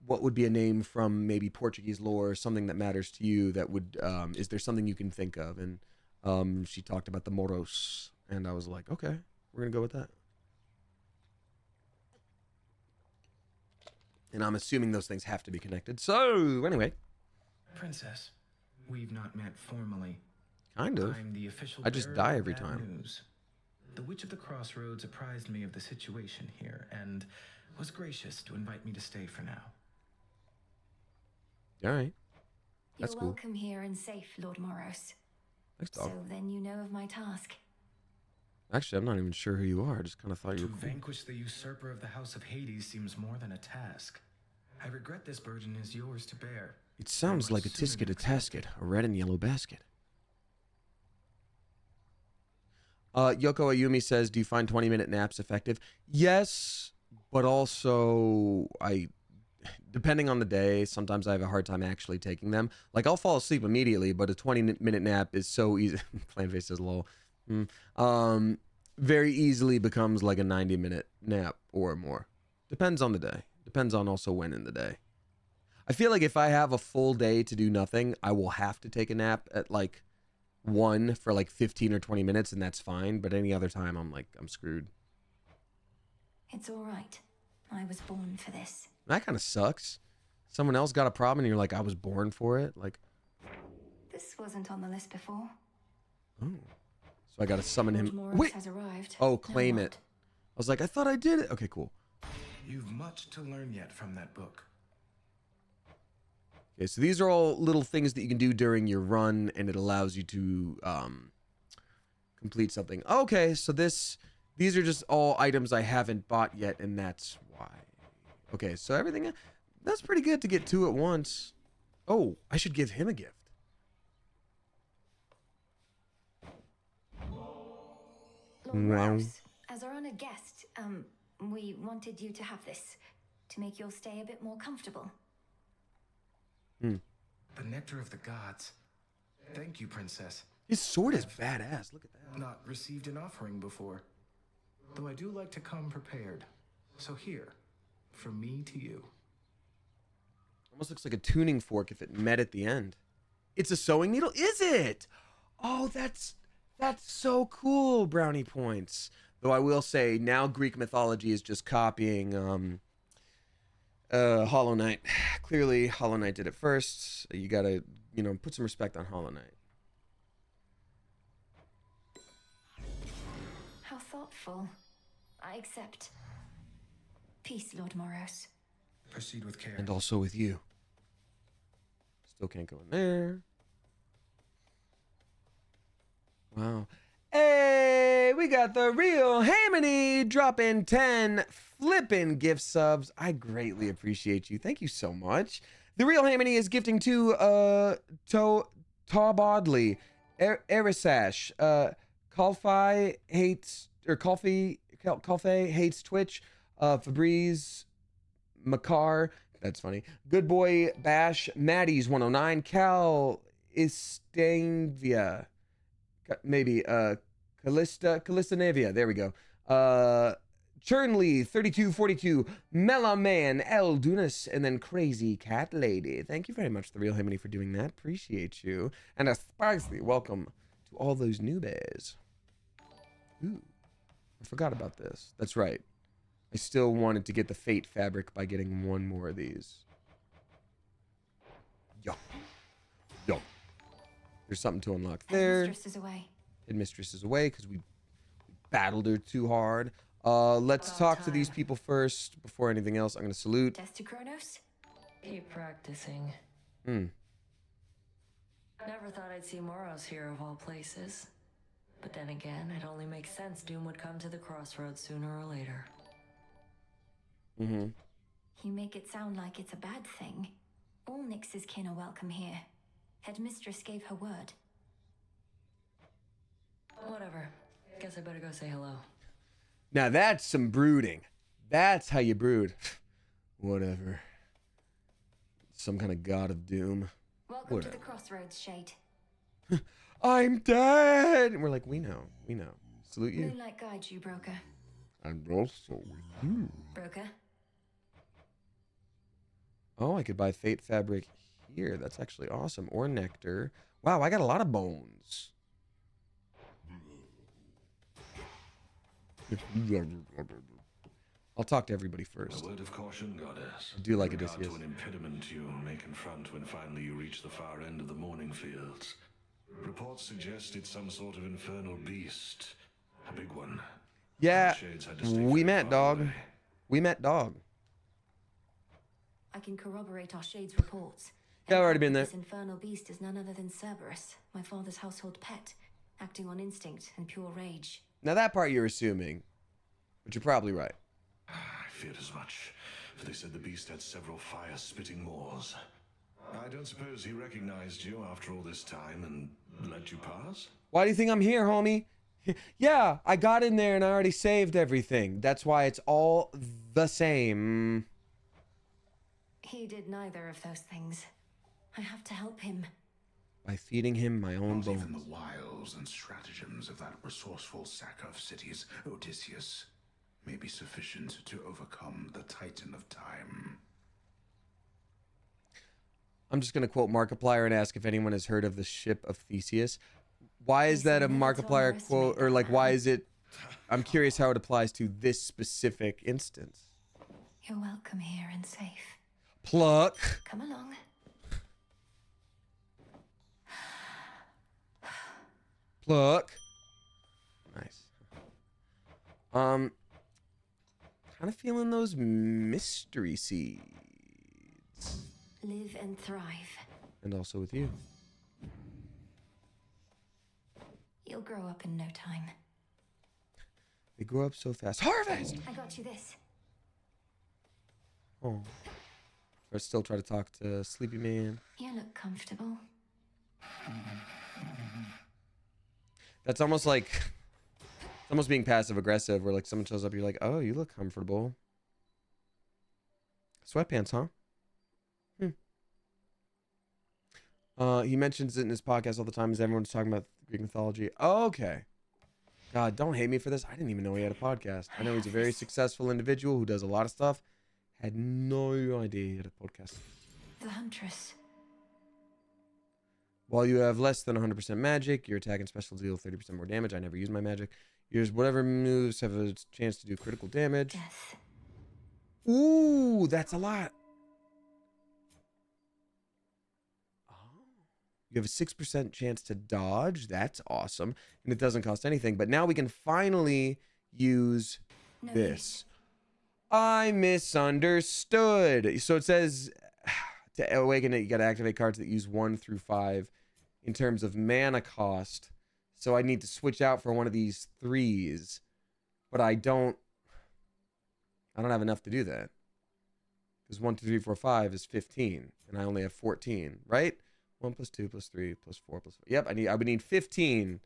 What would be a name from maybe Portuguese lore, something that matters to you that would, is there something you can think of? And she talked about the Moros, and I was like, okay, we're going to go with that. And I'm assuming those things have to be connected. So, anyway. Princess, we've not met formally. Kind of. I'm the official I just bearer die of every bad time. News. The Witch of the Crossroads apprised me of the situation here and was gracious to invite me to stay for now. All right. That's You're cool. welcome here and safe, Lord Moros. Thanks, dog. So then you know of my task. Actually, I'm not even sure who you are. I just kind of thought you To were cool. vanquish the usurper of the House of Hades seems more than a task. I regret this burden is yours to bear. It sounds like a tisket, a tasket, a red and yellow basket. Yoko Ayumi says, do you find 20-minute naps effective? Yes, but also depending on the day, sometimes I have a hard time actually taking them. Like, I'll fall asleep immediately, but a 20-minute nap is so easy. Plainface says, lol. Very easily becomes like a 90-minute nap or more. Depends on the day. Depends on also when in the day. I feel like if I have a full day to do nothing, I will have to take a nap at like 1 for like 15 or 20 minutes, and that's fine. But any other time, I'm screwed. It's all right. I was born for this. That kind of sucks. Someone else got a problem, and you're like, I was born for it. Like, This wasn't on the list before. oh, so I got to summon Lord him. Moros Wait. has arrived. Oh, Now claim what? it. I was like, I thought I did it. Okay, cool. You've much to learn yet from that book. Okay, so these are all little things that you can do during your run, and it allows you to complete something. Okay, so these are just all items I haven't bought yet, and that's why. Okay, so everything, that's pretty good to get 2 at once. Oh, I should give him a gift. Lord Moros, as our honored guest, we wanted you to have this to make your stay a bit more comfortable. The nectar of the gods. Thank you, Princess. His sword is badass. Look at that. Not received an offering before. Though I do like to come prepared. So here, from me to you. Almost looks like a tuning fork if it met at the end. It's a sewing needle? Is it? Oh, that's so cool, brownie points. Though I will say, now Greek mythology is just copying Hollow Knight. Clearly, Hollow Knight did it first. You gotta, put some respect on Hollow Knight. How thoughtful. I accept. Peace, Lord Moros. Proceed with care. And also with you. Still can't go in there. Wow. Hey, we got the real Haymony dropping 10 flippin' gift subs. I greatly appreciate you. Thank you so much. The real Haymony is gifting to Tob Audley, Erisash, Coffee hates Twitch, Febreze, Makar, that's funny. Good Boy Bash, Maddie's 109, Cal Istanvia, maybe Callista Navia, there we go. Churnley 3242, Melaman, El Dunas, and then Crazy Cat Lady. Thank you very much, The Real Himony, for doing that. Appreciate you. And a spicy welcome to all those newbies. Ooh, I forgot about this. That's right. I still wanted to get the Fate fabric by getting one more of these. Yo. There's something to unlock there. Mistress is away. Mistress is away because we battled her too hard. Let's talk to these people first before anything else. I'm gonna salute. Test Kronos? Keep practicing. Never thought I'd see Moros here of all places. But then again, it only makes sense Doom would come to the crossroads sooner or later. You make it sound like it's a bad thing. All Nyx's kin are welcome here. Headmistress gave her word. Whatever. Guess I better go say hello. Now that's some brooding. That's how you brood. Whatever. Some kind of god of doom. Welcome to the crossroads, Shade. I'm dead! And we're like, we know. Salute you. Moonlight guides you, Broker. And also with you. Broker? Oh, I could buy Fate fabric here. That's actually awesome. Or nectar. Wow, I got a lot of bones. I'll talk to everybody first. A word of caution, Goddess. I do like Regard Odysseus. to an impediment you may confront when finally you reach the far end of the morning fields. Reports suggest it's some sort of infernal beast. A big one. Yeah, Shades had to stay we very met, far dog. away. We met, dog. I can corroborate our Shade's reports. Yeah, I've already been there. This infernal beast is none other than Cerberus, my father's household pet, acting on instinct and pure rage. Now that part you're assuming, but you're probably right. I feared as much, for they said the beast had several fire-spitting maws. I don't suppose he recognized you after all this time and let you pass? Why do you think I'm here, homie? Yeah, I got in there and I already saved everything. That's why it's all the same. He did neither of those things. I have to help him. By feeding him my own Not bones. even the wiles and stratagems of that resourceful sack of cities, Odysseus, may be sufficient to overcome the Titan of Time. I'm just going to quote Markiplier and ask if anyone has heard of the ship of Theseus. Why is that a Markiplier quote? Or like, why is it? I'm curious how it applies to this specific instance. You're welcome here and safe. Pluck. Come along. Pluck. Nice. Kind of feeling those mystery seeds. Live and thrive. And also with you. You'll grow up in no time. They grow up so fast. Harvest! I got you this. Oh. I still try to talk to Sleepy Man. You look comfortable. That's almost like, it's almost being passive aggressive, where like someone shows up, you're like, oh, you look comfortable. Sweatpants, huh? He mentions it in his podcast all the time as everyone's talking about Greek mythology. Oh, okay. God, don't hate me for this. I didn't even know he had a podcast. I know he's a very successful individual who does a lot of stuff. Had no idea he had a podcast. The Huntress. While you have less than 100% magic, your attack and special deal 30% more damage. I never use my magic. Yours, whatever moves have a chance to do critical damage. Death. Ooh, that's a lot. You have a 6% chance to dodge. That's awesome. And it doesn't cost anything. But now we can finally use this. I misunderstood. So it says to awaken it, you got to activate cards that use 1 through 5 in terms of mana cost. So I need to switch out for one of these 3s. But I don't have enough to do that. Because 1, 2, 3, 4, 5 is 15. And I only have 14, right? 1 plus 2 plus 3 plus 4 plus 5. Yep, I would need 15.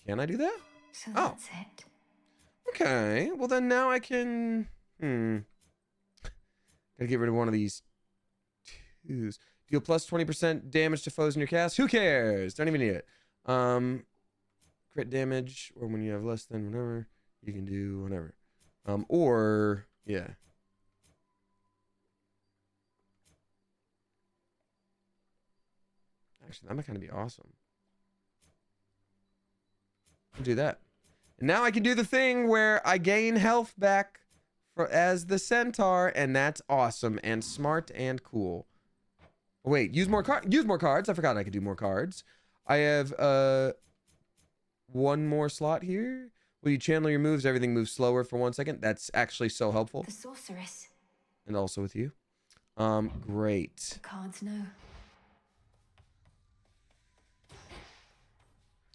Can I do that? So that's it. Okay. Well, then now I can... Gotta get rid of one of these twos. Deal plus 20% damage to foes in your cast. Who cares? Don't even need it. Crit damage, or when you have less than whatever, you can do whatever. Or, yeah. Actually, that might kind of be awesome. I'll do that. And now I can do the thing where I gain health back as the centaur, and that's awesome and smart and cool. Oh, wait, use more cards. I forgot I could do more cards. I have one more slot here. Will you channel your moves? Everything moves slower for 1 second. That's actually so helpful. The sorceress. And also with you. Great. The cards know.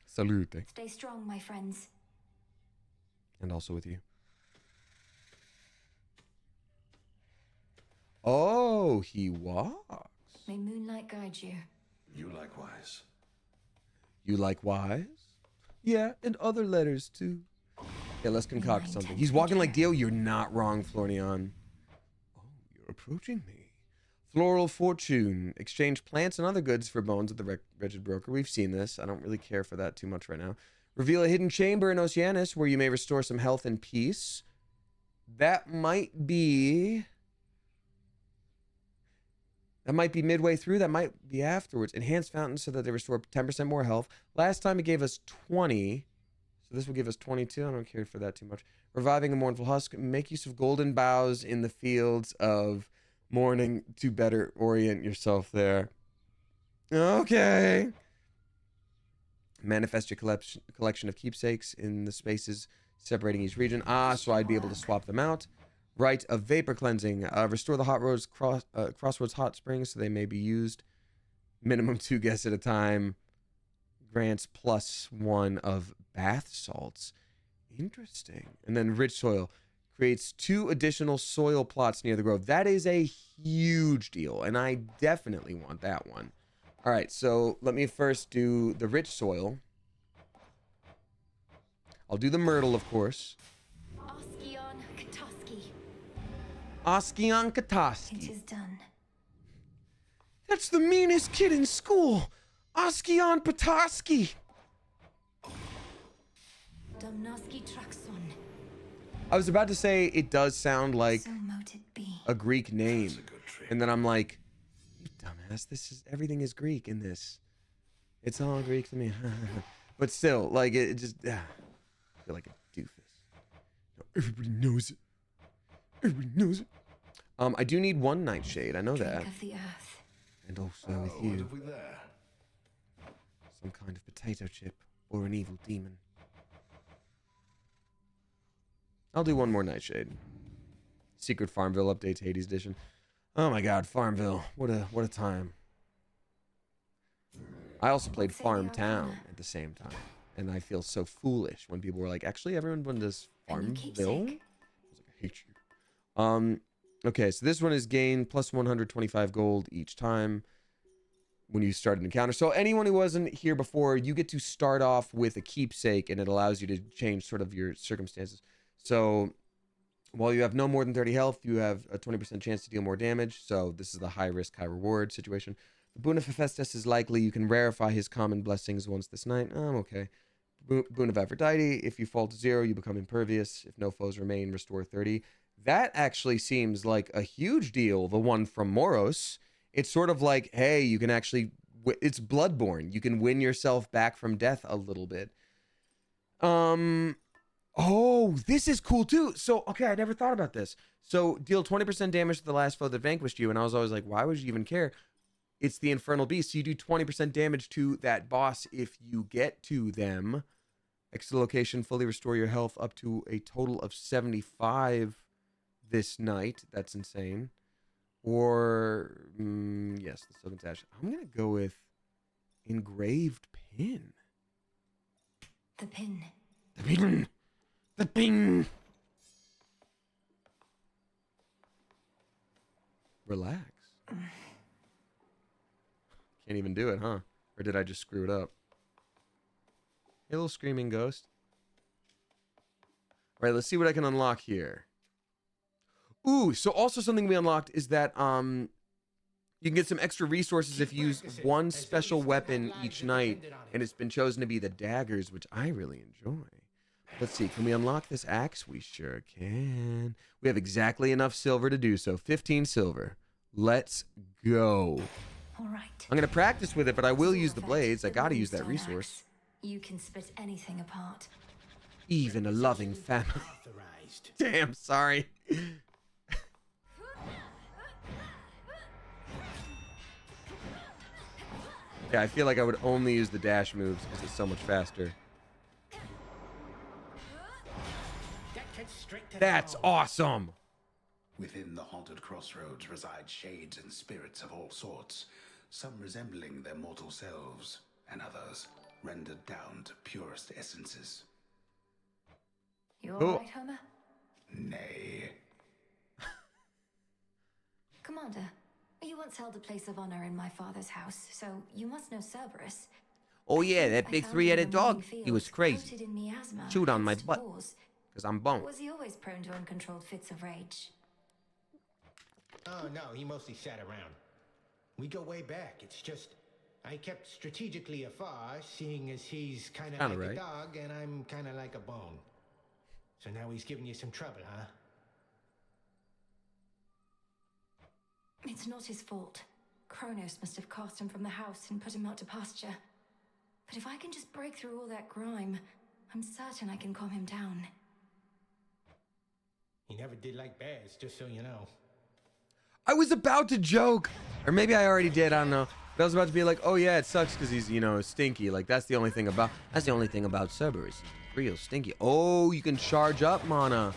Salute. Stay strong, my friends. And also with you. Oh, he walks. May moonlight guide you. You likewise. You likewise? Yeah, and other letters too. Yeah, let's concoct something. He's walking like Dio. You're not wrong, Florian. Oh, you're approaching me. Floral fortune. Exchange plants and other goods for bones of the wretched broker. We've seen this. I don't really care for that too much right now. Reveal a hidden chamber in Oceanus where you may restore some health and peace. That might be midway through. That might be afterwards. Enhanced fountains so that they restore 10% more health. Last time it gave us 20. So this will give us 22. I don't care for that too much. Reviving a mournful husk. Make use of golden boughs in the fields of mourning to better orient yourself there. Okay. Manifest your collection of keepsakes in the spaces separating each region. So I'd be able to swap them out. Rite of vapor cleansing. Restore the crossroads hot springs so they may be used. Minimum 2 guests at a time. Grants +1 of bath salts. Interesting. And then rich soil. Creates 2 additional soil plots near the grove. That is a huge deal, and I definitely want that one. All right, so let me first do the rich soil. I'll do the myrtle, of course. Oskion Katoski. It is done. That's the meanest kid in school. Oskion Patoski. Domnoski Traxon. I was about to say it does sound like So mote it be. a Greek name. And then I'm like, you dumbass, everything is Greek in this. It's all Greek to me. But still, like it just I feel like a doofus. No, everybody knows it. Everybody knows it. I do need 1 nightshade. I know that. Of the earth. And also with you. What have we there? Some kind of potato chip or an evil demon. I'll do 1 more nightshade. Secret Farmville updates Hades edition. Oh my god, Farmville. What a time. I also played Farm Town at the same time. And I feel so foolish when people were like, actually everyone does Farmville? I was like, I hate you. Okay, so this one is gain plus 125 gold each time when you start an encounter. So anyone who wasn't here before, you get to start off with a keepsake and it allows you to change sort of your circumstances. So while you have no more than 30 health, you have a 20% chance to deal more damage. So this is the high risk, high reward situation. The Boon of Hephaestus is likely. You can rarefy his common blessings once this night. Okay. Boon of Aphrodite. If you fall to 0, you become impervious. If no foes remain, restore 30. That actually seems like a huge deal. The one from Moros. It's sort of like, hey, you can actually... It's Bloodborne. You can win yourself back from death a little bit. Oh, this is cool too. So, okay, I never thought about this. So, deal 20% damage to the last foe that vanquished you. And I was always like, why would you even care? It's the Infernal Beast. So you do 20% damage to that boss if you get to them. Exit location, fully restore your health up to a total of 75 this night. That's insane. Or, yes, the Silken Sash. I'm going to go with Engraved Pin. The pin. The pin. The pin. Relax. Can't even do it, huh? Or did I just screw it up? Hey, little screaming ghost. All right, let's see what I can unlock here. Ooh, so also something we unlocked is that you can get some extra resources if you use one special weapon each night, and it's been chosen to be the daggers, which I really enjoy. Let's see, can we unlock this axe? We sure can. We have exactly enough silver to do so. 15 silver. Let's go. All right. I'm gonna practice with it, but I will use the blades. I gotta use that resource. You can split anything apart. Even a loving family. Damn, sorry. Yeah, I feel like I would only use the dash moves because it's so much faster. That's awesome! Within the haunted crossroads reside shades and spirits of all sorts, some resembling their mortal selves, and others rendered down to purest essences. You alright, Homer? Nay. Commander, you once held a place of honor in my father's house, so you must know Cerberus. Oh yeah, that big three-headed dog. He was crazy. Coated in miasma, Chewed on my against butt. walls. Because I'm boned. Was he always prone to uncontrolled fits of rage? Oh, no, he mostly sat around. We go way back. It's just, I kept strategically afar, seeing as he's kind of like a dog and I'm kind of like a bone. So now he's giving you some trouble, huh? It's not his fault. Kronos must have cast him from the house and put him out to pasture. But if I can just break through all that grime, I'm certain I can calm him down. He never did like bears, just so you know. I was about to joke, or maybe I already did, I don't know. But I was about to be like, oh yeah, it sucks because he's, you know, stinky. Like, that's the only thing about Cerberus. He's real stinky. Oh, you can charge up mana.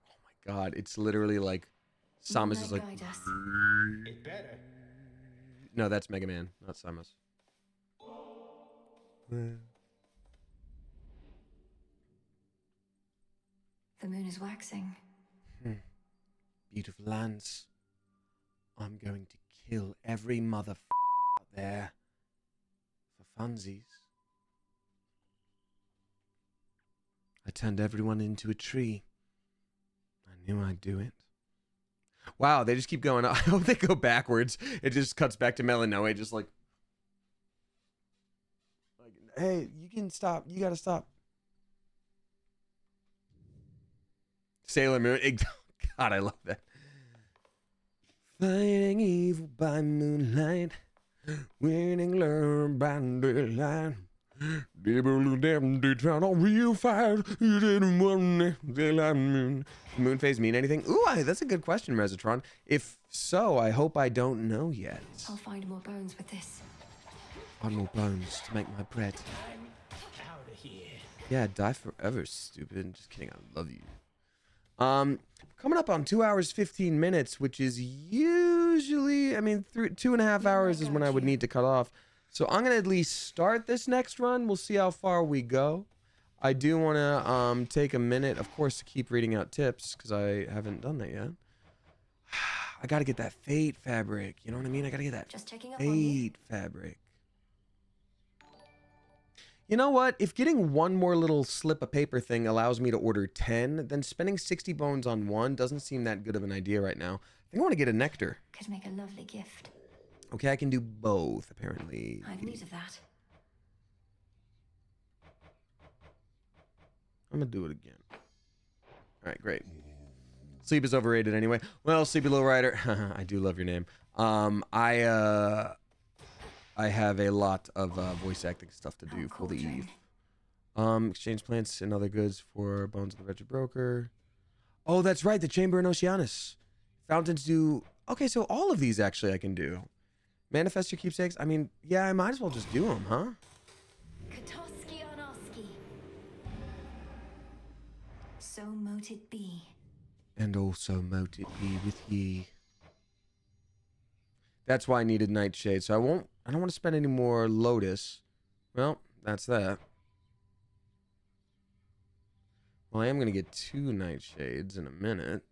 Oh my god, it's literally like, Samus is like... It better. No, that's Mega Man, not Samus. The moon is waxing. Beautiful lands. I'm going to kill every mother out there for funsies. I turned everyone into a tree. I knew I'd do it. Wow, they just keep going. I hope they go backwards. It just cuts back to Melanoe, just like, hey, you can stop. You gotta stop. Sailor Moon. God, I love that. Fighting evil by moonlight, winning love by daylight. Trying to real fast. Moon phase mean anything? Ooh, that's a good question, Mesotron. If so, I hope I don't know yet. I'll find more bones with this. Find more bones to make my bread. I'm out of here. Yeah, die forever, stupid. Just kidding. I love you. Coming up on 2 hours 15 minutes, which is usually, I mean, 2.5 hours is when I would need to cut off. So I'm gonna at least start this next run. We'll see how far we go. I do want to take a minute, of course, to keep reading out tips because I haven't done that yet. I gotta get that fate fabric. You know what I mean? I gotta get that fate fabric. You know what? If getting one more little slip of paper thing allows me to order 10, then spending 60 bones on one doesn't seem that good of an idea right now. I think I want to get a nectar. Could make a lovely gift. Okay, I can do both, apparently. I've need of that. I'm gonna do it again. All right, great. Sleep is overrated anyway. Well, Sleepy Little Rider, I do love your name. I have a lot of voice acting stuff to do for the Eve. Exchange plants and other goods for bones of the wretched broker. Oh, that's right, the chamber in Oceanus. Fountains do... Okay, so all of these actually I can do. Manifest your keepsakes. I mean, yeah, I might as well just do them, huh? Katoski Onoski. So mote it be. And also mote it be with ye. That's why I needed Nightshade. So I don't want to spend any more Lotus. Well, that's that. Well, I am going to get 2 Nightshades in a minute.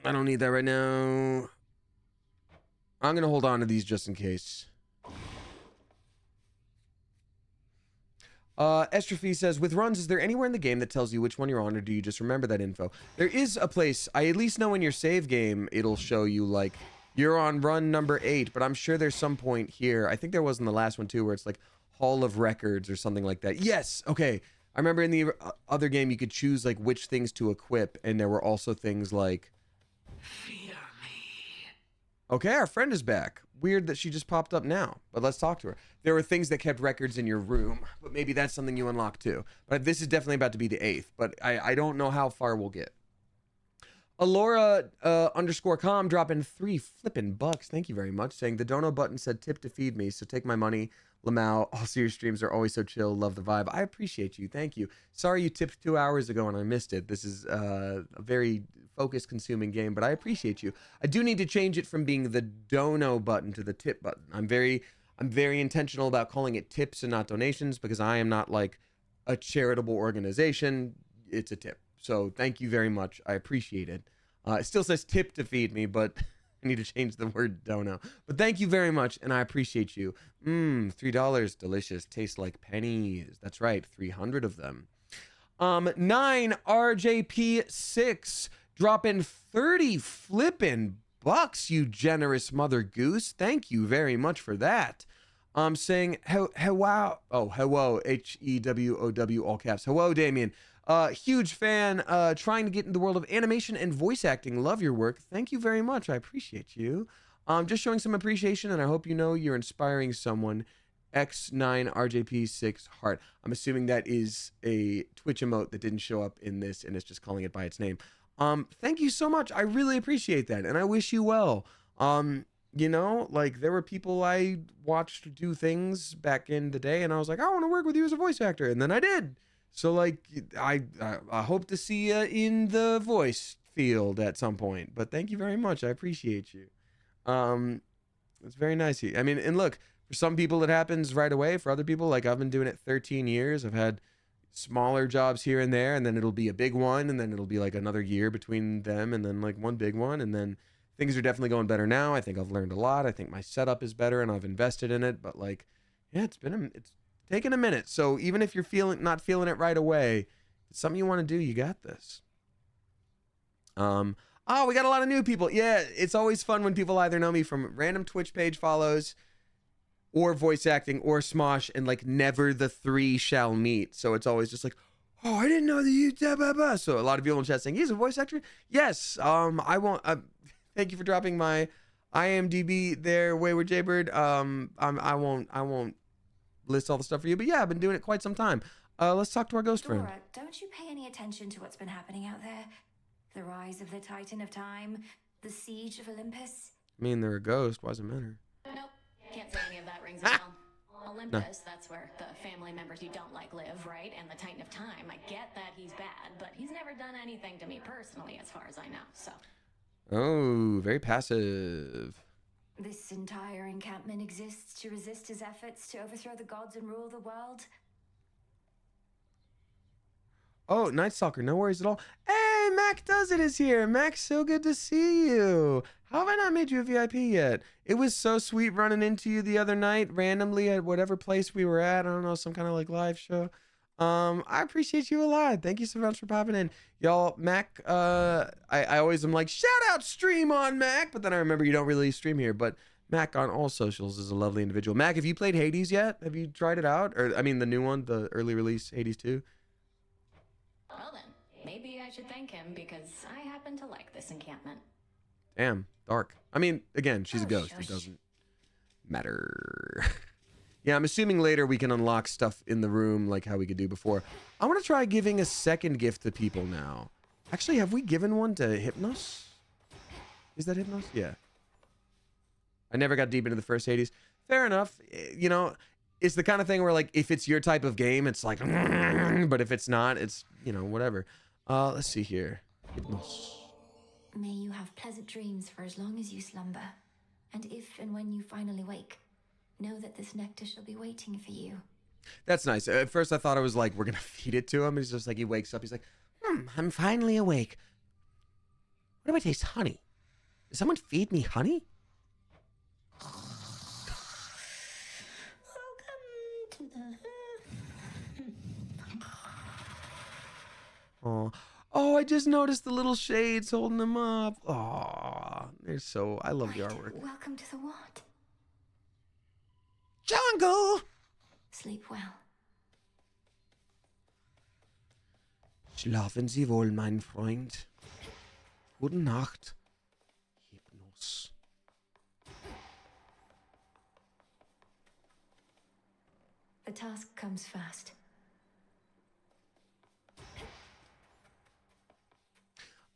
I don't need that right now. I'm gonna hold on to these just in case. Estrophy says, with runs, is there anywhere in the game that tells you which one you're on, or do you just remember that info? There is a place. I at least know in your save game, it'll show you, like, you're on run number 8, but I'm sure there's some point here. I think there was in the last one, too, where it's, like, Hall of Records or something like that. Yes! Okay. I remember in the other game, you could choose, like, which things to equip, and there were also things like... Fear me. Okay, our friend is back. Weird that she just popped up now, but let's talk to her. There were things that kept records in your room, but maybe that's something you unlock too. But this is definitely about to be the 8th, but I don't know how far we'll get. Alora _com dropping 3 flippin' bucks. Thank you very much. Saying the dono button said tip to feed me, so take my money. Lamau, all serious streams are always so chill. Love the vibe. I appreciate you. Thank you. Sorry you tipped 2 hours ago and I missed it. This is a very focus consuming game, but I appreciate you. I do need to change it from being the dono button to the tip button. I'm very intentional about calling it tips and not donations because I am not like a charitable organization. It's a tip. So thank you very much. I appreciate it. It still says tip to feed me, but I need to change the word dono. But thank you very much, and I appreciate you. $3, delicious. Tastes like pennies. That's right, 300 of them. 9 RJP6 dropping 30 flippin' bucks, you generous mother goose. Thank you very much for that. Saying hello. Oh, hello, HEWOW, all caps. Hello, Damien. Huge fan, trying to get in the world of animation and voice acting. Love your work. Thank you very much. I appreciate you. Just showing some appreciation, and I hope you know you're inspiring someone. X9RJP6 heart. I'm assuming that is a Twitch emote that didn't show up in this, and it's just calling it by its name. Thank you so much. I really appreciate that, and I wish you well. You know, like, there were people I watched do things back in the day, and I was like, I want to work with you as a voice actor, and then I did. So, like, I hope to see you in the voice field at some point. But thank you very much. I appreciate you. It's very nice of you. I mean, and look, for some people it happens right away. For other people, like, I've been doing it 13 years. I've had smaller jobs here and there, and then it'll be a big one, and then it'll be like another year between them, and then like one big one, and then things are definitely going better now. I think I've learned a lot. I think my setup is better, and I've invested in it. But like, yeah, it's taken a minute. So even if you're not feeling it right away, it's something you want to do, you got this. Oh, we got a lot of new people. Yeah, it's always fun when people either know me from random Twitch page follows or voice acting or Smosh, and like never the three shall meet. So it's always just like, oh, I didn't know that you blah, blah, blah. So a lot of people in chat saying he's a voice actor. Yes. I won't. Thank you for dropping my IMDb there, Wayward Jaybird. I won't list all the stuff for you, but yeah, I've been doing it quite some time. Let's talk to our ghost friend. Dora, don't you pay any attention to what's been happening out there? The rise of the Titan of Time, the siege of Olympus. I mean, they're a ghost. Why does it matter? Nope, can't say any of that rings a bell. Olympus, that's where the family members you don't like live, right? And the Titan of Time, I get that he's bad, but he's never done anything to me personally, as far as I know, so. Oh, very passive. This entire encampment exists to resist his efforts to overthrow the gods and rule the world. Oh, Night Stalker, no worries at all. Hey, Mac Does It is here. Mac, so good to see you. How have I not made you a VIP yet? It was so sweet running into you the other night randomly at whatever place we were at. I don't know, some kind of like live show. I appreciate you a lot. Thank you so much for popping in. Y'all, Mac, I always am like, shout out stream on Mac, but then I remember you don't really stream here, but Mac on all socials is a lovely individual. Mac, have you played Hades yet? Have you tried it out? Or, I mean, the new one, the early release, Hades 2? Well then, maybe I should thank him because I happen to like this encampment. Damn, dark. I mean, again, she's a ghost. It doesn't matter. Yeah, I'm assuming later we can unlock stuff in the room like how we could do before. I want to try giving a second gift to people now. Actually, have we given one to Hypnos? Is that Hypnos? Yeah. I never got deep into the first Hades. Fair enough. You know, it's the kind of thing where, like, if it's your type of game, it's like, but if it's not, it's, you know, whatever. Let's see here. Hypnos. May you have pleasant dreams for as long as you slumber. And if and when you finally wake, know that this nectar shall be waiting for you. That's nice. At first I thought it was like, we're going to feed it to him. He's just like, he wakes up. He's like, I'm finally awake. What do I taste? Honey. Did someone feed me honey? Oh, oh! I just noticed the little shades holding them up. Oh, they're so. I love the artwork. Welcome to the what? Jungle. Sleep well. Schlafen Sie wohl, mein Freund. Gute Nacht. Hypnos. The task comes first.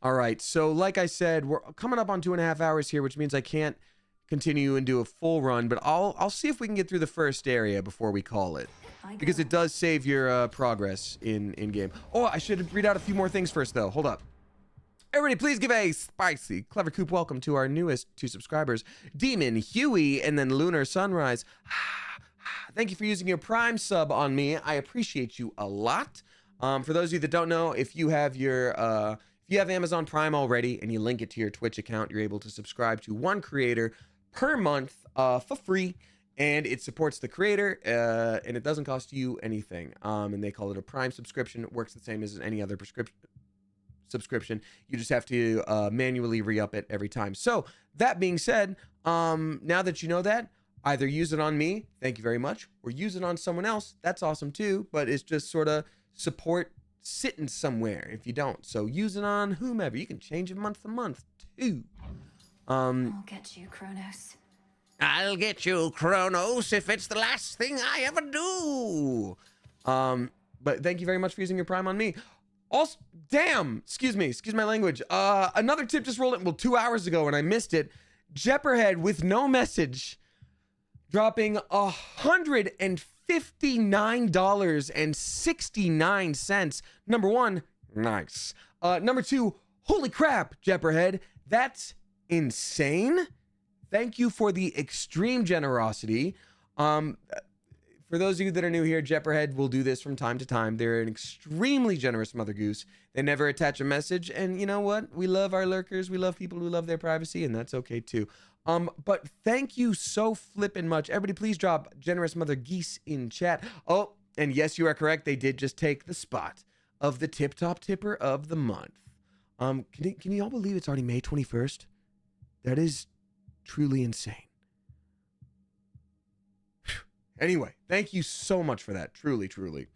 All right, so like I said, we're coming up on 2.5 hours here, which means I can't continue and do a full run, but I'll see if we can get through the first area before we call it, because it does save your progress in game. Oh, I should read out a few more things first, though. Hold up. Everybody, please give a spicy, clever coop welcome to our newest 2 subscribers, Demon, Huey, and then Lunar Sunrise. Thank you for using your Prime sub on me. I appreciate you a lot. For those of you that don't know, if you have your if you have Amazon Prime already and you link it to your Twitch account, you're able to subscribe to one creator per month for free, and it supports the creator, and it doesn't cost you anything. And they call it a Prime subscription. It works the same as any other subscription. You just have to manually re-up it every time. So that being said, now that you know that, either use it on me, thank you very much, or use it on someone else. That's awesome too, but it's just sort of support sitting somewhere if you don't. So use it on whomever. You can change it month to month too. I'll get you, Kronos. I'll get you, Kronos, if it's the last thing I ever do. But thank you very much for using your Prime on me. Also, damn, excuse my language. Another tip just rolled in, well, 2 hours ago and I missed it. Jepperhead with no message, dropping $159.69. Number one, nice. Number two, holy crap, Jepperhead. That's insane. Thank you for the extreme generosity. For those of you that are new here, Jepperhead will do this from time to time. They're an extremely generous Mother Goose. They never attach a message, and you know what? We love our lurkers. We love people who love their privacy, and that's okay too. But thank you so flippin' much. Everybody, please drop Generous Mother Geese in chat. Oh, and yes, you are correct. They did just take the spot of the Tip Top Tipper of the month. Can you all believe it's already May 21st? That is truly insane. Anyway, thank you so much for that. Truly, truly.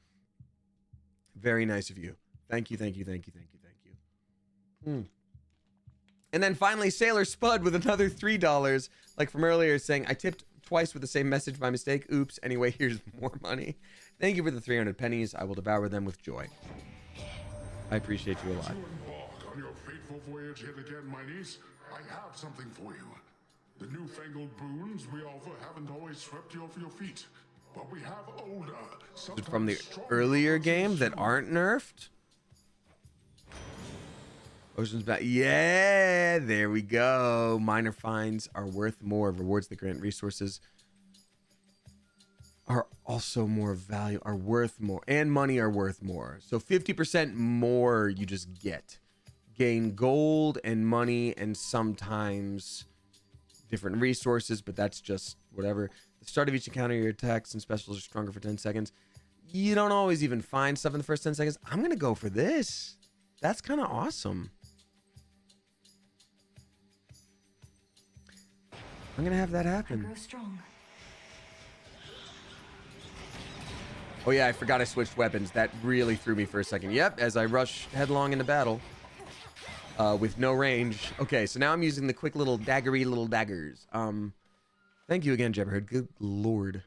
Very nice of you. Thank you. And then finally, Sailor Spud with another $3, like from earlier, saying, I tipped twice with the same message by mistake. Oops. Anyway, here's more money. Thank you for the 300 pennies. I will devour them with joy. I appreciate you a lot. As you embark on your fateful voyage yet again, my niece, I have something for you. The newfangled boons we offer haven't always swept you off your feet, but we have older, From the earlier game that aren't nerfed? Ocean's back. Yeah, there we go. Minor fines are worth more. Rewards that grant resources are also more value, are worth more, and money are worth more. So 50% more you just get. Gain gold and money and sometimes different resources, but that's just whatever. The start of each encounter, your attacks and specials are stronger for 10 seconds. You don't always even find stuff in the first 10 seconds. I'm going to go for this. That's kind of awesome. I'm going to have that happen. Grow strong. Oh yeah, I forgot I switched weapons. That really threw me for a second. Yep, as I rush headlong into battle with no range. Okay, so now I'm using the quick little daggery little daggers. Thank you again, Jebberhead. Good lord.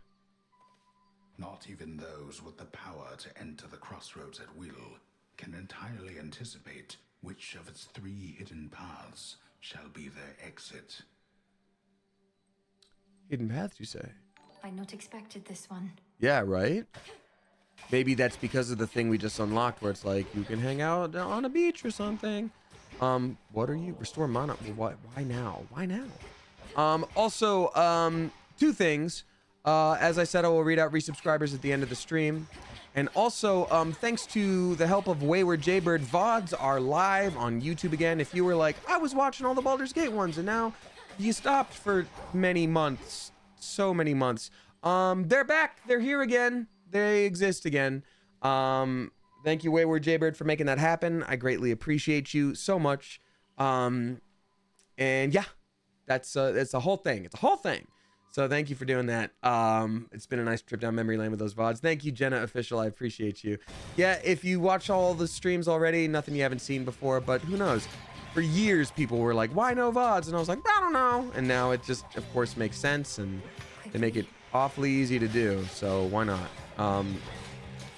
Not even those with the power to enter the crossroads at will can entirely anticipate which of its 3 hidden paths shall be their exit. Hidden paths, you say? I not expected this one. Yeah, right? Maybe that's because of the thing we just unlocked where it's like, you can hang out on a beach or something. What are you? Restore mana. Why now? Why now? Also, 2 things. As I said, I will read out resubscribers at the end of the stream. And also, thanks to the help of Wayward Jaybird, VODs are live on YouTube again. If you were like, I was watching all the Baldur's Gate ones and now you stopped for many months, so many months. They're back. They're here again. They exist again. Thank you, Wayward Jaybird, for making that happen. I greatly appreciate you so much. And yeah, it's a whole thing. It's a whole thing. So thank you for doing that. It's been a nice trip down memory lane with those VODs. Thank you, Jenna Official. I appreciate you. Yeah, if you watch all the streams already, nothing you haven't seen before, but who knows? For years, people were like, why no VODs? And I was like, I don't know. And now it just, of course, makes sense, and they make it awfully easy to do. So why not?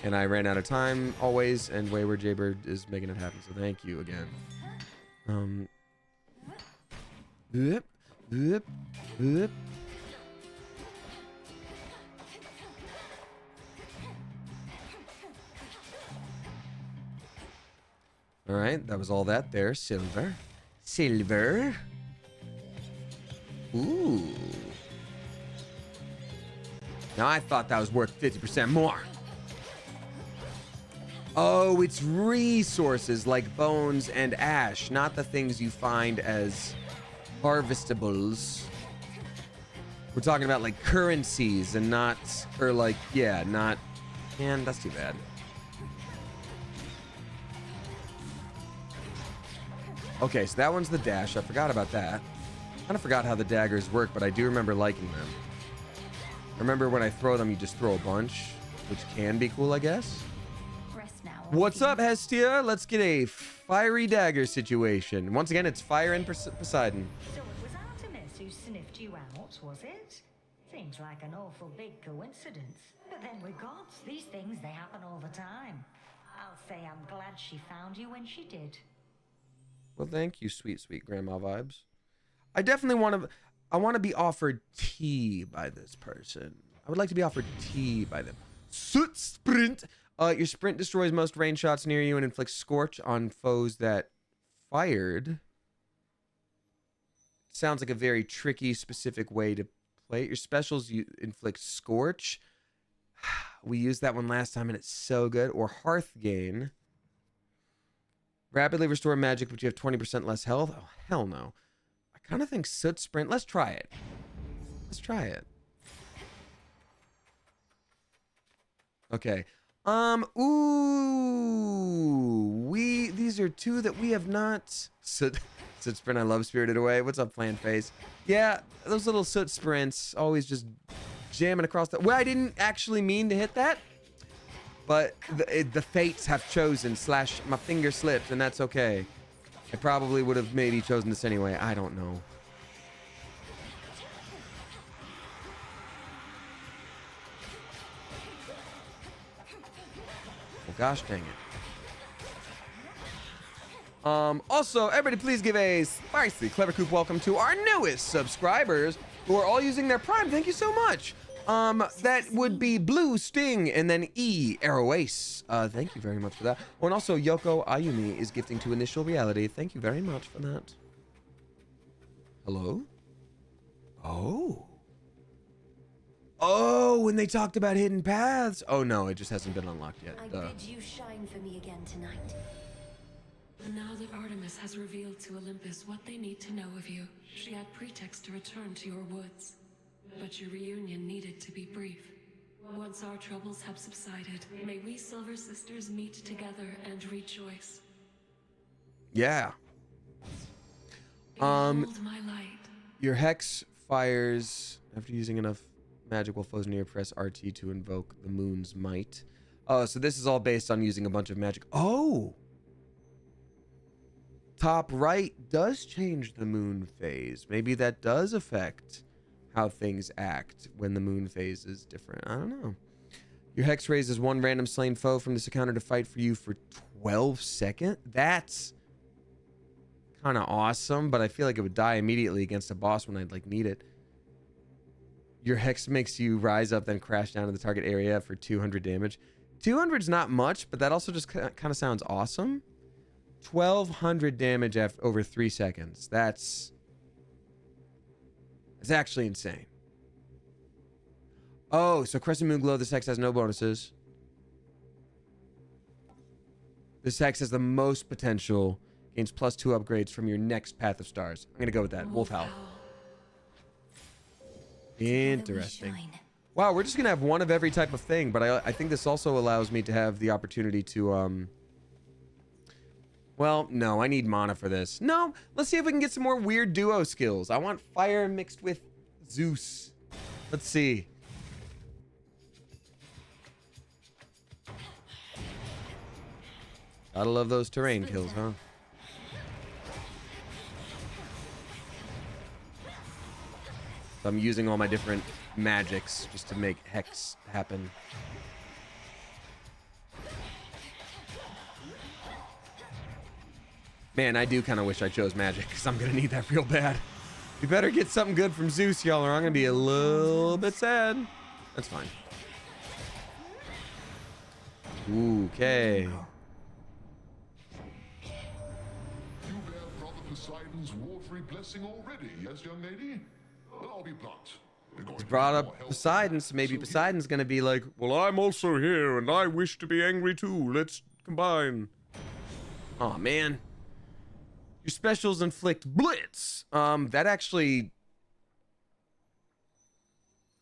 And I ran out of time always, and Wayward Jaybird is making it happen. So thank you again. Yep, yep, yep. All right, that was all that there. Silver. Silver. Ooh. Now I thought that was worth 50% more. Oh, it's resources like bones and ash, not the things you find as harvestables. We're talking about like currencies and not, or like, yeah, not, man, that's too bad. Okay, so that one's the dash. I forgot about that. I kind of forgot how the daggers work, but I do remember liking them. I remember when I throw them, you just throw a bunch, which can be cool, I guess. What's up, Hestia? Let's get a fiery dagger situation. Once again, it's Fire and Poseidon. So it was Artemis who sniffed you out, was it? Seems like an awful big coincidence. But then with gods, these things, they happen all the time. I'll say I'm glad she found you when she did. Well, thank you, sweet, sweet grandma vibes. I definitely want to be offered tea by this person. I would like to be offered tea by them. Soot Sprint. Your sprint destroys most range shots near you and inflicts scorch on foes that fired. Sounds like a very tricky, specific way to play it. Your specials, you inflict scorch. We used that one last time and it's so good. Or Hearth Gain. Rapidly restore magic, but you have 20% less health. Oh, hell no. I kind of think Soot Sprint. Let's try it. Let's try it. Okay. These are two that we have not. Soot Sprint, I love Spirited Away. What's up, Plan Face? Yeah, those little Soot Sprints always just jamming across the. Well, I didn't actually mean to hit that, but the fates have chosen. / my finger slipped, and that's okay. I probably would have maybe chosen this anyway. I don't know. Gosh dang it. Also, everybody please give a spicy Clever Coop welcome to our newest subscribers who are all using their Prime. Thank you so much. That would be Blue Sting and then E Arrow Ace. Thank you very much for that. Oh, and also Yoko Ayumi is gifting to Initial Reality. Thank you very much for that. Hello? Oh, when they talked about hidden paths. Oh no, it just hasn't been unlocked yet. I bid you shine for me again tonight. Now that Artemis has revealed to Olympus what they need to know of you, she had pretext to return to your woods. But your reunion needed to be brief. Once our troubles have subsided, may we Silver Sisters meet together and rejoice. Yeah. Behold my light. Your hex fires after using enough magic while foes near. Press RT to invoke the moon's might. Oh, so this is all based on using a bunch of magic. Oh! Top right does change the moon phase. Maybe that does affect how things act when the moon phase is different. I don't know. Your hex raises one random slain foe from this encounter to fight for you for 12 seconds. That's kind of awesome, but I feel like it would die immediately against a boss when I'd like need it. Your hex makes you rise up, then crash down to the target area for 200 damage. 200 is not much, but that also just kind of sounds awesome. 1200 damage over 3 seconds. That's actually insane. Oh, so Crescent Moon Glow, this hex has no bonuses. This hex has the most potential. Gains +2 upgrades from your next Path of Stars. I'm gonna go with that. Wolf Howl. Interesting. Wow, we're just gonna have one of every type of thing, but I think this also allows me to have the opportunity to well, no, I need mana for this. No, let's see if we can get some more weird duo skills. I want fire mixed with Zeus. Let's see. Gotta love those terrain kills, huh? So I'm using all my different magics just to make hex happen. Man, I do kind of wish I chose magic because I'm going to need that real bad. We better get something good from Zeus, y'all, or I'm going to be a little bit sad. That's fine. Okay. You bear Brother Poseidon's watery blessing already, yes, young lady? Well, I'll be blunt. It's brought up Poseidon, so maybe Poseidon's going to be like, well, I'm also here, and I wish to be angry too. Let's combine. Oh man. Your specials inflict blitz. That actually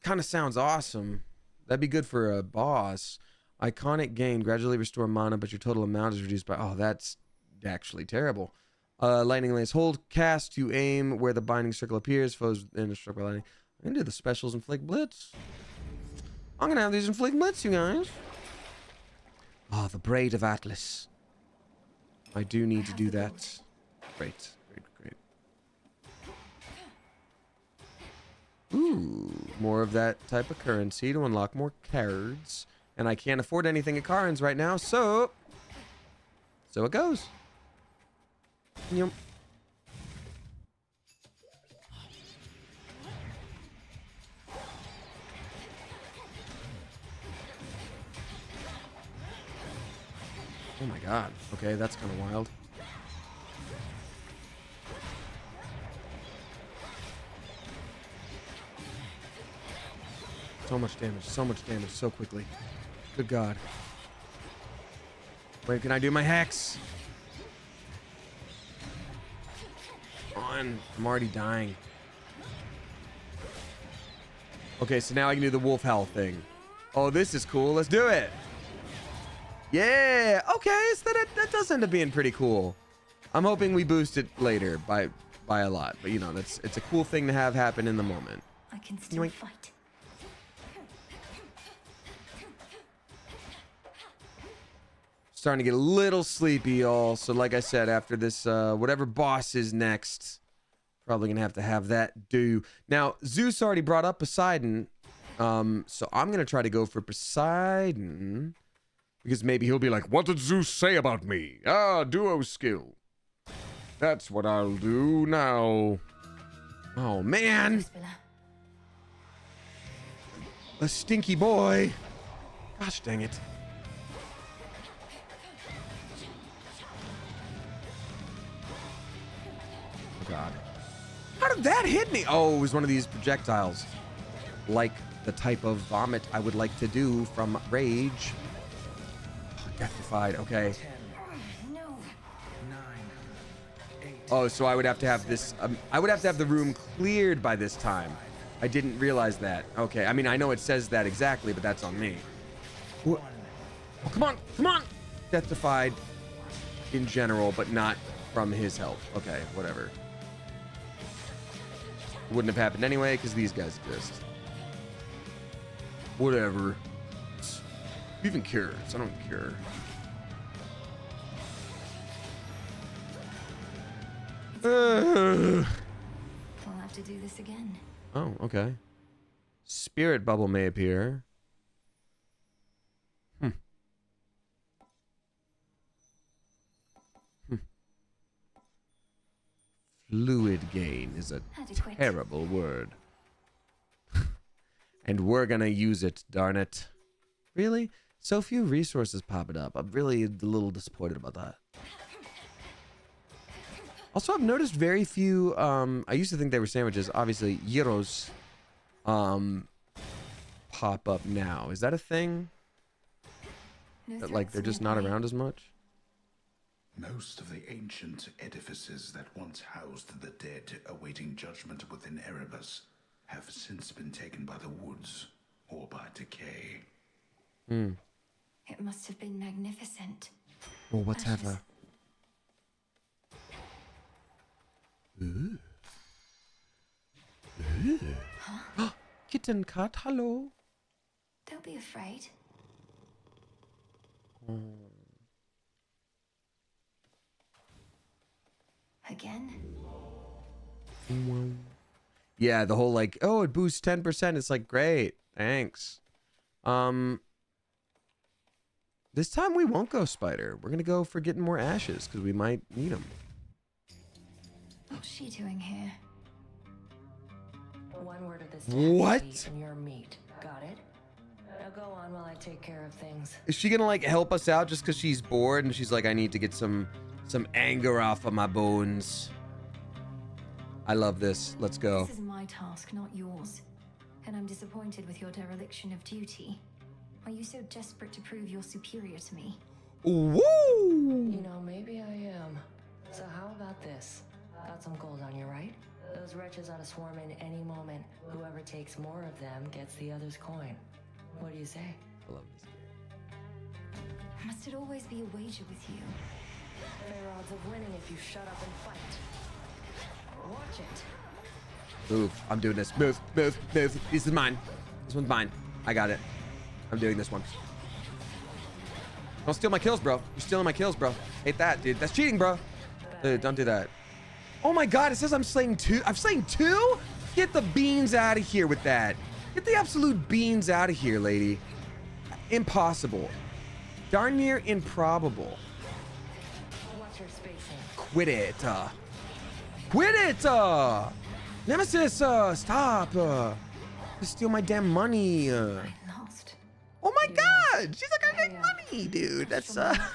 kind of sounds awesome. That'd be good for a boss. Iconic gain, gradually restore mana, but your total amount is reduced by... Oh, that's actually terrible. Lightning lance, hold cast to aim where the binding circle appears. Foes in a struck by lightning. I'm gonna do the specials inflict blitz. I'm gonna have these inflict blitz, you guys. Oh, the braid of Atlas. I do need to do that. Great, great, great. Ooh, more of that type of currency to unlock more cards. And I can't afford anything at cards right now, so it goes. Yep. Oh my god. Okay, that's kind of wild. So much damage so quickly. Good god. Wait, can I do my hex? Come on. I'm already dying. Okay, so now I can do the wolf howl thing. Oh, this is cool. Let's do it. Yeah. Okay, so that does end up being pretty cool. I'm hoping we boost it later by a lot, but you know, it's a cool thing to have happen in the moment. I can still fight. Starting to get a little sleepy, y'all. So like I said, after this, whatever boss is next, probably gonna have that do. Now, Zeus already brought up Poseidon, so I'm gonna try to go for Poseidon because maybe he'll be like, "What did Zeus say about me? Ah, duo skill. That's what I'll do now." Oh man, a stinky boy. Gosh dang it. God. How did that hit me? Oh, it was one of these projectiles. Like the type of vomit I would like to do from rage. Oh, deathified, okay. 10, 9, 8. Oh, so I would have to have this, I would have to have the room cleared by this time. I didn't realize that. Okay, I mean, I know it says that exactly, but that's on me. Oh, come on, come on! Deathified in general, but not from his health. Okay, whatever. Wouldn't have happened anyway because these guys exist. Whatever. Who even cares? I don't care. We'll have to do this again. Oh, okay. Spirit bubble may appear. Fluid gain is a terrible word. And we're gonna use it, darn it. Really? So few resources popping up. I'm really a little disappointed about that. Also, I've noticed very few, I used to think they were sandwiches. Obviously, gyros pop up now. Is that a thing? That, like, they're just not around as much? Most of the ancient edifices that once housed the dead awaiting judgment within Erebus have since been taken by the woods or by decay. It must have been magnificent. Or whatever. Ooh. Ooh. Huh? Kitten cat, hello. Don't be afraid. Again? Yeah, the whole like, oh, it boosts 10%. It's like, great, thanks. This time we won't go spider. We're gonna go for getting more ashes because we might need them. What's she doing here? One word of this What? and you're meat. Got it? Now go on while I take care of things. Is she gonna like help us out just because she's bored and she's like, I need to get some anger off of my bones? I love this. Let's go. This is my task, not yours. And I'm disappointed with your dereliction of duty. Are you so desperate to prove you're superior to me? Woo! You know, maybe I am. So how about this? Got some gold on you, right? Those wretches ought to swarm in any moment. Whoever takes more of them gets the other's coin. What do you say? I love this game. Must it always be a wager with you? Fair odds of winning if you shut up and fight. Watch it. Move. I'm doing this. Move, move, move. This is mine. This one's mine. I got it. I'm doing this one. Don't steal my kills, bro. You're stealing my kills, bro. Hate that, dude. That's cheating, bro. Dude, don't do that. Oh my god, it says I'm slaying 2. I've slain 2? Get the beans out of here with that. Get the absolute beans out of here, lady. Impossible. Darn near improbable. Watch your spacing. Quit it. Quit it! Nemesis, stop. Just steal my damn money. Lost. Oh my god! She's like, I get money, dude. That sucks. I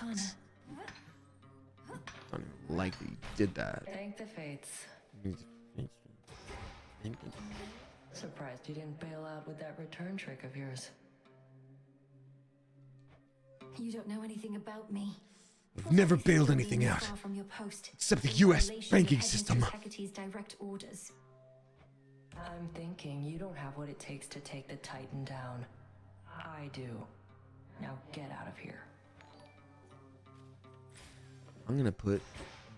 don't even like that you did that. Thank the fates. Surprised you didn't bail out with that return trick of yours. You don't know anything about me. I've never bailed anything out. From your post. Except the US banking system. Hecate's direct orders. I'm thinking you don't have what it takes to take the Titan down. I do. Now get out of here. I'm gonna put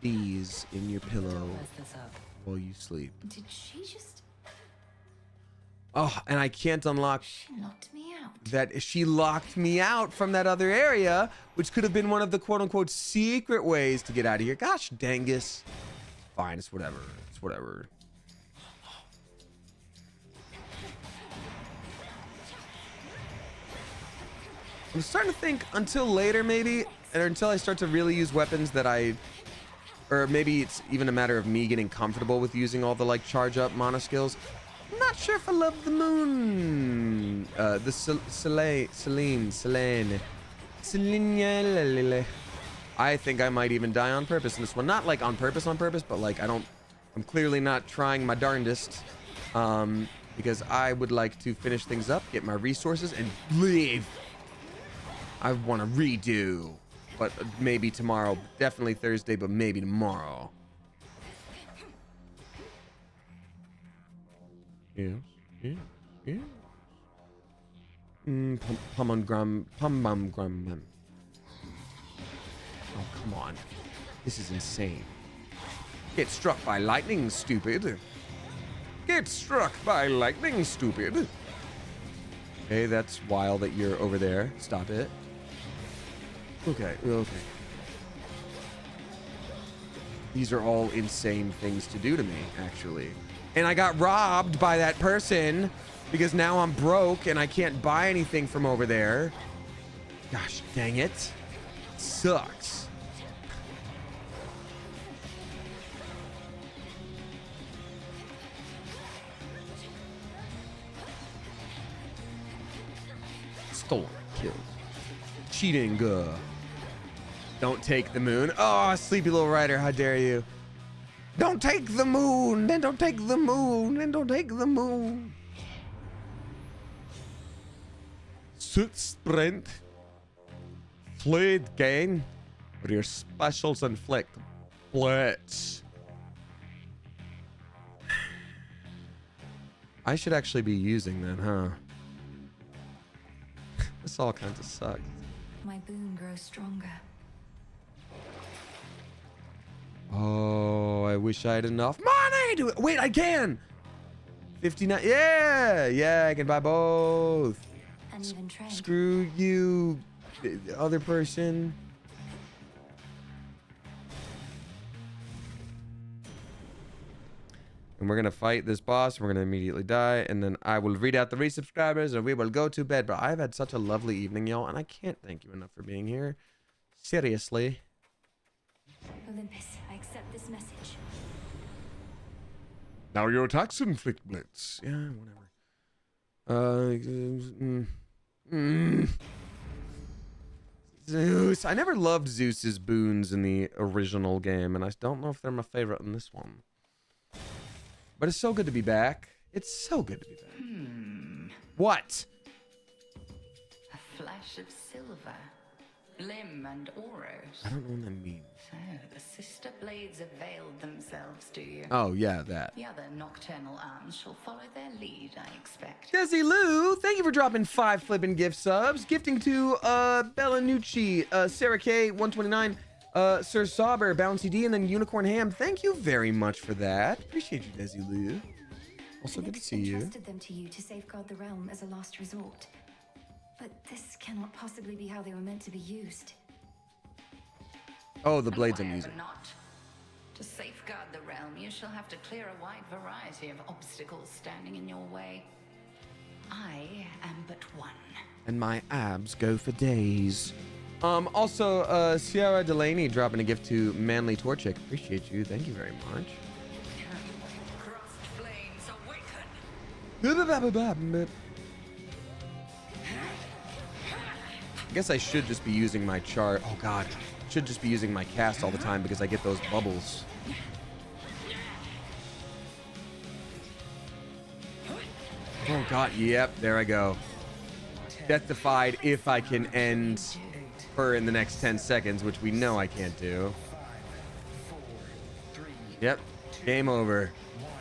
these in your pillow Mess this up. while you sleep. Did she just... Oh, and I can't unlock She locked me out. that. She locked me out from that other area, which could have been one of the quote-unquote secret ways to get out of here. Gosh, dangus. Fine, it's whatever. It's whatever. I'm starting to think until later, maybe, or until I start to really use weapons that or maybe it's even a matter of me getting comfortable with using all the like charge up mana skills. I'm not sure if I love the moon. Selene. I think I might even die on purpose in this one. Not like on purpose, but like I'm clearly not trying my darndest. Because I would like to finish things up, get my resources, and leave. I want to redo, but maybe tomorrow. Definitely Thursday, but maybe tomorrow. Yes, yes, yes. Pum-bum-gram. Oh, come on. This is insane. Get struck by lightning, stupid. Get struck by lightning, stupid. Okay, that's wild that you're over there. Stop it. Okay, okay. These are all insane things to do to me, actually. And I got robbed by that person because now I'm broke and I can't buy anything from over there. Gosh, dang it. Sucks. Stolen kills. Cheating. Don't take the moon. Oh, sleepy little rider. How dare you? Don't take the moon. Then don't take the moon. Then don't take the moon. Suit sprint. Fluid gain. What are your specials inflict? Blitz. I should actually be using that, huh? This all kinds of sucks. My boon grows stronger. Oh, I wish I had enough money to... Wait, I can! 59... Yeah, I can buy both. And even trade. Screw you, the other person. And we're going to fight this boss. We're going to immediately die. And then I will read out the resubscribers and we will go to bed. But I've had such a lovely evening, y'all. And I can't thank you enough for being here. Seriously. Olympus, I accept this message. Now your attacks inflict blitz. Yeah, whatever. Zeus. I never loved Zeus's boons in the original game. And I don't know if they're my favorite in this one. But it's so good to be back. It's so good to be back. What? A flash of silver, limb and auros. I don't know what that means. So the sister blades have veiled themselves, do you? Oh, yeah, that. The other nocturnal arms shall follow their lead, I expect. Desi Lou, thank you for dropping 5 flippin' gift subs. Gifting to Bellanucci, Sarah K, 129, Sir Sauber, Bouncy D, and then Unicorn Ham. Thank you very much for that. Appreciate you, Desi Lou. Also good to see you. I entrusted them to you to safeguard the realm as a last resort. But this cannot possibly be how they were meant to be used. Oh, the blades I'm using. Not. To safeguard the realm, you shall have to clear a wide variety of obstacles standing in your way. I am but one. And my abs go for days. Also, Sierra Delaney dropping a gift to Manly Torchic. Appreciate you. Thank you very much. Crossed flames awaken. I guess I should just be using my chart. Oh god, should just be using my cast all the time because I get those bubbles. Oh god, yep, there I go. Death defied if I can end her in the next 10 seconds, which we know I can't do. Yep, game over.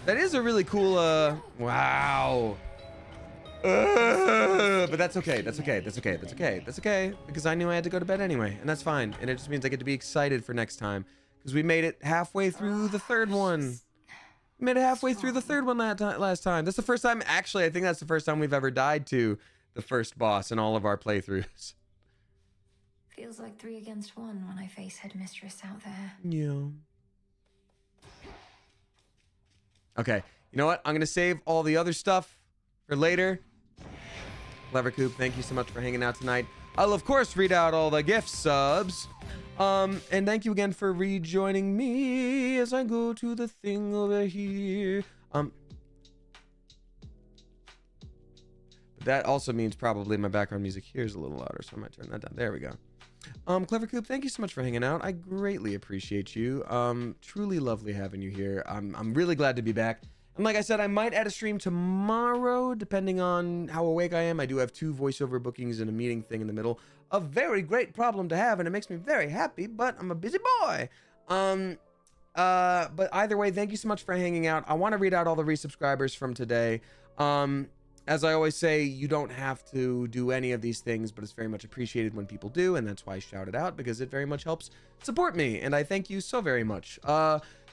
That is a really cool, wow. But that's okay, that's okay, that's okay, that's okay, that's okay, because I knew I had to go to bed anyway, and that's fine, and it just means I get to be excited for next time, because we made it halfway through the third one. We made it halfway through the third one last time. That's the first time, actually, I think that's the first time we've ever died to the first boss in all of our playthroughs. Feels like 3 against 1 when I face Headmistress out there. Yeah. Okay, you know what? I'm gonna save all the other stuff for later. Clever Coop, thank you so much for hanging out tonight. I'll of course read out all the gift subs. And thank you again for rejoining me as I go to the thing over here. But that also means probably my background music here is a little louder, so I might turn that down. There we go. Clever Coop, thank you so much for hanging out. I greatly appreciate you. Truly lovely having you here. I'm really glad to be back. And like I said, I might add a stream tomorrow, depending on how awake I am. I do have 2 voiceover bookings and a meeting thing in the middle. A very great problem to have, and it makes me very happy, but I'm a busy boy. But either way, thank you so much for hanging out. I want to read out all the resubscribers from today. As I always say, you don't have to do any of these things, but it's very much appreciated when people do, and that's why I shout it out, because it very much helps support me, and I thank you so very much.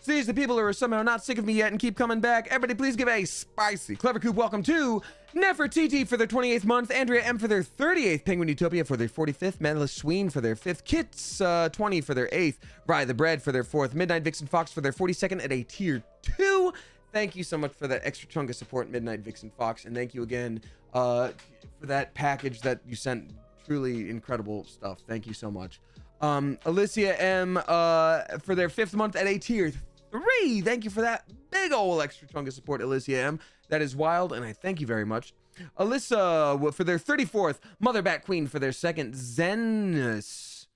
So these are the people who are somehow not sick of me yet and keep coming back. Everybody please give a spicy Clever Coop welcome to Nefertiti for their 28th month, Andrea M for their 38th, Penguin Utopia for their 45th, Manless Sween for their 5th, Kits 20 for their 8th, Rye the Bread for their 4th, Midnight Vixen Fox for their 42nd at a tier 2. Thank you so much for that extra chunk of support, Midnight Vixen Fox, and thank you again for that package that you sent. Truly incredible stuff. Thank you so much. Alicia M for their 5th month at a tier 3. Thank you for that big ol' extra chunk of support, Alicia M. That is wild, and I thank you very much. Alyssa for their 34th, Mother Bat Queen for their 2nd, Zenus.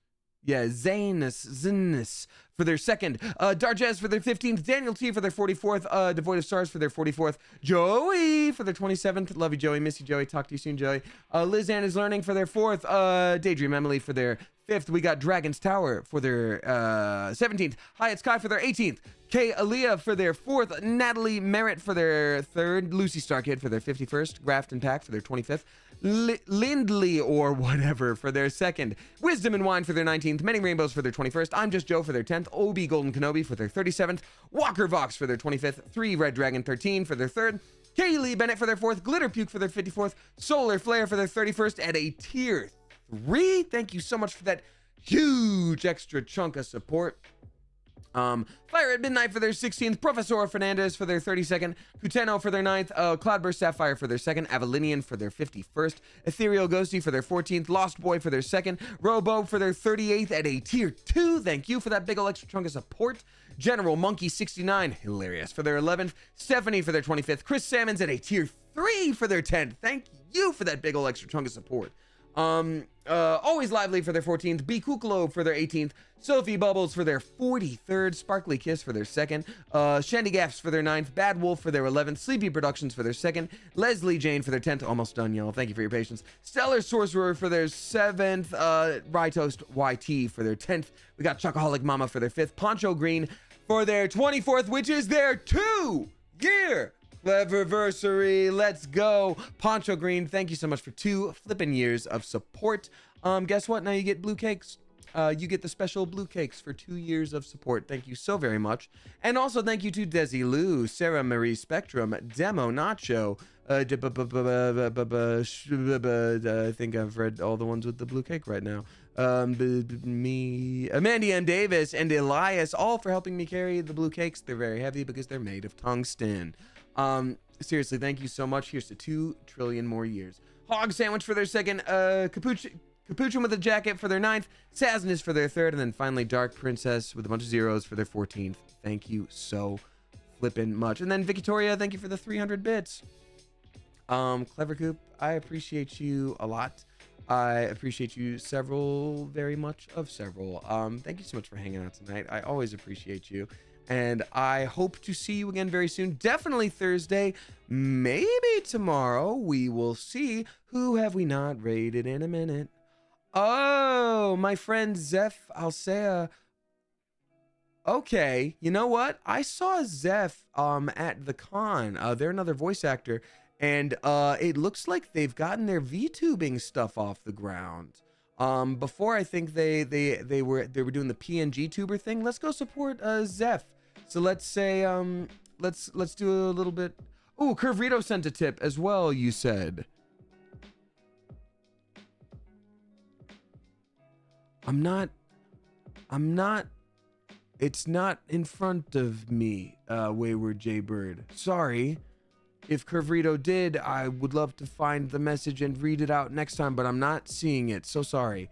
Yeah, Zanus for their 2nd, Darjez for their 15th, Daniel T for their 44th, Devoid of Stars for their 44th, Joey for their 27th, love you Joey, miss you Joey, talk to you soon Joey, Liz Ann is Learning for their 4th, Daydream Emily for their 5th, we got Dragon's Tower for their 17th, Hyatt Sky for their 18th, Kay Aaliyah for their 4th, Natalie Merritt for their 3rd, Lucy Starkid for their 51st, Grafton Pack for their 25th, Lindley or whatever for their 2nd, Wisdom and Wine for their 19th, Many Rainbows for their 21st, I'm Just Joe for their 10th, Obi Golden Kenobi for their 37th, Walker Vox for their 25th, 3 Red Dragon 13 for their 3rd, Kaylee Bennett for their 4th, Glitter Puke for their 54th, Solar Flare for their 31st, at a tier 3. Thank you so much for that huge extra chunk of support. Fire at Midnight for their 16th, Professor Fernandez for their 32nd, Kuteno for their 9th, Cloudburst Sapphire for their 2nd, Avalinian for their 51st, Ethereal Ghosty for their 14th, Lost Boy for their 2nd, Robo for their 38th at a tier 2. Thank you for that big ol' extra chunk of support. General Monkey 69, hilarious for their 11th, Stephanie for their 25th, Chris Salmons at a tier 3 for their 10th. Thank you for that big ol' extra chunk of support. Always Lively for their 14th, B Kuklo for their 18th, Sophie Bubbles for their 43rd, Sparkly Kiss for their 2nd, Shandy Gaffs for their 9th, Bad Wolf for their 11th, Sleepy Productions for their 2nd, Leslie Jane for their 10th, almost done y'all, thank you for your patience, Stellar Sorcerer for their 7th, Rytoast YT for their 10th, we got Chocoholic Mama for their 5th, Poncho Green for their 24th, which is their 2-year Cleverversary. Let's go. Poncho Green, thank you so much for 2 flippin' years of support. Guess what? Now you get blue cakes. You get the special blue cakes for 2 years of support. Thank you so very much. And also thank you to Desi Lou, Sarah Marie Spectrum, Demo Nacho, I think I've read all the ones with the blue cake right now. Me, Amanda M. Davis, and Elias, all for helping me carry the blue cakes. They're very heavy because they're made of tungsten. Seriously, thank you so much. Here's to 2 trillion more years. Hog Sandwich for their 2nd, Capuchin with a Jacket for their 9th, Sazness for their 3rd, and then finally Dark Princess with a bunch of zeros for their 14th. Thank you so flippin' much. And then Victoria, thank you for the 300 bits. Clever Coop, I appreciate you a lot. I appreciate you very much of several. Thank you so much for hanging out tonight. I always appreciate you. And I hope to see you again very soon. Definitely Thursday, maybe tomorrow. We will see. Who have we not rated in a minute? Oh, my friend Zeph Alsea. Okay, you know what? I saw Zeph at the con. They're another voice actor, and it looks like they've gotten their VTubing stuff off the ground. Before I think they were doing the PNG tuber thing. Let's go support Zeph. So let's say let's do a little bit. Oh, Curvrito sent a tip as well, you said. I'm not it's not in front of me, Wayward J Bird. Sorry. If Curvrito did, I would love to find the message and read it out next time, but I'm not seeing it. So sorry.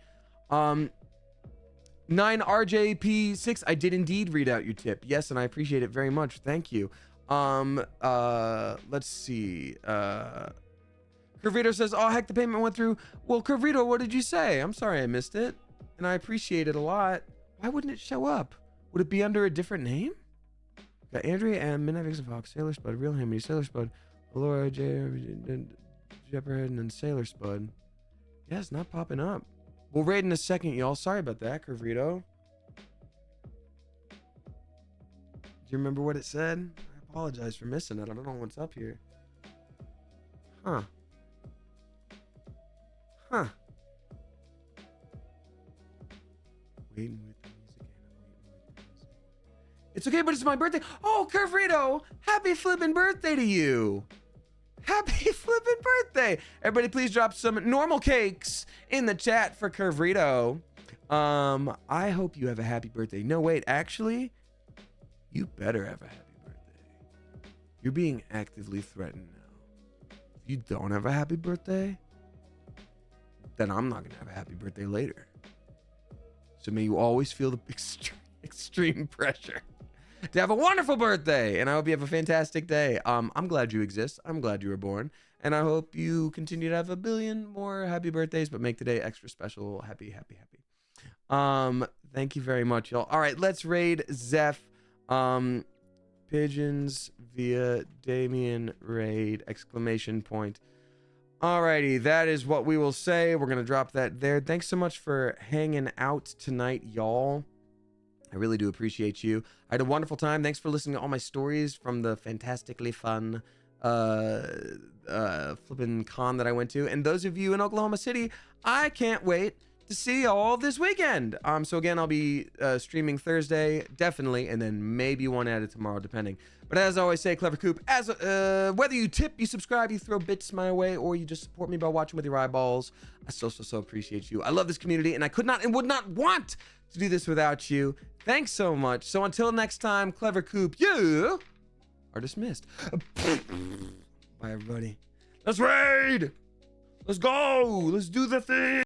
9RJP6, I did indeed read out your tip. Yes, and I appreciate it very much. Thank you. Let's see. Curvrito says, oh, heck, the payment went through. Well, Curvrito, what did you say? I'm sorry I missed it. And I appreciate it a lot. Why wouldn't it show up? Would it be under a different name? Got Andrea and Midnight Vixen Fox, Sailor Spud, Real Hammy, Sailor Spud, Laura J, Jepperhead, and then Sailor Spud. Yeah, it's not popping up. We'll raid in a second, y'all. Sorry about that, Curvrito. Do you remember what it said? I apologize for missing it. I don't know what's up here. Huh. Huh. Waiting with the music and I'm waiting with the music. It's okay, but it's my birthday. Oh, Curvrito, happy flippin' birthday to you. Happy flippin' birthday. Everybody please drop some normal cakes in the chat for Curvrito. I hope you have a happy birthday. No, wait, actually, you better have a happy birthday. You're being actively threatened now. If you don't have a happy birthday, then I'm not gonna have a happy birthday later. So may you always feel the extreme pressure to have a wonderful birthday, and I hope you have a fantastic day. I'm glad you exist. I'm glad you were born, and I hope you continue to have a billion more happy birthdays, but make today extra special. Happy, happy, happy. Thank you very much, y'all. All right, let's raid Zeph. Pigeons via Damien raid, exclamation point. Alrighty, that is what we will say. We're gonna drop that there. Thanks so much for hanging out tonight, y'all. I really do appreciate you. I had a wonderful time. Thanks for listening to all my stories from the fantastically fun flipping con that I went to. And those of you in Oklahoma City, I can't wait to see y'all this weekend. So again, I'll be streaming Thursday, definitely, and then maybe one added tomorrow, depending. But as I always say, Clever Coop, as whether you tip, you subscribe, you throw bits my way, or you just support me by watching with your eyeballs, I so appreciate you. I love this community, and I could not and would not want to do this without you. Thanks so much. So until next time, Clever Coop, you are dismissed. Bye, everybody. Let's raid! Let's go! Let's do the thing!